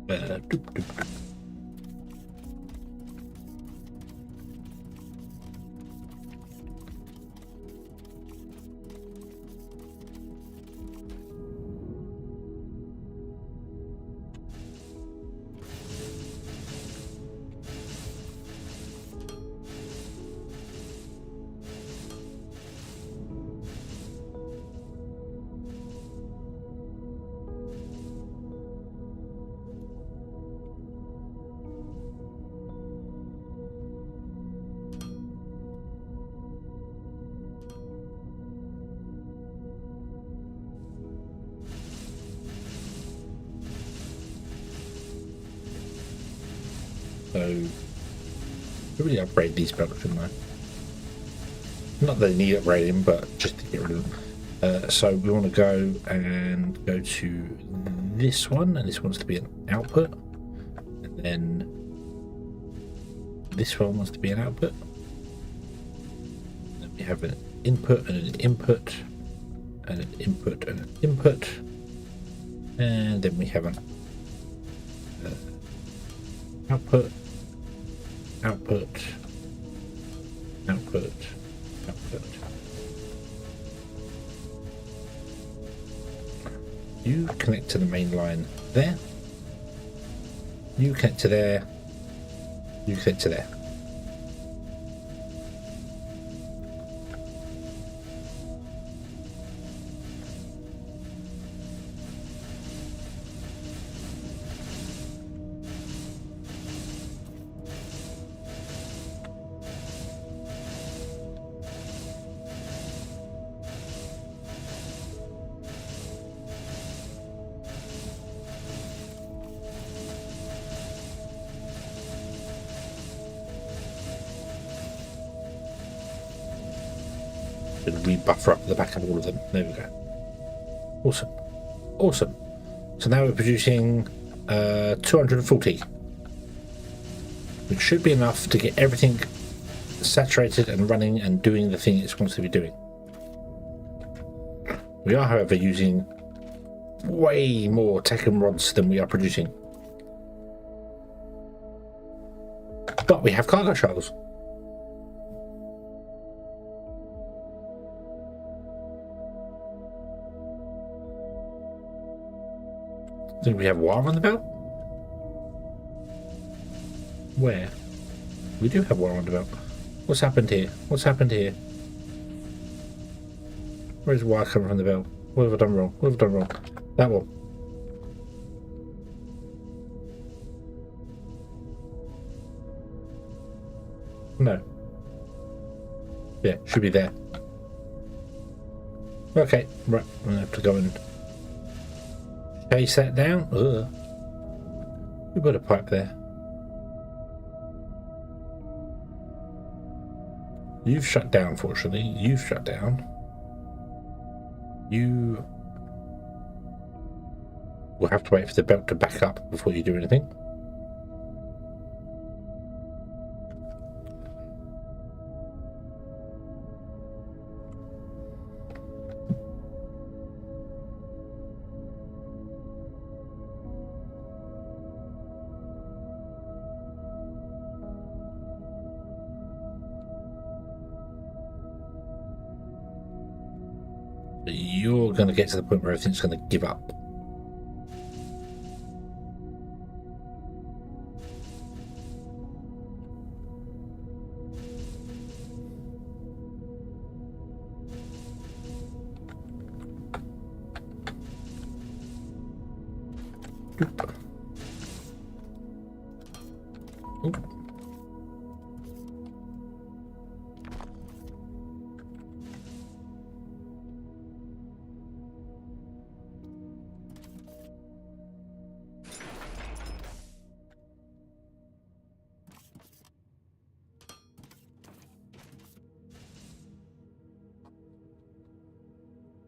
Doop, doop, doop. So, really upgrade these belts, shouldn't I? Not that they need upgrading, but just to get rid of them. So we want to go to this one, and this wants to be an output, and then this one wants to be an output. Then we have an input and an input, and an input and an input, and then we have an output, output, output, output. You connect to the main line there. You connect to there. You connect to there. And rebuffer up the back of all of them. There we go. Awesome. Awesome. So now we're producing 240, which should be enough to get everything saturated and running and doing the thing it's supposed to be doing. We are, however, using way more Tekken rods than we are producing. But we have cargo shuttles. Do we have wire on the belt? Where? We do have wire on the belt. What's happened here? What's happened here? Where's wire coming from the belt? What have I done wrong? What have I done wrong? That one. No. Yeah, should be there. Okay, right. I'm gonna have to go and chase that down. Ugh. We put a pipe there. You've shut down, fortunately. You've shut down. You will have to wait for the belt to back up before you do anything. You're going to get to the point where everything's going to give up. Oop.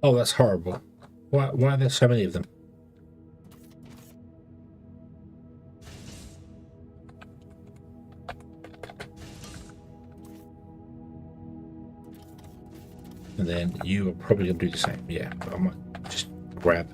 Oh, that's horrible. Why are there so many of them? And then you are probably going to do the same. Yeah, I might just grab.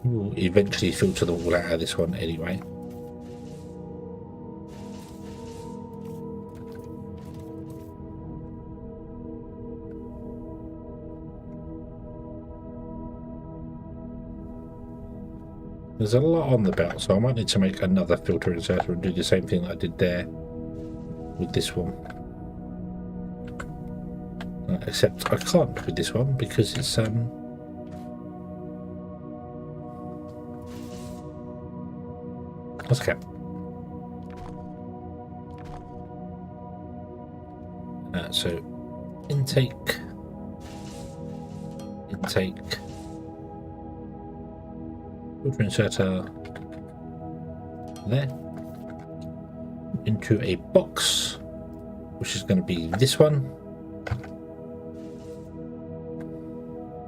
We'll eventually filter them all out of this one anyway. There's a lot on the belt, so I might need to make another filter inserter and do the same thing that I did there with this one. Except I can't with this one because it's okay. So intake, filter inserter there into a box, which is going to be this one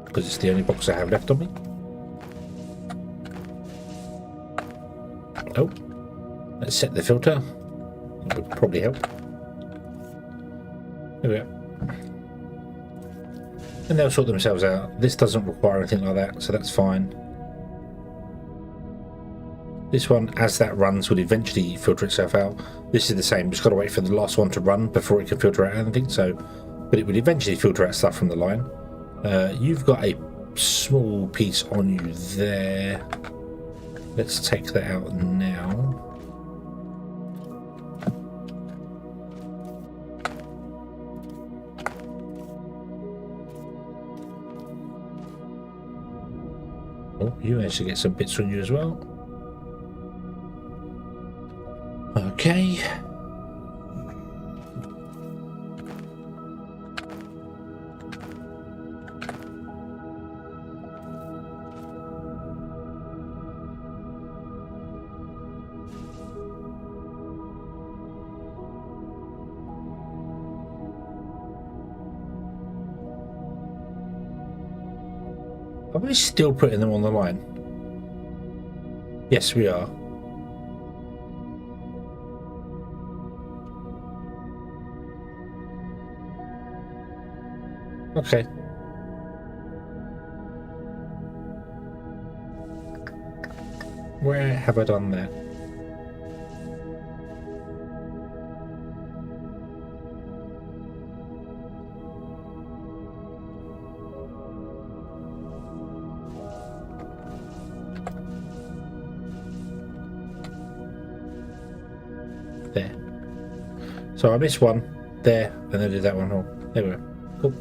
because it's the only box I have left on me. Oh, let's set the filter. That would probably help. There we go. And they'll sort themselves out. This doesn't require anything like that, so that's fine. This one, as that runs, would eventually filter itself out. This is the same, just got to wait for the last one to run before it can filter out anything. So, but it would eventually filter out stuff from the line. You've got a small piece on you there. Let's take that out now. Oh, you managed to get some bits on you as well. Okay. Are we still putting them on the line? Yes, we are. Okay. Where have I done that? There. So I missed one there, and then did that one. Oh, there we go. Cool.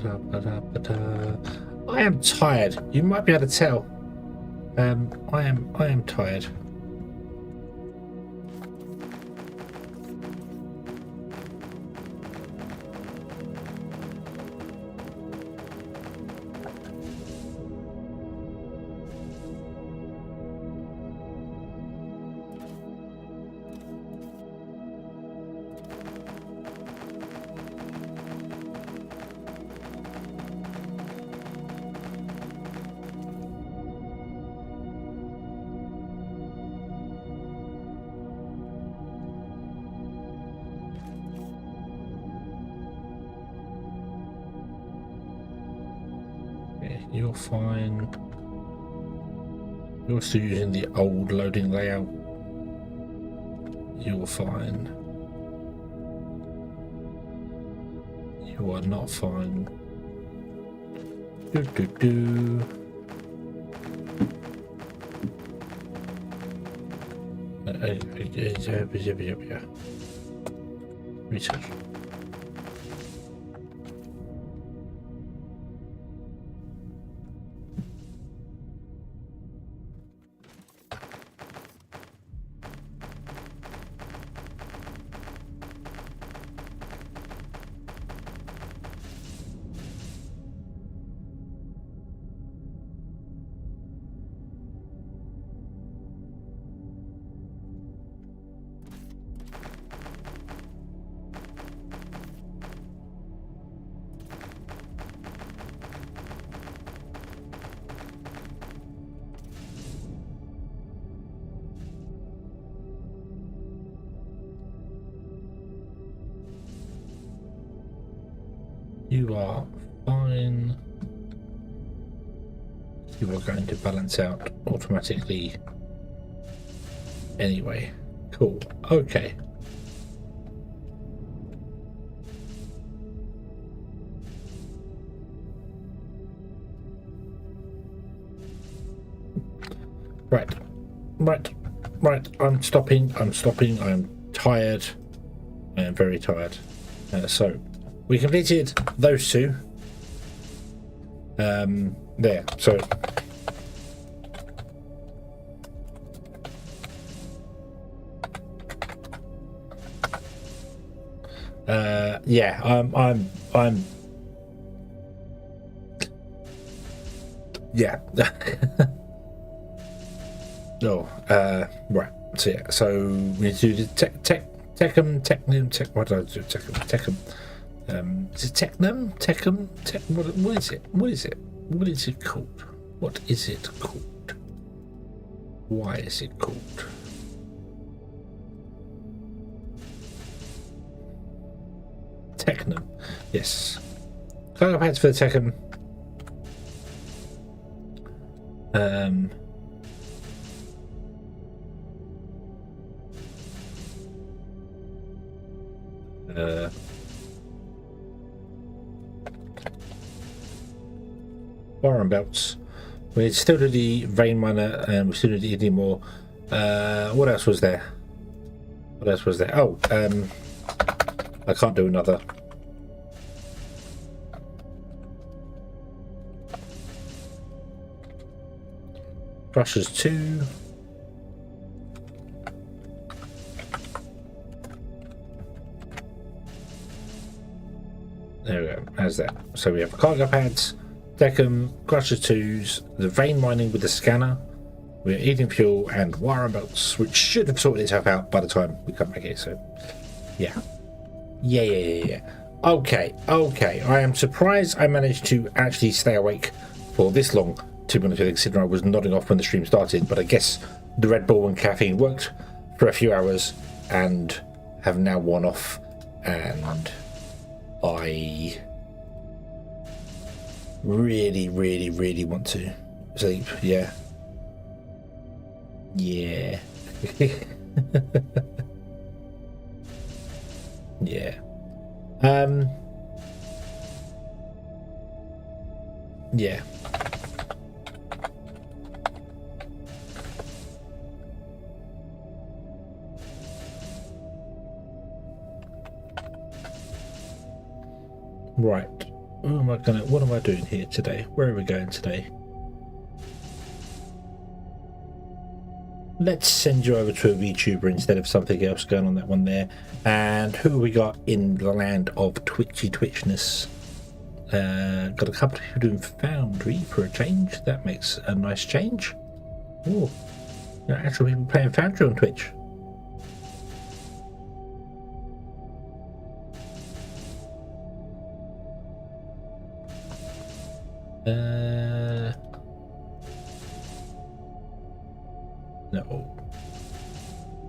I am tired. You might be able to tell. I am tired. You're fine. You're still using the old loading layout. You're fine. You are not fine. Do do do. Research. You are fine. You are going to balance out automatically anyway. Cool. Okay. Right. I'm stopping. I'm tired. I am very tired. So we completed those two. There. So yeah, I'm yeah. Oh, right. So yeah, so we need to do the what did I do? Techum. Is it Technum? Techum? What is it? What is it? What is it called? What is it called? Why is it called? Technum. Yes. Cargo pads for the Techum. Wire and belts. We still do the vein miner, and we still do the any more. What else was there? Oh, I can't do another. Brushes 2. There we go. How's that? So we have cargo pads, Deckham, crusher 2s, the vein mining with the scanner. We're eating fuel and wire and belts, which should have sorted itself out by the time we come back here. So, yeah. Okay. I am surprised I managed to actually stay awake for this long, to be honest with you, considering I was nodding off when the stream started. But I guess the Red Bull and caffeine worked for a few hours and have now worn off. And I really want to sleep. Yeah. Yeah. Yeah. Yeah. Right. What am I doing here today? Where are we going today? Let's send you over to a VTuber instead of something else going on that one there. And who we got in the land of twitchiness? Got a couple of people doing Foundry for a change. That makes a nice change. Oh, there are actually people playing Foundry on Twitch.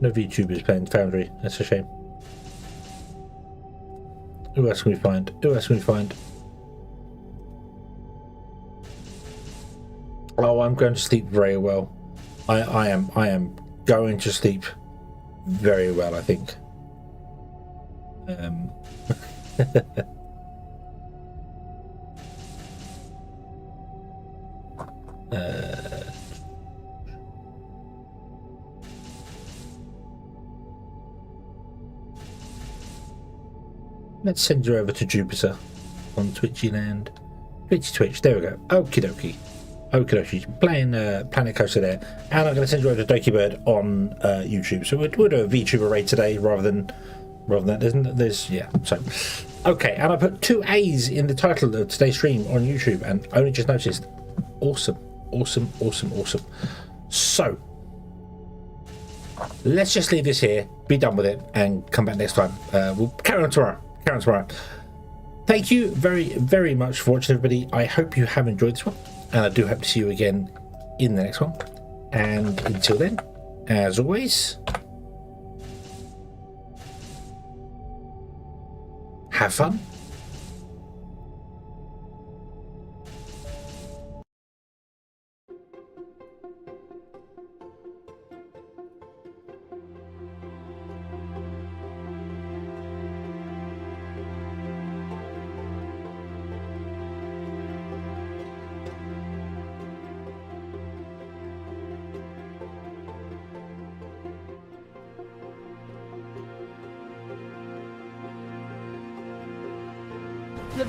No VTubers playing Foundry. That's a shame. Who else can we find? Who else can we find? Oh, I'm going to sleep very well. I am going to sleep very well, I think. Let's send you over to Jupiter on Twitchy land. Twitch. There we go. Okie dokie. Playing Planet Coaster there. And I'm going to send you over to Doki Bird on YouTube. So we'll do a VTuber raid today rather than that. There's yeah. So okay, and I put 2 A's in the title of today's stream on YouTube, and only just noticed. Awesome. So let's just leave this here, be done with it, and come back next time. We'll carry on tomorrow. Thank you very, very much for watching, everybody. I hope you have enjoyed this one, and I do hope to see you again in the next one. And until then, as always, have fun. The